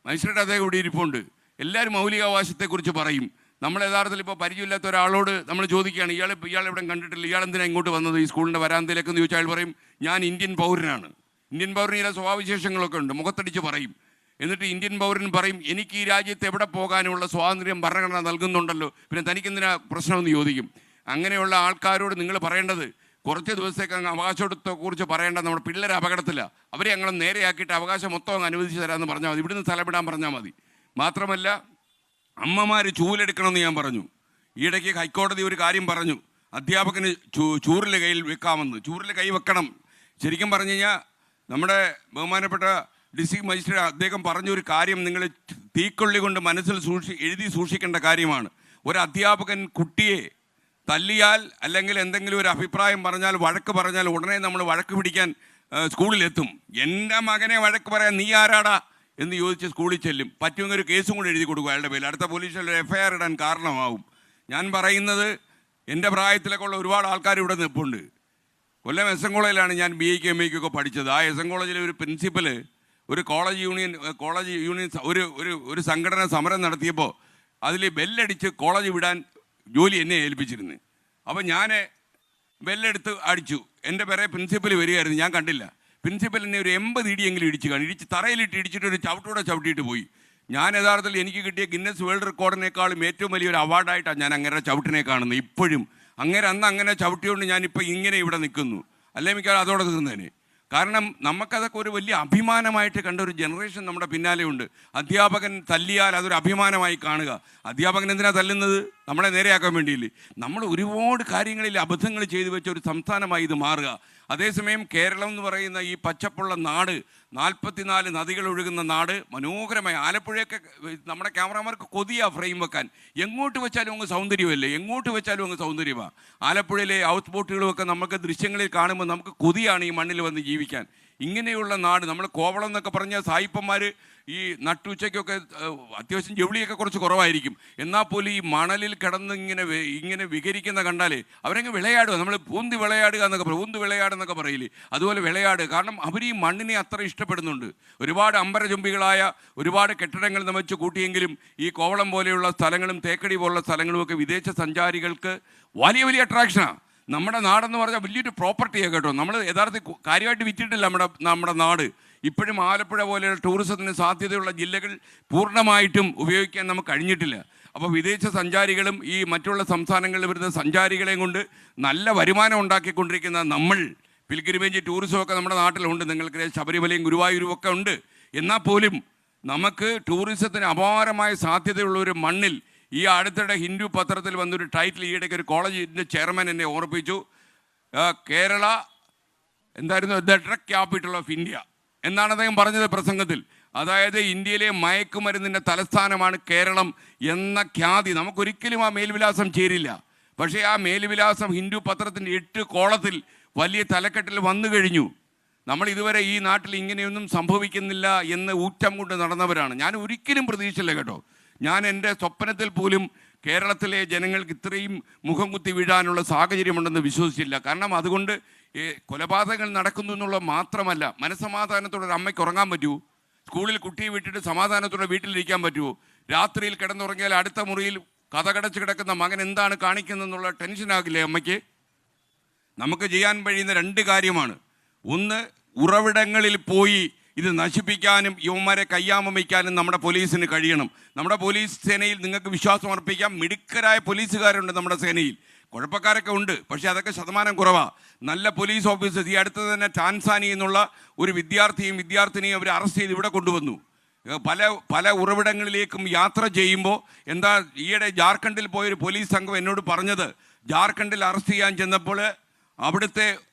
G: മജിസ്ട്രേറ്റ് അതേ കൂടി ഇരിപ്പുണ്ട്. എല്ലാവരും മൗലികാവകാശത്തെക്കുറിച്ച് പറയും. നമ്മൾ യഥാർത്ഥത്തിൽ ഇപ്പോൾ പരിചയമില്ലാത്ത ഒരാളോട് നമ്മൾ ചോദിക്കുകയാണ്, ഇയാൾ ഇവിടെ കണ്ടിട്ടില്ല, ഇയാൾ എന്തിനാണ് ഇങ്ങോട്ട് വന്നത് ഈ സ്കൂളിൻ്റെ വരാന്തയിലേക്കെന്ന് ചോദിച്ചാൽ അയാൾ പറയും, ഞാൻ ഇന്ത്യൻ പൗരനാണ്. ഇന്ത്യൻ പൗരന് ചില സ്വഭാവവിശേഷങ്ങളൊക്കെ ഉണ്ട്, മുഖത്തടിച്ച് പറയും. എന്നിട്ട് ഇന്ത്യൻ പൗരൻ പറയും, എനിക്ക് ഈ രാജ്യത്ത് എവിടെ പോകാനുള്ള സ്വാതന്ത്ര്യം ഭരണഘടന നൽകുന്നുണ്ടല്ലോ, പിന്നെ തനിക്കെന്തിനാ പ്രശ്നമെന്ന് ചോദിക്കും. അങ്ങനെയുള്ള ആൾക്കാരോട് നിങ്ങൾ പറയേണ്ടത്, കുറച്ച് ദിവസത്തേക്ക് അങ്ങ് അവകാശത്തെക്കുറിച്ച് പറയേണ്ട, നമ്മുടെ പിള്ളേരെ അപകടത്തില്ല, അവരെ അങ്ങനെ നേരെയാക്കിയിട്ട് അവകാശം മൊത്തം അങ്ങ് അനുവദിച്ച് തരാമെന്ന് പറഞ്ഞാൽ മതി, ഇവിടുന്ന് സ്ഥലമിടാൻ പറഞ്ഞാൽ മതി. മാത്രമല്ല, അമ്മമാർ ചൂലെടുക്കണമെന്ന് ഞാൻ പറഞ്ഞു. ഈയിടയ്ക്ക് ഹൈക്കോടതി ഒരു കാര്യം പറഞ്ഞു, അധ്യാപകന് ചൂറിൽ കയ്യിൽ വെക്കാമെന്ന്. ചൂറിൽ കൈ വെക്കണം. ശരിക്കും പറഞ്ഞു കഴിഞ്ഞാൽ നമ്മുടെ ബഹുമാനപ്പെട്ട ഡിസ്ട്രിക്ട് മജിസ്ട്രേറ്റ് അദ്ദേഹം പറഞ്ഞൊരു കാര്യം നിങ്ങൾ തീക്കൊള്ളി കൊണ്ട് മനസ്സിൽ എഴുതി സൂക്ഷിക്കേണ്ട കാര്യമാണ്. ഒരു അധ്യാപകൻ കുട്ടിയെ തല്ലിയാൽ അല്ലെങ്കിൽ എന്തെങ്കിലും ഒരു അഭിപ്രായം പറഞ്ഞാൽ, വഴക്ക് പറഞ്ഞാൽ ഉടനെ നമ്മൾ വഴക്ക് പിടിക്കാൻ സ്കൂളിലെത്തും. എൻ്റെ മകനെ വഴക്ക് പറയാൻ നീ ആരാടാ എന്ന് ചോദിച്ച് സ്കൂളിൽ ചെല്ലും. പറ്റുമെങ്കിൽ ഒരു കേസും കൂടി എഴുതി കൊടുക്കും അയാളുടെ പേരിൽ. അടുത്ത പോലീസ് സ്റ്റേഷനിൽ FIR ഇടാൻ കാരണമാവും. ഞാൻ പറയുന്നത് എൻ്റെ പ്രായത്തിലൊക്കെ ഉള്ള ഒരുപാട് ആൾക്കാർ ഇവിടെ നിൽപ്പുണ്ട്. കൊല്ലം SN കോളേജിലാണ് ഞാൻ BA-ക്കും MA-ക്കും ഒക്കെ പഠിച്ചത്. ആ SN കോളേജിലെ ഒരു പ്രിൻസിപ്പൽ ഒരു കോളേജ് യൂണിയൻ ഒരു സംഘടന സമരം നടത്തിയപ്പോൾ അതിൽ ബെല്ലടിച്ച് കോളേജ് വിടാൻ ജോലി എന്നെ ഏൽപ്പിച്ചിരുന്നു. അപ്പോൾ ഞാൻ ബെല്ലെടുത്ത് അടിച്ചു. എൻ്റെ പേരെ പ്രിൻസിപ്പൽ വരികയായിരുന്നു, ഞാൻ കണ്ടില്ല. പ്രിൻസിപ്പൽ എന്നെ ഒരു 80 ഇടിയെങ്കിലും ഇടിച്ച് കാണും. ഇടിച്ച് തറയിലിട്ട് ഇടിച്ചിട്ട് ഒരു ചവിട്ടൂടെ ചവിട്ടിയിട്ട് പോയി. ഞാൻ യഥാർത്ഥത്തിൽ എനിക്ക് കിട്ടിയ ഗിന്നസ് വേൾഡ് റെക്കോർഡിനേക്കാളും ഏറ്റവും വലിയൊരു അവാർഡായിട്ടാണ് ഞാൻ അങ്ങനെ ചവിട്ടിനെ കാണുന്നത് ഇപ്പോഴും. അന്ന് അങ്ങനെ ചവിട്ടിയോണ്ട് ഞാനിപ്പോൾ ഇങ്ങനെ ഇവിടെ നിൽക്കുന്നു. അല്ലെങ്കിൽ മിക്കവാറും അതോടെ തീർന്നേനെ. കാരണം നമുക്കതൊക്കെ ഒരു വലിയ അഭിമാനമായിട്ട് കണ്ട ഒരു ജനറേഷൻ നമ്മുടെ പിന്നാലെ ഉണ്ട്. അധ്യാപകൻ തല്ലിയാൽ അതൊരു അഭിമാനമായി കാണുക. അധ്യാപകൻ എന്തിനാണ് തല്ലുന്നത്? നമ്മളെ നേരെയാക്കാൻ വേണ്ടിയില്ലേ? നമ്മൾ ഒരുപാട് കാര്യങ്ങളിൽ അബദ്ധങ്ങൾ ചെയ്തു വെച്ച ഒരു സംസ്ഥാനമായി ഇത് മാറുക. അതേസമയം കേരളം എന്ന് പറയുന്ന ഈ പച്ചപ്പുള്ള നാട്, 44 നദികൾ ഒഴുകുന്ന നാട്, മനോഹരമായ ആലപ്പുഴയൊക്കെ നമ്മുടെ ക്യാമറമാർക്ക് കൊതിയാ ഫ്രെയിം വെക്കാൻ. എങ്ങോട്ട് വെച്ചാലും അങ്ങ് സൗന്ദര്യമല്ലേ, എങ്ങോട്ട് വെച്ചാലും അങ്ങ് സൗന്ദര്യമാണ്. ആലപ്പുഴയിലെ ഹൗസ് ബോട്ടുകളുമൊക്കെ നമുക്ക് ദൃശ്യങ്ങളിൽ കാണുമ്പോൾ നമുക്ക് കൊതിയാണ് ഈ മണ്ണിൽ വന്ന് ജീവിക്കാൻ. ഇങ്ങനെയുള്ള നാട്, നമ്മൾ കോവളം എന്നൊക്കെ പറഞ്ഞ സായിപ്പന്മാർ ഈ നട്ടുച്ചയ്ക്കൊക്കെ അത്യാവശ്യം ജൗളിയൊക്കെ കുറച്ച് കുറവായിരിക്കും. എന്നാൽ പോലും ഈ മണലിൽ കിടന്ന് ഇങ്ങനെ വികരിക്കുന്ന കണ്ടാലേ അവരങ്ങ് വിളയാടുക. നമ്മൾ പൂന്തി വിളയാടുക എന്നൊക്കെ പറയില്ലേ, അതുപോലെ വിളയാടുക. കാരണം അവർ ഈ മണ്ണിനെ അത്ര ഇഷ്ടപ്പെടുന്നുണ്ട്. ഒരുപാട് അമ്പരചുംബികളായ ഒരുപാട് കെട്ടിടങ്ങൾ വെച്ച് കൂട്ടിയെങ്കിലും ഈ കോവളം പോലെയുള്ള സ്ഥലങ്ങളും തേക്കടി പോലുള്ള സ്ഥലങ്ങളുമൊക്കെ വിദേശ സഞ്ചാരികൾക്ക് വലിയ വലിയ അട്രാക്ഷനാണ്. നമ്മുടെ നാടെന്ന് പറഞ്ഞാൽ വലിയൊരു പ്രോപ്പർട്ടിയാണ് കേട്ടോ. നമ്മൾ യഥാർത്ഥത്തിൽ കാര്യമായിട്ട് വിറ്റിട്ടില്ല നമ്മുടെ നാട്. ഇപ്പോഴും ആലപ്പുഴ പോലെയുള്ള ടൂറിസത്തിന് സാധ്യതയുള്ള ജില്ലകൾ പൂർണ്ണമായിട്ടും ഉപയോഗിക്കാൻ നമുക്ക് കഴിഞ്ഞിട്ടില്ല. അപ്പോൾ വിദേശ സഞ്ചാരികളും ഈ മറ്റുള്ള സംസ്ഥാനങ്ങളിൽ വരുന്ന സഞ്ചാരികളെയും കൊണ്ട് നല്ല വരുമാനം ഉണ്ടാക്കിക്കൊണ്ടിരിക്കുന്ന നമ്മൾ, പിൽഗ്രിമേജ് ടൂറിസമൊക്കെ നമ്മുടെ നാട്ടിലുണ്ട്. നിങ്ങൾക്ക് ശബരിമലയും ഗുരുവായൂരും ഒക്കെ ഉണ്ട്. എന്നാൽ പോലും നമുക്ക് ടൂറിസത്തിന് അപാരമായ സാധ്യതയുള്ള ഒരു മണ്ണിൽ ഈ അടുത്തിടെ ഹിന്ദു പത്രത്തിൽ വന്നൊരു ടൈറ്റിൽ, ഈയിടയ്ക്ക് ഒരു കോളേജിൻ്റെ ചെയർമാൻ എന്നെ ഓർപ്പിച്ചു, കേരള എന്തായിരുന്നു the drug capital of India എന്നാണ് അദ്ദേഹം പറഞ്ഞത് പ്രസംഗത്തിൽ. അതായത് ഇന്ത്യയിലെ മയക്കുമരുന്നിൻ്റെ തലസ്ഥാനമാണ് കേരളം എന്ന ഖ്യാതി. നമുക്കൊരിക്കലും ആ മേൽവിലാസം ചേരില്ല. പക്ഷേ ആ മേൽവിലാസം ഹിന്ദു പത്രത്തിൻ്റെ 8 കോളത്തിൽ വലിയ തലക്കെട്ടിൽ വന്നു കഴിഞ്ഞു. നമ്മൾ ഇതുവരെ ഈ നാട്ടിൽ ഇങ്ങനെയൊന്നും സംഭവിക്കുന്നില്ല എന്ന് ഊറ്റം കൊണ്ട് നടന്നവരാണ്. ഞാൻ ഒരിക്കലും പ്രതീക്ഷിച്ചില്ല കേട്ടോ. ഞാൻ എൻ്റെ സ്വപ്നത്തിൽ പോലും കേരളത്തിലെ ജനങ്ങൾക്ക് ഇത്രയും മുഖം കുത്തി വീഴാനുള്ള സാഹചര്യമുണ്ടെന്ന് വിശ്വസിച്ചില്ല. കാരണം അതുകൊണ്ട് കൊലപാതകങ്ങൾ നടക്കുന്നു എന്നുള്ളത് മാത്രമല്ല, മനസ്സമാധാനത്തോടെ ഒരു അമ്മയ്ക്ക് ഉറങ്ങാൻ പറ്റുമോ? സ്കൂളിൽ കുട്ടിയെ വിട്ടിട്ട് സമാധാനത്തോടെ വീട്ടിലിരിക്കാൻ പറ്റുമോ? രാത്രിയിൽ കിടന്നുറങ്ങിയാൽ അടുത്ത മുറിയിൽ കഥകടച്ച് കിടക്കുന്ന മകൻ എന്താണ് കാണിക്കുന്നതെന്നുള്ള ടെൻഷനാകില്ലേ അമ്മയ്ക്ക്? നമുക്ക് ചെയ്യാൻ കഴിയുന്ന 2 കാര്യമാണ്. ഒന്ന്, ഉറവിടങ്ങളിൽ പോയി ഇത് നശിപ്പിക്കാനും ഇവന്മാരെ കയ്യാമം വയ്ക്കാനും നമ്മുടെ പോലീസിന് കഴിയണം. നമ്മുടെ പോലീസ് സേനയിൽ നിങ്ങൾക്ക് വിശ്വാസം അർപ്പിക്കാം. മിടുക്കരായ പോലീസുകാരുണ്ട് നമ്മുടെ സേനയിൽ. കുഴപ്പക്കാരൊക്കെ ഉണ്ട്, പക്ഷേ അതൊക്കെ ശതമാനം കുറവാണ്. നല്ല പോലീസ് ഓഫീസേഴ്സ്, ഈ അടുത്ത് തന്നെ ടാൻസാനിയിൽ നിന്നുള്ള ഒരു വിദ്യാർത്ഥിനിയും അവർ അറസ്റ്റ് ചെയ്ത് ഇവിടെ കൊണ്ടുവന്നു. പല ഉറവിടങ്ങളിലേക്കും യാത്ര ചെയ്യുമ്പോൾ ഈയിടെ ജാർഖണ്ഡിൽ പോയൊരു പോലീസ് സംഘം എന്നോട് പറഞ്ഞത്, ജാർഖണ്ഡിൽ അറസ്റ്റ് ചെയ്യാൻ ചെന്നപ്പോൾ അവിടുത്തെ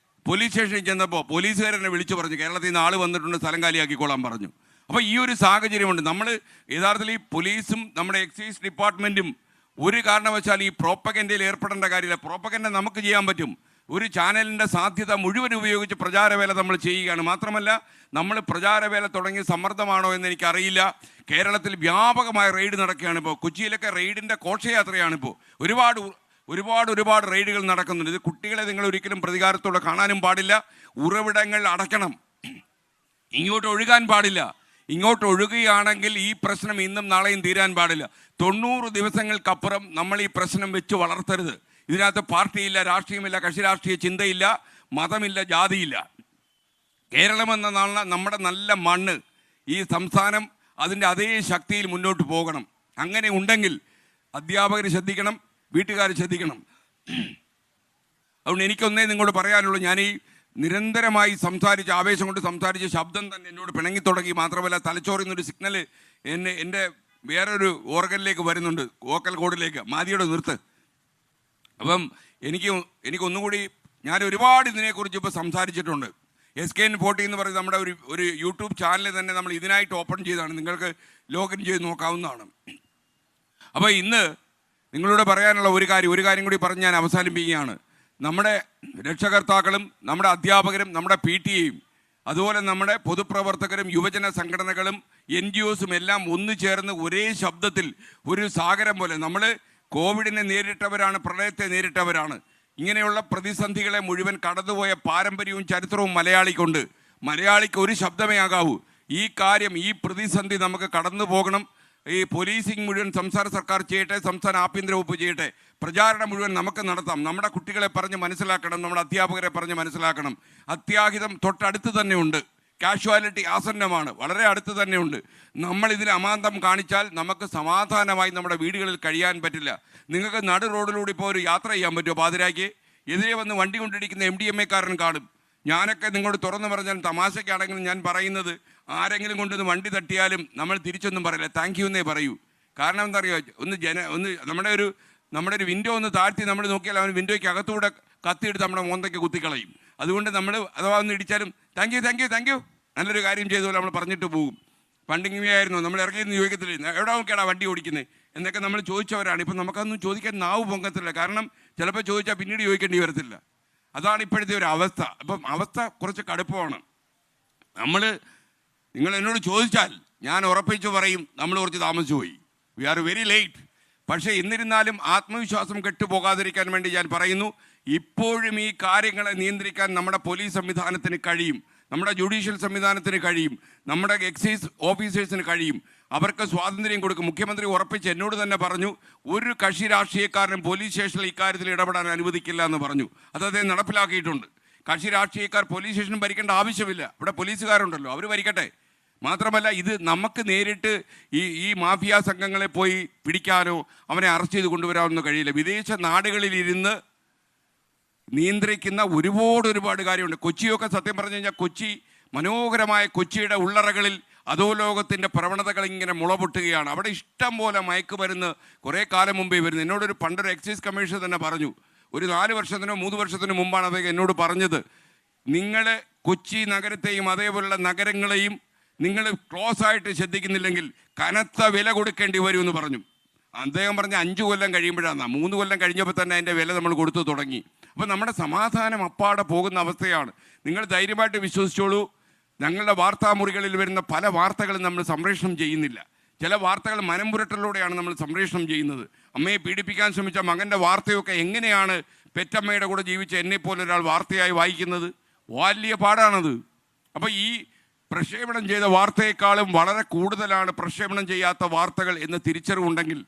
G: പോലീസ് സ്റ്റേഷനിൽ ചെന്നപ്പോൾ പോലീസുകാരെന്നെ വിളിച്ചു പറഞ്ഞു, കേരളത്തിൽ നിന്ന് ആൾ വന്നിട്ടുണ്ട്, സ്ഥലം കാലിയാക്കിക്കോളാൻ പറഞ്ഞു. അപ്പോൾ ഈ ഒരു സാഹചര്യമുണ്ട്. നമ്മൾ യഥാർത്ഥത്തിൽ ഈ പോലീസും നമ്മുടെ എക്സൈസ് ഡിപ്പാർട്ട്മെൻറ്റും ഒരു കാരണവശാൽ ഈ പ്രോപ്പഗൻഡയിൽ ഏർപ്പെടേണ്ട കാര്യമില്ല. പ്രോപ്പഗൻഡ നമുക്ക് ചെയ്യാൻ പറ്റും. ഒരു ചാനലിൻ്റെ സാധ്യത മുഴുവൻ ഉപയോഗിച്ച് പ്രചാരവേല നമ്മൾ ചെയ്യുകയാണ്. മാത്രമല്ല, നമ്മൾ പ്രചാരവേല തുടങ്ങിയ സമ്മർദ്ദമാണോ എന്ന് എനിക്കറിയില്ല. കേരളത്തിൽ വ്യാപകമായ റെയ്ഡ് നടക്കുകയാണ്. ഇപ്പോൾ കൊച്ചിയിലൊക്കെ റെയ്ഡിൻ്റെ ഘോഷയാത്രയാണിപ്പോൾ. ഒരുപാട് റെയ്ഡുകൾ നടക്കുന്നുണ്ട്. ഇത് കുട്ടികളെ നിങ്ങൾ ഒരിക്കലും പ്രതികാരത്തോടെ കാണാനും പാടില്ല. ഉറവിടങ്ങൾ അടയ്ക്കണം. ഇങ്ങോട്ട് ഒഴുകാൻ പാടില്ല. ഇങ്ങോട്ട് ഒഴുകുകയാണെങ്കിൽ ഈ പ്രശ്നം ഇന്നും നാളെയും തീരാൻ പാടില്ല. 90 ദിവസങ്ങൾക്കപ്പുറം നമ്മൾ ഈ പ്രശ്നം വെച്ച് വളർത്തരുത്. ഇതിനകത്ത് പാർട്ടിയില്ല, രാഷ്ട്രീയമില്ല, കക്ഷി രാഷ്ട്രീയ ചിന്തയില്ല, മതമില്ല, ജാതിയില്ല. കേരളമെന്ന നമ്മുടെ നല്ല മണ്ണ്, ഈ സംസ്ഥാനം അതിൻ്റെ അതേ ശക്തിയിൽ മുന്നോട്ട് പോകണം. അങ്ങനെ ഉണ്ടെങ്കിൽ അധ്യാപകർ ശ്രദ്ധിക്കണം, വീട്ടുകാർ ശ്രദ്ധിക്കണം. അതുകൊണ്ട് എനിക്കൊന്നേ നിങ്ങളോട് പറയാനുള്ളൂ. ഞാൻ ഈ നിരന്തരമായി ആവേശം കൊണ്ട് സംസാരിച്ച ശബ്ദം തന്നെ എന്നോട് പിണങ്ങി തുടങ്ങി. മാത്രമല്ല, തലച്ചോറിൽ നിന്നൊരു സിഗ്നൽ എൻ്റെ വേറൊരു ഓർഗനിലേക്ക് വരുന്നുണ്ട്, വോക്കൽ കോഡിലേക്ക്. മാതിയുടെ നിർത്ത്. അപ്പം എനിക്കൊന്നുകൂടി, ഞാൻ ഒരുപാട് ഇതിനെക്കുറിച്ച് ഇപ്പോൾ സംസാരിച്ചിട്ടുണ്ട്. SKN40 എന്ന് പറയുന്നത് നമ്മുടെ ഒരു യൂട്യൂബ് ചാനൽ തന്നെ നമ്മൾ ഇതിനായിട്ട് ഓപ്പൺ ചെയ്തതാണ്. നിങ്ങൾക്ക് ലോഗിൻ ചെയ്ത് നോക്കാവുന്നതാണ്. അപ്പോൾ ഇന്ന് നിങ്ങളോട് പറയാനുള്ള ഒരു കാര്യം കൂടി പറഞ്ഞ് ഞാൻ അവസാനിപ്പിക്കുകയാണ്. നമ്മുടെ രക്ഷകർത്താക്കളും നമ്മുടെ അധ്യാപകരും നമ്മുടെ PTA യും അതുപോലെ നമ്മുടെ പൊതുപ്രവർത്തകരും യുവജന സംഘടനകളും NGOസും എല്ലാം ഒന്നു ചേർന്ന് ഒരേ ശബ്ദത്തിൽ ഒരു സാഗരം പോലെ, നമ്മൾ കോവിഡിനെ നേരിട്ടവരാണ്, പ്രളയത്തെ നേരിട്ടവരാണ്. ഇങ്ങനെയുള്ള പ്രതിസന്ധികളെ മുഴുവൻ കടന്നുപോയ പാരമ്പര്യവും ചരിത്രവും മലയാളിക്കുണ്ട്. മലയാളിക്ക് ഒരു ശബ്ദമേ ആകാവൂ. ഈ കാര്യം, ഈ പ്രതിസന്ധി നമുക്ക് കടന്നു പോകണം. ഈ പോലീസിങ് മുഴുവൻ സംസ്ഥാന സർക്കാർ ചെയ്യട്ടെ, സംസ്ഥാന ആഭ്യന്തര വകുപ്പ് ചെയ്യട്ടെ, പ്രചാരണം മുഴുവൻ നമുക്ക് നടത്താം. നമ്മുടെ കുട്ടികളെ പറഞ്ഞ് മനസ്സിലാക്കണം, നമ്മുടെ അധ്യാപകരെ പറഞ്ഞ് മനസ്സിലാക്കണം. അത്യാഹിതം തൊട്ടടുത്ത് തന്നെ ഉണ്ട്, കാഷ്വാലിറ്റി ആസന്നമാണ്, വളരെ അടുത്ത് തന്നെയുണ്ട്. നമ്മൾ ഇതിന് അമാന്തം കാണിച്ചാൽ നമുക്ക് സമാധാനമായി നമ്മുടെ വീടുകളിൽ കഴിയാൻ പറ്റില്ല. നിങ്ങൾക്ക് നടു റോഡിലൂടെ ഇപ്പോൾ ഒരു യാത്ര ചെയ്യാൻ പറ്റുമോ? പാതിരായ്ക്ക് എതിരെ വന്ന് വണ്ടി കൊണ്ടിരിക്കുന്ന MDMA-കാരൻ കാണും. ഞാനൊക്കെ നിങ്ങളോട് തുറന്നു പറഞ്ഞാൽ, തമാശയ്ക്കാണെങ്കിലും ഞാൻ പറയുന്നത്, ആരെങ്കിലും കൊണ്ടൊന്ന് വണ്ടി തട്ടിയാലും നമ്മൾ തിരിച്ചൊന്നും പറയില്ല, താങ്ക് യു എന്നേ പറയൂ. കാരണം എന്താ അറിയുമോ, ഒന്ന് നമ്മുടെ ഒരു വിൻഡോ ഒന്ന് താഴ്ത്തി നമ്മൾ നോക്കിയാൽ അവൻ വിൻഡോയ്ക്ക് അകത്തൂടെ കത്തിയെടുത്ത് നമ്മുടെ മോന്തയ്ക്ക് കുത്തിക്കളയും. അതുകൊണ്ട് നമ്മൾ അഥവാ ഒന്ന് ഇടിച്ചാലും താങ്ക് യു നല്ലൊരു കാര്യം ചെയ്തുപോലെ നമ്മൾ പറഞ്ഞിട്ട് പോകും. പണ്ടിങ്ങനെയായിരുന്നു, നമ്മൾ ഇറങ്ങിയെന്ന് ചോദിക്കത്തില്ല, എവിടെ നോക്കിയാടാ വണ്ടി ഓടിക്കുന്നത് എന്നൊക്കെ നമ്മൾ ചോദിച്ചവരാണ്. ഇപ്പം നമുക്കൊന്നും ചോദിക്കാൻ നാവ് പൊങ്ങത്തില്ല. കാരണം ചിലപ്പോൾ ചോദിച്ചാൽ പിന്നീട് ചോദിക്കേണ്ടി വരത്തില്ല. അതാണ് ഇപ്പോഴത്തെ ഒരു അവസ്ഥ. അപ്പം അവസ്ഥ കുറച്ച് കടുപ്പമാണ്. നിങ്ങൾ എന്നോട് ചോദിച്ചാൽ ഞാൻ ഉറപ്പിച്ചു പറയും, നമ്മൾ കുറച്ച് താമസിച്ചു പോയി, വി ആർ വെരി ലേറ്റ്. പക്ഷേ എന്നിരുന്നാലും ആത്മവിശ്വാസം കെട്ടുപോകാതിരിക്കാൻ വേണ്ടി ഞാൻ പറയുന്നു, ഇപ്പോഴും ഈ കാര്യങ്ങളെ നിയന്ത്രിക്കാൻ നമ്മുടെ പോലീസ് സംവിധാനത്തിന് കഴിയും, നമ്മുടെ ജുഡീഷ്യൽ സംവിധാനത്തിന് കഴിയും, നമ്മുടെ എക്സൈസ് ഓഫീസേഴ്സിന് കഴിയും. അവർക്ക് സ്വാതന്ത്ര്യം കൊടുക്കും. മുഖ്യമന്ത്രി ഉറപ്പിച്ച് എന്നോട് തന്നെ പറഞ്ഞു, ഒരു കക്ഷി രാഷ്ട്രീയക്കാരനും പോലീസ് സ്റ്റേഷനിൽ ഇക്കാര്യത്തിൽ ഇടപെടാൻ അനുവദിക്കില്ല എന്ന് പറഞ്ഞു. അത് അദ്ദേഹം നടപ്പിലാക്കിയിട്ടുണ്ട്. കക്ഷി രാഷ്ട്രീയക്കാർ പോലീസ് സ്റ്റേഷനും ഭരിക്കേണ്ട ആവശ്യമില്ല. ഇവിടെ പോലീസുകാരുണ്ടല്ലോ, അവർ ഭരിക്കട്ടെ. മാത്രമല്ല, ഇത് നമുക്ക് നേരിട്ട് ഈ മാഫിയ സംഘങ്ങളെ പോയി പിടിക്കാനോ അവനെ അറസ്റ്റ് ചെയ്ത് കൊണ്ടുവരാനൊന്നും കഴിയില്ല. വിദേശ നാടുകളിലിരുന്ന് നിയന്ത്രിക്കുന്ന ഒരുപാട് കാര്യമുണ്ട്. കൊച്ചിയൊക്കെ സത്യം പറഞ്ഞു കഴിഞ്ഞാൽ, മനോഹരമായ കൊച്ചിയുടെ ഉള്ളറകളിൽ അധോലോകത്തിൻ്റെ പ്രവണതകൾ ഇങ്ങനെ മുളപൊട്ടുകയാണ്. അവിടെ ഇഷ്ടം പോലെ മയക്കുമരുന്ന് കുറേ കാലം മുമ്പേ വരുന്നു. എന്നോടൊരു പണ്ടൊരു എക്സൈസ് കമ്മീഷണർ തന്നെ പറഞ്ഞു, ഒരു 4 വർഷത്തിനോ 3 വർഷത്തിനോ മുമ്പാണ് അദ്ദേഹം എന്നോട് പറഞ്ഞത്, നിങ്ങൾ കൊച്ചി നഗരത്തെയും അതേപോലുള്ള നഗരങ്ങളെയും നിങ്ങൾ ക്ലോസ് ആയിട്ട് ശ്രദ്ധിക്കുന്നില്ലെങ്കിൽ കനത്ത വില കൊടുക്കേണ്ടി വരുമെന്ന് പറഞ്ഞു. അദ്ദേഹം പറഞ്ഞ 5 കൊല്ലം കഴിയുമ്പോഴാണ്, 3 കൊല്ലം കഴിഞ്ഞപ്പോൾ തന്നെ അതിൻ്റെ വില നമ്മൾ കൊടുത്തു തുടങ്ങി. അപ്പോൾ നമ്മുടെ സമാധാനം അപ്പാടെ പോകുന്ന അവസ്ഥയാണ്. നിങ്ങൾ ധൈര്യമായിട്ട് വിശ്വസിച്ചോളൂ, ഞങ്ങളുടെ വാർത്താമുറികളിൽ വരുന്ന പല വാർത്തകളും നമ്മൾ സംപ്രേഷണം ചെയ്യുന്നില്ല. ചില വാർത്തകൾ മനംപുരട്ടലിലൂടെയാണ് നമ്മൾ സംപ്രേഷണം ചെയ്യുന്നത്. അമ്മയെ പീഡിപ്പിക്കാൻ ശ്രമിച്ച മകൻ്റെ വാർത്തയൊക്കെ എങ്ങനെയാണ് പെറ്റമ്മയുടെ കൂടെ ജീവിച്ച എന്നെപ്പോലെ ഒരാൾ വാർത്തയായി വായിക്കുന്നത്? വലിയ പാടാണത്. അപ്പോൾ ഈ പ്രക്ഷേപണം ചെയ്ത വാർത്തയെക്കാളും വളരെ കൂടുതലാണ് പ്രക്ഷേപണം ചെയ്യാത്ത വാർത്തകൾ എന്ന് തിരിച്ചറിവുണ്ടെങ്കിൽ,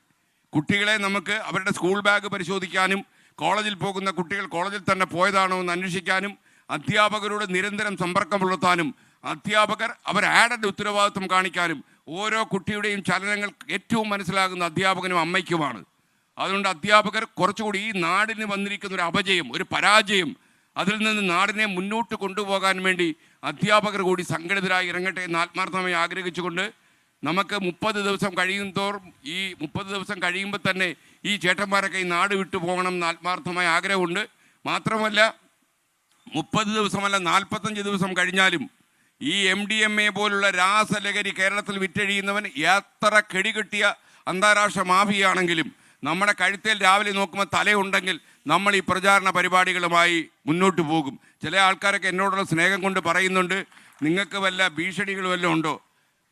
G: കുട്ടികളെ നമുക്ക് അവരുടെ സ്കൂൾ ബാഗ് പരിശോധിക്കാനും, കോളേജിൽ പോകുന്ന കുട്ടികൾ കോളേജിൽ തന്നെ പോയതാണോ എന്ന് അന്വേഷിക്കാനും, അധ്യാപകരോട് നിരന്തരം സമ്പർക്കം പുലർത്താനും, അധ്യാപകർ അവർ ആഡഡ് ഉത്തരവാദിത്വം കാണിക്കാനും, ഓരോ കുട്ടിയുടെയും ചലനങ്ങൾ ഏറ്റവും മനസ്സിലാകുന്ന അധ്യാപകനും അമ്മയ്ക്കുമാണ്. അതുകൊണ്ട് അധ്യാപകർ കുറച്ചുകൂടി ഈ നാടിന് വന്നിരിക്കുന്ന ഒരു അപജയം, ഒരു പരാജയം, അതിൽ നിന്ന് നാടിനെ മുന്നോട്ട് കൊണ്ടുപോകാൻ വേണ്ടി അധ്യാപകർ കൂടി സംഘടിതരായി ഇറങ്ങട്ടെ എന്ന് ആത്മാർത്ഥമായി ആഗ്രഹിച്ചുകൊണ്ട്, നമുക്ക് 30 ദിവസം കഴിയുന്തോറും ഈ 30 ദിവസം കഴിയുമ്പോൾ തന്നെ ഈ ചേട്ടന്മാരൊക്കെ ഈ നാട് വിട്ടു പോകണം എന്ന് ആത്മാർത്ഥമായ ആഗ്രഹമുണ്ട്. മാത്രമല്ല 30 ദിവസമല്ല 45 ദിവസം കഴിഞ്ഞാലും ഈ MDMA പോലുള്ള രാസലഹരി കേരളത്തിൽ വിറ്റഴിയുന്നവൻ എത്ര കെടികെട്ടിയ അന്താരാഷ്ട്ര മാഫിയാണെങ്കിലും നമ്മുടെ കഴുത്തിൽ രാവിലെ നോക്കുമ്പോൾ തലയുണ്ടെങ്കിൽ നമ്മൾ ഈ പ്രചാരണ പരിപാടികളുമായി മുന്നോട്ട് പോകും. ചില ആൾക്കാരൊക്കെ എന്നോടുള്ള സ്നേഹം കൊണ്ട് പറയുന്നുണ്ട്, നിങ്ങൾക്ക് വല്ല ഭീഷണികൾ വല്ലതും ഉണ്ടോ?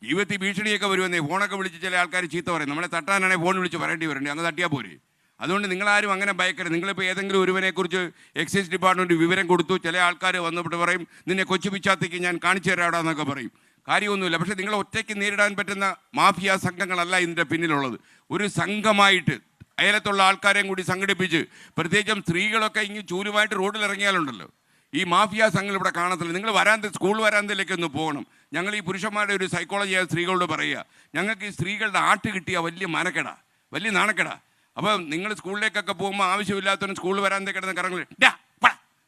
G: ജീവിതത്തിൽ ഭീഷണിയൊക്കെ വരുമെന്നേ, ഫോണൊക്കെ വിളിച്ച് ചില ആൾക്കാർ ചീത്ത പറയും. നമ്മളെ തട്ടാനാണെങ്കിൽ ഫോൺ വിളിച്ച് പറയേണ്ടി വരണ്ടേ, അങ്ങ് തട്ടിയാൽ പോരെ. അതുകൊണ്ട് നിങ്ങളാരും അങ്ങനെ ഭയക്കരുത്. നിങ്ങളിപ്പോൾ ഏതെങ്കിലും ഒരുവനെക്കുറിച്ച് എക്സൈസ് ഡിപ്പാർട്ട്മെൻറ്റ് വിവരം കൊടുത്തു, ചില ആൾക്കാർ വന്നിട്ട് പറയും, നിന്നെ കൊച്ചു പിച്ചാത്തേക്ക് ഞാൻ കാണിച്ചു തരാടാന്നൊക്കെ പറയും. കാര്യമൊന്നുമില്ല. പക്ഷേ നിങ്ങൾ ഒറ്റയ്ക്ക് നേരിടാൻ പറ്റുന്ന മാഫിയ സംഘങ്ങളല്ല ഇതിൻ്റെ പിന്നിലുള്ളത്. ഒരു സംഘമായിട്ട് അയലത്തുള്ള ആൾക്കാരെയും കൂടി സംഘടിപ്പിച്ച്, പ്രത്യേകിച്ചും സ്ത്രീകളൊക്കെ ഇങ്ങനെ ചൂലുമായിട്ട് റോഡിൽ ഇറങ്ങിയാലുണ്ടല്ലോ, ഈ മാഫിയ സംഘങ്ങൾ ഇവിടെ കാണത്തില്ല. നിങ്ങൾ സ്കൂൾ വരാന്തയിലേക്ക് ഒന്ന് പോകണം. ഞങ്ങൾ ഈ പുരുഷന്മാരുടെ ഒരു സൈക്കോളജിയായ സ്ത്രീകളോട് പറയുക, ഞങ്ങൾക്ക് ഈ സ്ത്രീകളുടെ ആട്ട് കിട്ടിയ വലിയ മനക്കെടാ, വലിയ നാണക്കെടാ. അപ്പോൾ നിങ്ങൾ സ്കൂളിലേക്കൊക്കെ പോകുമ്പോൾ ആവശ്യമില്ലാത്തവൻ സ്കൂൾ വരാന്തേ കിടന്ന് കറങ്ങി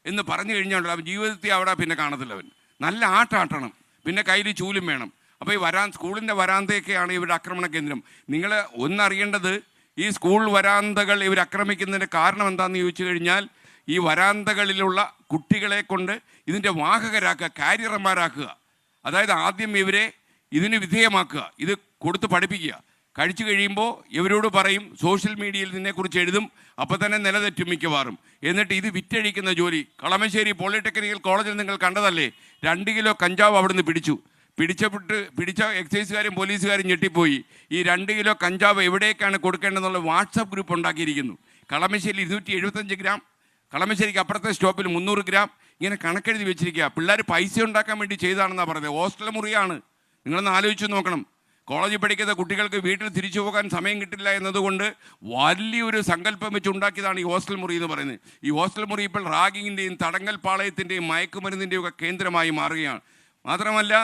G: എന്ന് പറഞ്ഞു കഴിഞ്ഞാൽ അവൻ ജീവിതത്തിൽ അവിടെ പിന്നെ കാണത്തില്ല. അവൻ നല്ല ആട്ടാട്ടണം, പിന്നെ കയ്യിൽ ചൂലും വേണം. അപ്പോൾ ഈ സ്കൂളിൻ്റെ വരാന്തയൊക്കെയാണ് ഇവരുടെ ആക്രമണ കേന്ദ്രം. നിങ്ങൾ ഒന്നറിയേണ്ടത്, ഈ സ്കൂൾ വരാന്തകൾ ഇവർ ആക്രമിക്കുന്നതിൻ്റെ കാരണം എന്താണെന്ന് ചോദിച്ചു കഴിഞ്ഞാൽ, ഈ വരാന്തകളിലുള്ള കുട്ടികളെ കൊണ്ട് ഇതിൻ്റെ വാഹകരാക്കുക, കാരിയർമാരാക്കുക. അതായത് ആദ്യം ഇവരെ ഇതിന് വിധേയമാക്കുക, ഇത് കൊടുത്ത് പഠിപ്പിക്കുക. കഴിച്ചു കഴിയുമ്പോൾ ഇവരോട് പറയും, സോഷ്യൽ മീഡിയയിൽ നിന്നെക്കുറിച്ച് എഴുതും, അപ്പോൾ തന്നെ നിലതെറ്റും മിക്കവാറും. എന്നിട്ട് ഇത് വിറ്റഴിക്കുന്ന ജോലി. കളമശ്ശേരി പോളിടെക്നിക്കൽ കോളേജിൽ നിങ്ങൾ കണ്ടതല്ലേ, 2 കിലോ കഞ്ചാവ് അവിടുന്ന് പിടിച്ച എക്സൈസുകാരും പോലീസുകാരും ഞെട്ടിപ്പോയി. ഈ 2 കിലോ കഞ്ചാവ് എവിടേക്കാണ് കൊടുക്കേണ്ടതെന്നുള്ള വാട്സപ്പ് ഗ്രൂപ്പ് ഉണ്ടാക്കിയിരിക്കുന്നു. കളമശ്ശേരി 275 ഗ്രാം, കളമശ്ശേരിക്ക് അപ്പുറത്തെ സ്റ്റോപ്പിൽ 300 ഗ്രാം, ഇങ്ങനെ കണക്കെഴുതി വെച്ചിരിക്കുക. പിള്ളേർ പൈസ ഉണ്ടാക്കാൻ വേണ്ടി ചെയ്താണെന്നാണ് പറഞ്ഞത്. ഹോസ്റ്റൽ മുറിയാണ്. നിങ്ങളൊന്ന് ആലോചിച്ച് നോക്കണം. കോളേജിൽ പഠിക്കുന്ന കുട്ടികൾക്ക് വീട്ടിൽ തിരിച്ചു പോകാൻ സമയം കിട്ടില്ല എന്നതുകൊണ്ട് വലിയൊരു സങ്കല്പം വെച്ച് ഉണ്ടാക്കിയതാണ് ഈ ഹോസ്റ്റൽ മുറി എന്ന് പറയുന്നത്. ഈ ഹോസ്റ്റൽ മുറി ഇപ്പോൾ റാഗിങ്ങിൻ്റെയും തടങ്കൽ പാളയത്തിൻ്റെയും മയക്കുമരുന്നിൻ്റെയും ഒക്കെ കേന്ദ്രമായി മാറുകയാണ്. മാത്രമല്ല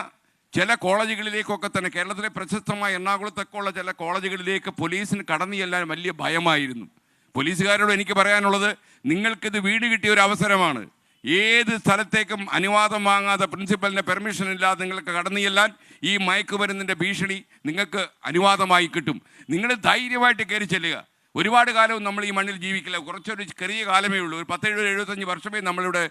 G: ചില കോളേജുകളിലേക്കൊക്കെ തന്നെ കേരളത്തിലെ പ്രശസ്തമായ എറണാകുളത്തൊക്കെ ഉള്ള ചില കോളേജുകളിലേക്ക് പോലീസിന് കടന്നു ചെല്ലാൻ വലിയ ഭയമായിരുന്നു. പോലീസുകാരോട് എനിക്ക് പറയാനുള്ളത്, നിങ്ങൾക്കിത് വീട് കിട്ടിയ ഒരു അവസരമാണ്. ഏത് സ്ഥലത്തേക്കും അനുവാദം വാങ്ങാതെ, പ്രിൻസിപ്പലിൻ്റെ പെർമിഷൻ ഇല്ലാതെ നിങ്ങൾക്ക് കടന്നു ചെല്ലാൻ ഈ മയക്കുമരുന്നിൻ്റെ ഭീഷണി നിങ്ങൾക്ക് അനുവാദമായി കിട്ടും. നിങ്ങൾ ധൈര്യമായിട്ട് കയറി ചെല്ലുക. ഒരുപാട് കാലവും നമ്മൾ ഈ മണ്ണിൽ ജീവിക്കില്ല. കുറച്ചൊരു ചെറിയ കാലമേ ഉള്ളൂ. ഒരു 10-75 വർഷമേ നമ്മളിവിടെ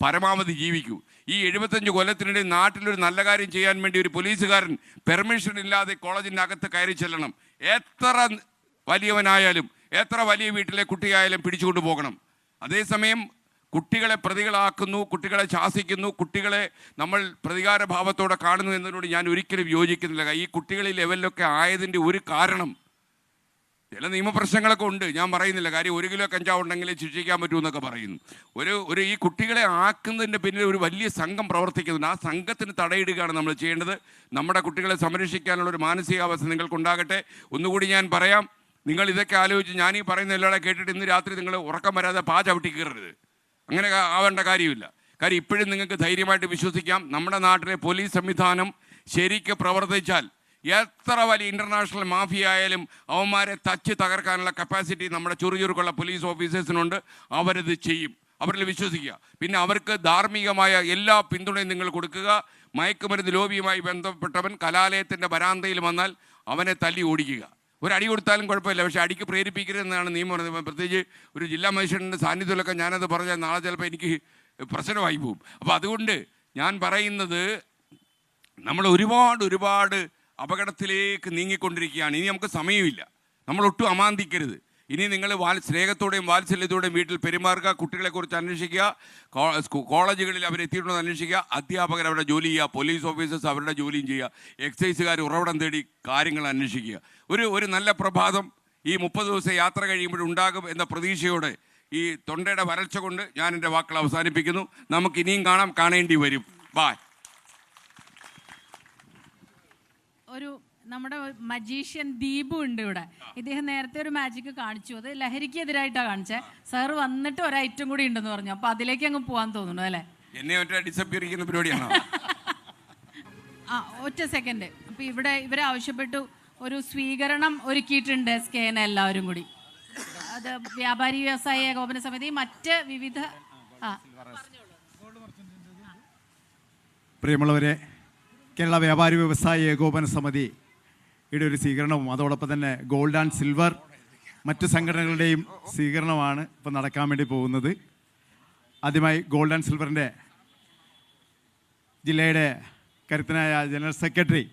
G: പരമാവധി ജീവിക്കൂ. ഈ 75 കൊല്ലത്തിനിടെ നാട്ടിലൊരു നല്ല കാര്യം ചെയ്യാൻ വേണ്ടി ഒരു പോലീസുകാരൻ പെർമിഷൻ ഇല്ലാതെ കോളേജിൻ്റെ അകത്ത് കയറി ചെല്ലണം. എത്ര വലിയവനായാലും എത്ര വലിയ വീട്ടിലെ കുട്ടിയായാലും പിടിച്ചുകൊണ്ട് പോകണം. അതേസമയം കുട്ടികളെ പ്രതികളാക്കുന്നു, കുട്ടികളെ ശാസിക്കുന്നു, കുട്ടികളെ നമ്മൾ പ്രതികാരഭാവത്തോടെ കാണുന്നു എന്നതിനോട് ഞാൻ ഒരിക്കലും യോജിക്കുന്നില്ല. ഈ കുട്ടികൾ ഈ ലെവലിലൊക്കെ ആയതിൻ്റെ ഒരു കാരണം ചില നിയമപ്രശ്നങ്ങളൊക്കെ ഉണ്ട്, ഞാൻ പറയുന്നില്ല. കാര്യം 1 കിലോ കഞ്ചാവ് ഉണ്ടെങ്കിലേ ശിക്ഷിക്കാൻ പറ്റൂ എന്നൊക്കെ പറയുന്നു. ഈ കുട്ടികളെ ആക്കുന്നതിൻ്റെ പിന്നിൽ ഒരു വലിയ സംഘം പ്രവർത്തിക്കുന്നുണ്ട്. ആ സംഘത്തിന് തടയിടുകയാണ് നമ്മൾ ചെയ്യേണ്ടത്. നമ്മുടെ കുട്ടികളെ സംരക്ഷിക്കാനുള്ളൊരു മാനസികാവസ്ഥ നിങ്ങൾക്കുണ്ടാകട്ടെ. ഒന്നുകൂടി ഞാൻ പറയാം, നിങ്ങൾ ഇതൊക്കെ ആലോചിച്ച് ഞാൻ ഈ പറയുന്ന എല്ലാവരെ കേട്ടിട്ട് ഇന്ന് രാത്രി നിങ്ങൾ ഉറക്കം വരാതെ ചവിട്ടി കയറരുത്. അങ്ങനെ ആവേണ്ട കാര്യമില്ല. കാര്യം ഇപ്പോഴും നിങ്ങൾക്ക് ധൈര്യമായിട്ട് വിശ്വസിക്കാം, നമ്മുടെ നാട്ടിലെ പോലീസ് സംവിധാനം ശരിക്ക് പ്രവർത്തിച്ചാൽ എത്ര വലിയ ഇൻ്റർനാഷണൽ മാഫിയ ആയാലും അവന്മാരെ തകർക്കാനുള്ള കപ്പാസിറ്റി നമ്മുടെ ചുറുചുറുക്കുള്ള പോലീസ് ഓഫീസേഴ്സിനുണ്ട്. അവരത് ചെയ്യും. അവരിൽ വിശ്വസിക്കുക. പിന്നെ അവർക്ക് ധാർമ്മികമായ എല്ലാ പിന്തുണയും നിങ്ങൾ കൊടുക്കുക. മയക്കുമരുന്ന് ലോബിയുമായി ബന്ധപ്പെട്ടവൻ കലാലയത്തിൻ്റെ വരാന്തയിൽ വന്നാൽ അവനെ തല്ലി ഓടിക്കുക. ഒരടി കൊടുത്താലും കുഴപ്പമില്ല, പക്ഷേ അടിക്ക് പ്രേരിപ്പിക്കരുതെന്നാണ് നിയമം പറയുന്നത്. പ്രത്യേകിച്ച് ഒരു ജില്ലാ മജിസ്ട്രേറ്റിൻ്റെ സാന്നിധ്യത്തിലൊക്കെ ഞാനത് പറഞ്ഞാൽ നാളെ ചിലപ്പോൾ എനിക്ക് പ്രശ്നമായി പോകും. അപ്പോൾ അതുകൊണ്ട് ഞാൻ പറയുന്നത്, നമ്മൾ ഒരുപാട് അപകടത്തിലേക്ക് നീങ്ങിക്കൊണ്ടിരിക്കുകയാണ്. ഇനി നമുക്ക് സമയമില്ല. നമ്മളൊട്ടും അമാന്തിക്കരുത്. ഇനി നിങ്ങൾ സ്നേഹത്തോടെയും വാത്സല്യത്തോടെയും വീട്ടിൽ പെരുമാറുക. കുട്ടികളെക്കുറിച്ച് അന്വേഷിക്കുക. കോളേജുകളിൽ അവരെത്തിയിട്ടുണ്ടെന്ന് അന്വേഷിക്കുക. അധ്യാപകർ അവരുടെ ജോലി ചെയ്യുക. പോലീസ് ഓഫീസേഴ്സ് അവരുടെ ജോലിയും ചെയ്യുക. എക്സൈസുകാർ ഉറവിടം തേടി കാര്യങ്ങൾ അന്വേഷിക്കുക. ഒരു നല്ല പ്രഭാതം ഈ 30 ദിവസം യാത്ര കഴിയുമ്പോഴുണ്ടാകും എന്ന പ്രതീക്ഷയോടെ ഈ തൊണ്ടയുടെ വരൾച്ച കൊണ്ട് ഞാൻ എൻ്റെ വാക്കുകൾ അവസാനിപ്പിക്കുന്നു. നമുക്ക് ഇനിയും കാണാം, കാണേണ്ടി വരും. ബായ്.
D: ഒരു നമ്മുടെ മജീഷ്യൻ ദീപു ഉണ്ട് ഇവിടെ. ഇദ്ദേഹം നേരത്തെ ഒരു മാജിക് കാണിച്ചു. അത് ലഹരിക്ക് എതിരായിട്ടാണ് കാണിച്ചത്. സാർ വന്നിട്ട് ഒരു ഐറ്റം കൂടി ഉണ്ടെന്ന് പറഞ്ഞു. അപ്പോൾ അതിലേക്ക് അങ്ങ് പോകാൻ തോന്നുന്നു അല്ലേ?
G: എന്നെ ഡിസപ്പിയർ ചെയ്യുന്ന പരിപാടിയാണോ?
D: ഒറ്റ സെക്കൻഡ്. അപ്പോൾ ഇവരെ ആവശ്യപ്പെട്ടു ഒരു സ്വീകരണം ഒരുക്കിയിട്ടുണ്ട് SKN എല്ലാവരും കൂടി. അത് വ്യാപാരി വ്യവസായ ഏകോപന സമിതി മറ്റ് വിവിധ
B: പ്രിയമുള്ളവരെ, കേരള വ്യാപാരി വ്യവസായ ഏകോപന സമിതി ഒരു സ്വീകരണവും അതോടൊപ്പം തന്നെ ഗോൾഡ് ആൻഡ് സിൽവർ മറ്റു സംഘടനകളുടെയും സ്വീകരണമാണ് ഇപ്പോൾ നടക്കാൻ വേണ്ടി പോകുന്നത്. ആദ്യമായി ഗോൾഡ് ആൻഡ് സിൽവറിൻ്റെ ജില്ലയുടെ കരുത്തനായ ജനറൽ സെക്രട്ടറി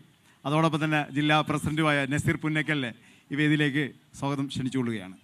B: അതോടൊപ്പം തന്നെ ജില്ലാ പ്രസിഡന്റുമായ നസീർ പുന്നക്കലിനെ ഈ വേദിയിലേക്ക് സ്വാഗതം ക്ഷണിച്ചുകൊള്ളുകയാണ്.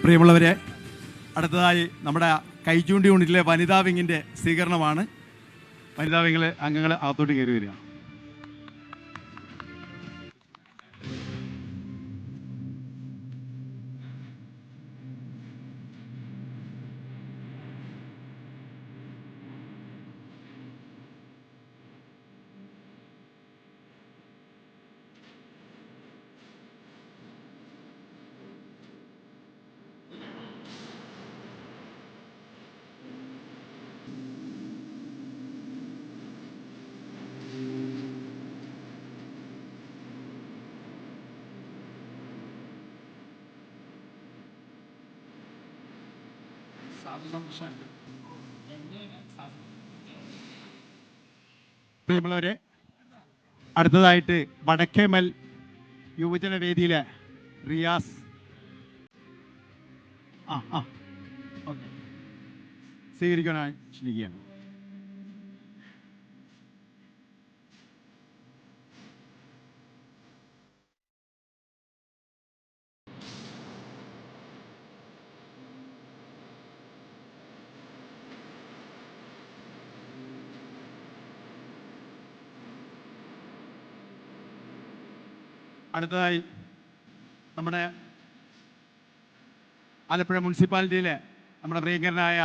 B: പ്രിയമുള്ളവരെ, അടുത്തതായി നമ്മുടെ കൈച്ചൂണ്ടി യൂണിറ്റിലെ വനിതാ വിങ്ങിൻ്റെ സ്വീകരണമാണ്. വനിതാ വിങ്ങിലെ അംഗങ്ങൾ അകത്തോട്ട് കയറി വരിക. പ്രിയമുള്ളവരെ, അടുത്തതായിട്ട് വടക്കേമൽ യുവജന വേദിയിലെ റിയാസ് സ്വീകരിക്കാനായി ക്ഷണിക്കുകയാണ്. അടുത്തതായി നമ്മുടെ ആലപ്പുഴ മുനിസിപ്പാലിറ്റിയിലെ നമ്മുടെ പ്രിയങ്കരനായ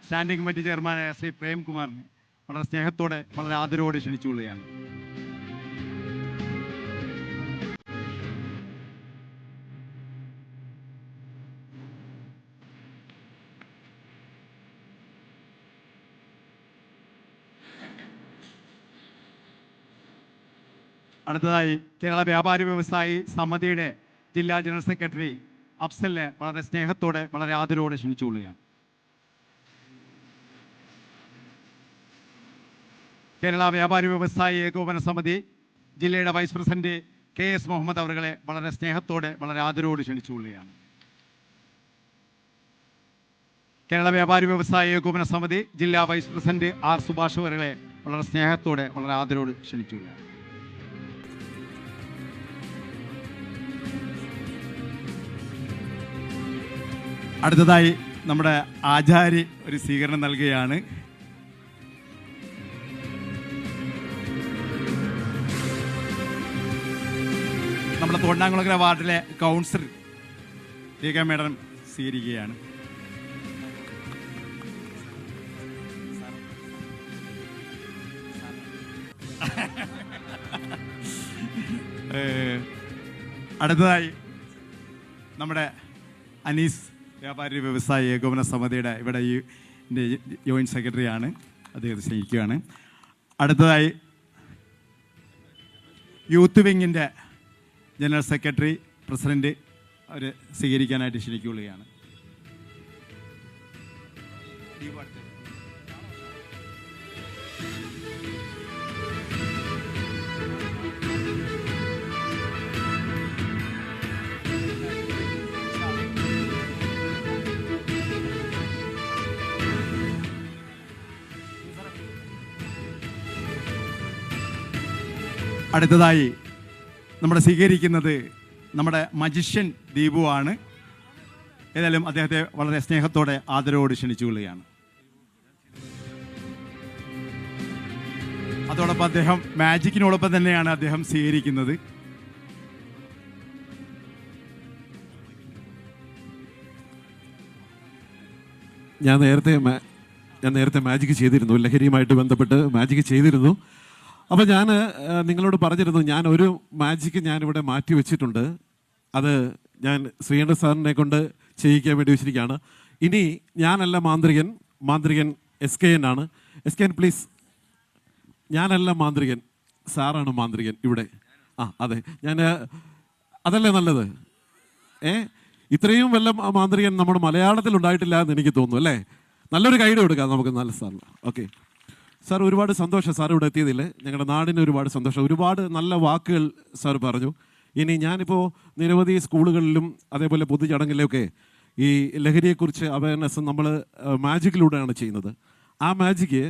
B: സ്റ്റാൻഡിംഗ് കമ്മിറ്റി ചെയർമാനായ ശ്രീ പ്രേംകുമാറിനെ വളരെ സ്നേഹത്തോടെ വളരെ ആദരവോടെ ക്ഷണിച്ചുകൊള്ളുകയാണ്. അടുത്തതായി കേരള വ്യാപാരി വ്യവസായി സമിതിയുടെ ജില്ലാ ജനറൽ സെക്രട്ടറി അഫ്സലിനെ വളരെ സ്നേഹത്തോടെ വളരെ ആദരവോടെ ക്ഷണിച്ചുകൊള്ളുകയാണ്. കേരള വ്യാപാരി വ്യവസായി ഏകോപന സമിതി ജില്ലയുടെ വൈസ് പ്രസിഡന്റ് KS മുഹമ്മദ് അവരെ വളരെ സ്നേഹത്തോടെ വളരെ ആദരവോടെ ക്ഷണിച്ചുകൊള്ളുകയാണ്. കേരള വ്യാപാരി വ്യവസായി ഏകോപന സമിതി ജില്ലാ വൈസ് പ്രസിഡന്റ് R സുഭാഷ് അവരെ വളരെ സ്നേഹത്തോടെ വളരെ ആദരവോടെ ക്ഷണിച്ചുകൊള്ളുകയാണ്. അടുത്തതായി നമ്മുടെ ആചാരി ഒരു സ്വീകരണം നൽകുകയാണ്. നമ്മുടെ തൊണ്ടാംകുളങ്ങര വാർഡിലെ കൗൺസിലർ രേഖ മേഡം സ്വീകരിക്കുകയാണ്. അടുത്തതായി നമ്മുടെ അനീസ് വ്യാപാരി വ്യവസായി ഏകോപന സമിതിയുടെ ഇവിടെ ഈ ജോയിൻറ്റ് സെക്രട്ടറിയാണ്, അദ്ദേഹത്തെ സ്നേഹിക്കുകയാണ്. അടുത്തതായി യൂത്ത് വിങ്ങിൻ്റെ ജനറൽ സെക്രട്ടറി പ്രസിഡന്റ് അവർ സ്വീകരിക്കാനായിട്ട് ക്ഷണിക്കുകയാണ്. അടുത്തതായി നമ്മുടെ സ്വീകരിക്കുന്നത് നമ്മുടെ മജിഷ്യൻ ദീപു ആണ്. ഏതായാലും അദ്ദേഹത്തെ വളരെ സ്നേഹത്തോടെ ആദരവോട് ക്ഷണിച്ചുകൊള്ളുകയാണ്. അതോടൊപ്പം അദ്ദേഹം മാജിക്കിനോടൊപ്പം തന്നെയാണ് അദ്ദേഹം സ്വീകരിക്കുന്നത്.
A: ഞാൻ നേരത്തെ മാജിക് ചെയ്തിരുന്നു, ലഹരിയുമായിട്ട് ബന്ധപ്പെട്ട് മാജിക് ചെയ്തിരുന്നു. അപ്പോൾ ഞാൻ നിങ്ങളോട് പറഞ്ഞിരുന്നു, ഞാൻ ഒരു മാജിക്ക് ഞാനിവിടെ മാറ്റി വെച്ചിട്ടുണ്ട്. അത് ഞാൻ ശ്രീകണ്ഠ സാറിനെ കൊണ്ട് ചെയ്യിക്കാൻ വേണ്ടി വെച്ചിരിക്കുകയാണ്. ഇനി ഞാനല്ല മാന്ത്രികൻ, മാന്ത്രികൻ SKN ആണ്. SKN please. ഞാനല്ല മാന്ത്രികൻ, സാറാണ് മാന്ത്രികൻ ഇവിടെ. അതെ, ഞാൻ അതല്ലേ നല്ലത്? ഇത്രയും വല്ല മാന്ത്രികൻ നമ്മുടെ മലയാളത്തിൽ ഉണ്ടായിട്ടില്ല എന്ന് എനിക്ക് തോന്നുന്നു അല്ലേ? നല്ലൊരു ഗൈഡ് കൊടുക്കാം നമുക്ക് നല്ല സാറിന്. ഓക്കെ സാർ, ഒരുപാട് സന്തോഷം സാർ ഇവിടെ എത്തിയതിൽ. ഞങ്ങളുടെ നാടിന് ഒരുപാട് സന്തോഷം. ഒരുപാട് നല്ല വാക്കുകൾ സാർ പറഞ്ഞു. ഇനി ഞാനിപ്പോൾ നിരവധി സ്കൂളുകളിലും അതേപോലെ പൊതുചടങ്ങിലൊക്കെ ഈ ലഹരിയെക്കുറിച്ച് അവയർനെസ് നമ്മൾ മാജിക്കിലൂടെയാണ് ചെയ്യുന്നത്. ആ മാജിക്ക്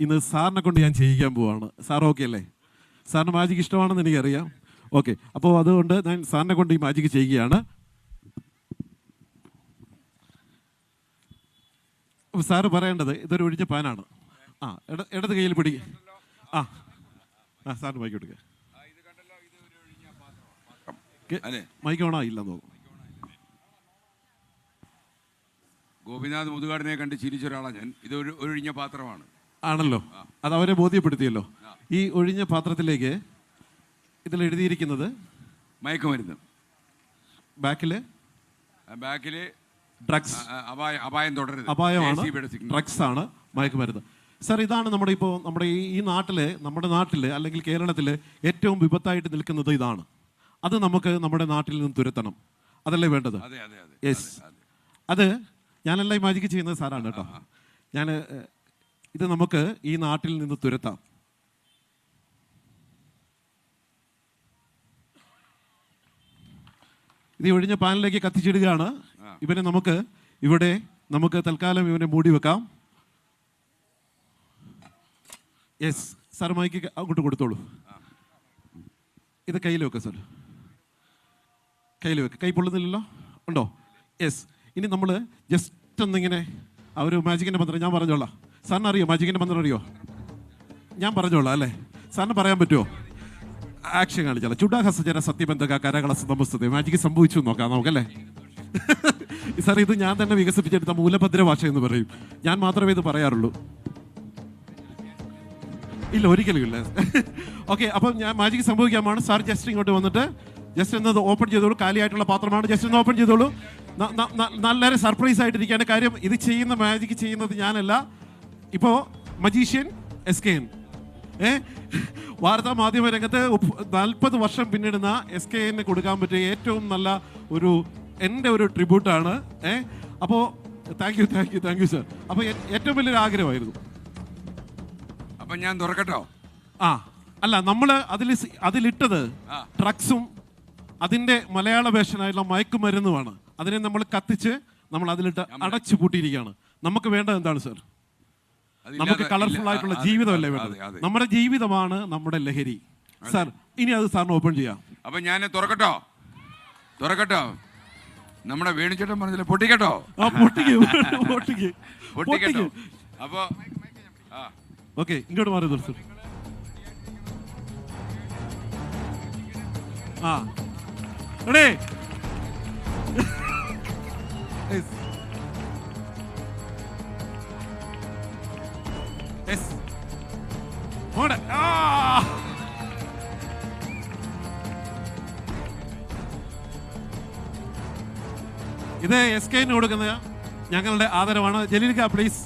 A: ഇന്ന് സാറിനെ കൊണ്ട് ഞാൻ ചെയ്യിക്കാൻ പോവാണ്. സാർ ഓക്കെ അല്ലേ? സാറിന് മാജിക്ക് ഇഷ്ടമാണെന്ന് എനിക്കറിയാം. ഓക്കെ, അപ്പോൾ അതുകൊണ്ട് ഞാൻ സാറിനെ കൊണ്ട് ഈ മാജിക്ക് ചെയ്യുകയാണ്. സാറ് പറയേണ്ടത് ഇതൊരു ഒഴിഞ്ഞ പാനാണ്. ഇടത് കയ്യിൽ പിടി. സാറിന് മൈക്ക് കൊടുക്കുക. മൈക്ക് ഓണോ ഇല്ലെന്ന് തോന്നുന്നു.
G: ഗോപിനാഥ് മുതുകാടിനെ കണ്ട് ചിരിച്ച ഒരാളാണ് ഞാൻ. ഇത് ഒരു ഒഴിഞ്ഞ പാത്രമാണ്.
A: ആണല്ലോ, അത് അവരെ ബോധ്യപ്പെടുത്തിയല്ലോ. ഈ ഒഴിഞ്ഞ പാത്രത്തിലേക്ക് ഇതിൽ എഴുതിയിരിക്കുന്നത്
G: മയക്കുമരുന്ന്,
A: ബാക്കില് ഡ്രഗ്സ്,
G: അപായം തുടരുത്,
A: അപായമാണ്, ഡ്രഗ്സ് ആണ്, മയക്കുമരുന്ന്. സാർ, ഇതാണ് നമ്മുടെ ഈ നമ്മുടെ നാട്ടിൽ അല്ലെങ്കിൽ കേരളത്തിൽ ഏറ്റവും വിപത്തായിട്ട് നിൽക്കുന്നത് ഇതാണ്. അത് നമുക്ക് നമ്മുടെ നാട്ടിൽ നിന്ന് തുരത്തണം. അതല്ലേ വേണ്ടത്? യെസ്, അത് ഞാനെല്ലാം ഈ മാജിക്ക് ചെയ്യുന്നത് സാറാണ് കേട്ടോ. ഇത് നമുക്ക് ഈ നാട്ടിൽ നിന്ന് തുരത്താം. ഇത് ഒഴിഞ്ഞ പാനിലേക്ക് കത്തിച്ചിടുകയാണ്. ഇവനെ നമുക്ക് തൽക്കാലം ഇവനെ മൂടി വെക്കാം. യെസ് സാർ, മൈക്ക് അങ്ങോട്ട് കൊടുത്തോളൂ. ഇത് കയ്യിൽ വെക്കാം സാർ, കയ്യിൽ വെക്കാം. കൈ പൊള്ളുന്നില്ലല്ലോ? ഉണ്ടോ? യെസ്. ഇനി നമ്മൾ ജസ്റ്റ് ഒന്നിങ്ങനെ ആ ഒരു മാജിക്കിൻ്റെ മന്ത്രം ഞാൻ പറഞ്ഞോളാം. സാറിന് അറിയോ മാജിക്കിൻ്റെ മന്ത്രം? അറിയോ? ഞാൻ പറഞ്ഞോളാം അല്ലേ? സാറിന് പറയാൻ പറ്റുമോ? ആക്ഷൻ കാണിച്ചാലോ? ചുടാഹസജന സത്യബന്ധക കരകള നമസ്തേ. മാജിക്ക് സംഭവിച്ചു നോക്കാം നമുക്കല്ലേ? സാർ, ഇത് ഞാൻ തന്നെ വികസിപ്പിച്ചെടുത്ത മൂലഭദ്ര ഭാഷ എന്ന് പറയും. ഞാൻ മാത്രമേ ഇത് പറയാറുള്ളൂ. ഇല്ല, ഒരിക്കലും ഇല്ല. ഓക്കെ, അപ്പം ഞാൻ മാജിക്ക് സംഭവിക്കാമാണ്. സാർ ജസ്റ്റ് ഇങ്ങോട്ട് വന്നിട്ട് ജസ്റ്റ് എന്നത് ഓപ്പൺ ചെയ്തോളൂ. കാലിയായിട്ടുള്ള പാത്രമാണ്. ജസ്റ്റ് ഒന്ന് ഓപ്പൺ ചെയ്തോളൂ. നല്ലൊരു സർപ്രൈസ് ആയിട്ടിരിക്കുകയാണ്. കാര്യം ഇത് ചെയ്യുന്ന മാജിക്ക് ചെയ്യുന്നത് ഞാനല്ല. ഇപ്പോൾ മജീഷ്യൻ SKN വാർത്താ മാധ്യമ രംഗത്ത് 40 വർഷം പിന്നിടുന്ന SKN കൊടുക്കാൻ പറ്റിയ ഏറ്റവും നല്ല എൻ്റെ ഒരു ട്രിബ്യൂട്ടാണ്. അപ്പോൾ താങ്ക് യു സർ. അപ്പോൾ ഏറ്റവും വലിയൊരു ആഗ്രഹമായിരുന്നു.
G: അപ്പം ഞാൻ തുറക്കട്ടോ?
A: അല്ല, നമ്മൾ അതിലിട്ടത് ഡ്രഗ്സും അതിൻ്റെ മലയാള വേഷനായിട്ടുള്ള മയക്കുമരുന്നുമാണ്. അതിനെ നമ്മൾ കത്തിച്ച് നമ്മൾ അതിലിട്ട് അടച്ചു പൂട്ടിയിരിക്കുകയാണ്. നമുക്ക് വേണ്ടത് എന്താണ് സർ? നമുക്ക് കളർഫുൾ ആയിട്ടുള്ള ജീവിതമല്ലേ വേണ്ടത്? നമ്മുടെ ജീവിതമാണ് നമ്മുടെ ലഹരി. സാർ, ഇനി അത് സാറിന് ഓപ്പൺ ചെയ്യാം.
G: അപ്പൊ ഞാൻ തുറക്കട്ടോ? നമ്മുടെ വേണുചേട്ടൻ പറഞ്ഞില്ല, പൊട്ടിക്കട്ടോ? പൊട്ടിക്കട്ടോ? അപ്പൊ
A: ഓക്കെ, ഇങ്ങോട്ട് മാറി സർ. റെഡി? ഇത് SKN കൊടുക്കുന്ന ഞങ്ങളുടെ ആദരവാണ്. ജലീലിക്ക പ്ലീസ്,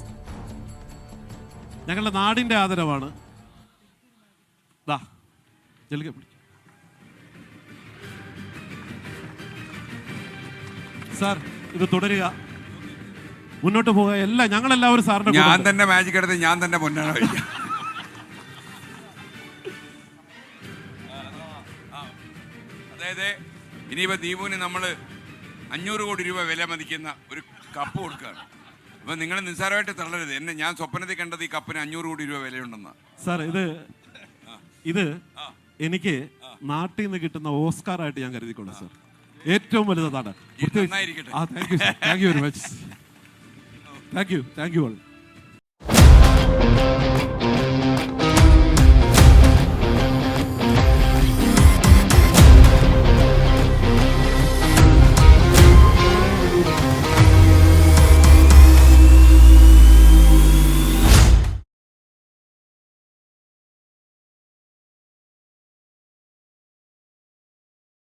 A: ഞങ്ങളുടെ നാടിന്റെ ആദരവാണ്. ജലീലിക്ക സാർ, ഇത് തുടരുക, മുന്നോട്ട് പോവുക. എല്ലാം ഞങ്ങളെല്ലാവരും സാറിന്റെ
G: ഞാൻ തന്നെ മാജിക് എടുത്ത് ഞാൻ തന്നെ പൊന്നാണ്. അതായത് ഇനിയിപ്പോൾ ദീപുവിന് നമ്മൾ 500 കോടി രൂപ വില മതിക്കുന്ന ഒരു കപ്പ് കൊടുക്കുകയാണ്. അപ്പം നിങ്ങൾ നിസ്സാരമായിട്ട് തള്ളരുത്. ഞാൻ സ്വപ്നത്തിൽ കണ്ടത് ഈ കപ്പിന് 500 കോടി രൂപ വിലയുണ്ടെന്ന്.
A: സാർ, ഇത് എനിക്ക് നാട്ടിൽ നിന്ന് കിട്ടുന്ന ഓസ്കാറായിട്ട് ഞാൻ കരുതിക്കൊള്ളു സാർ. ഏറ്റവും വലുതാണ്.
G: നന്നായിരിക്കട്ടെ.
A: Thank you very much. Thank you all.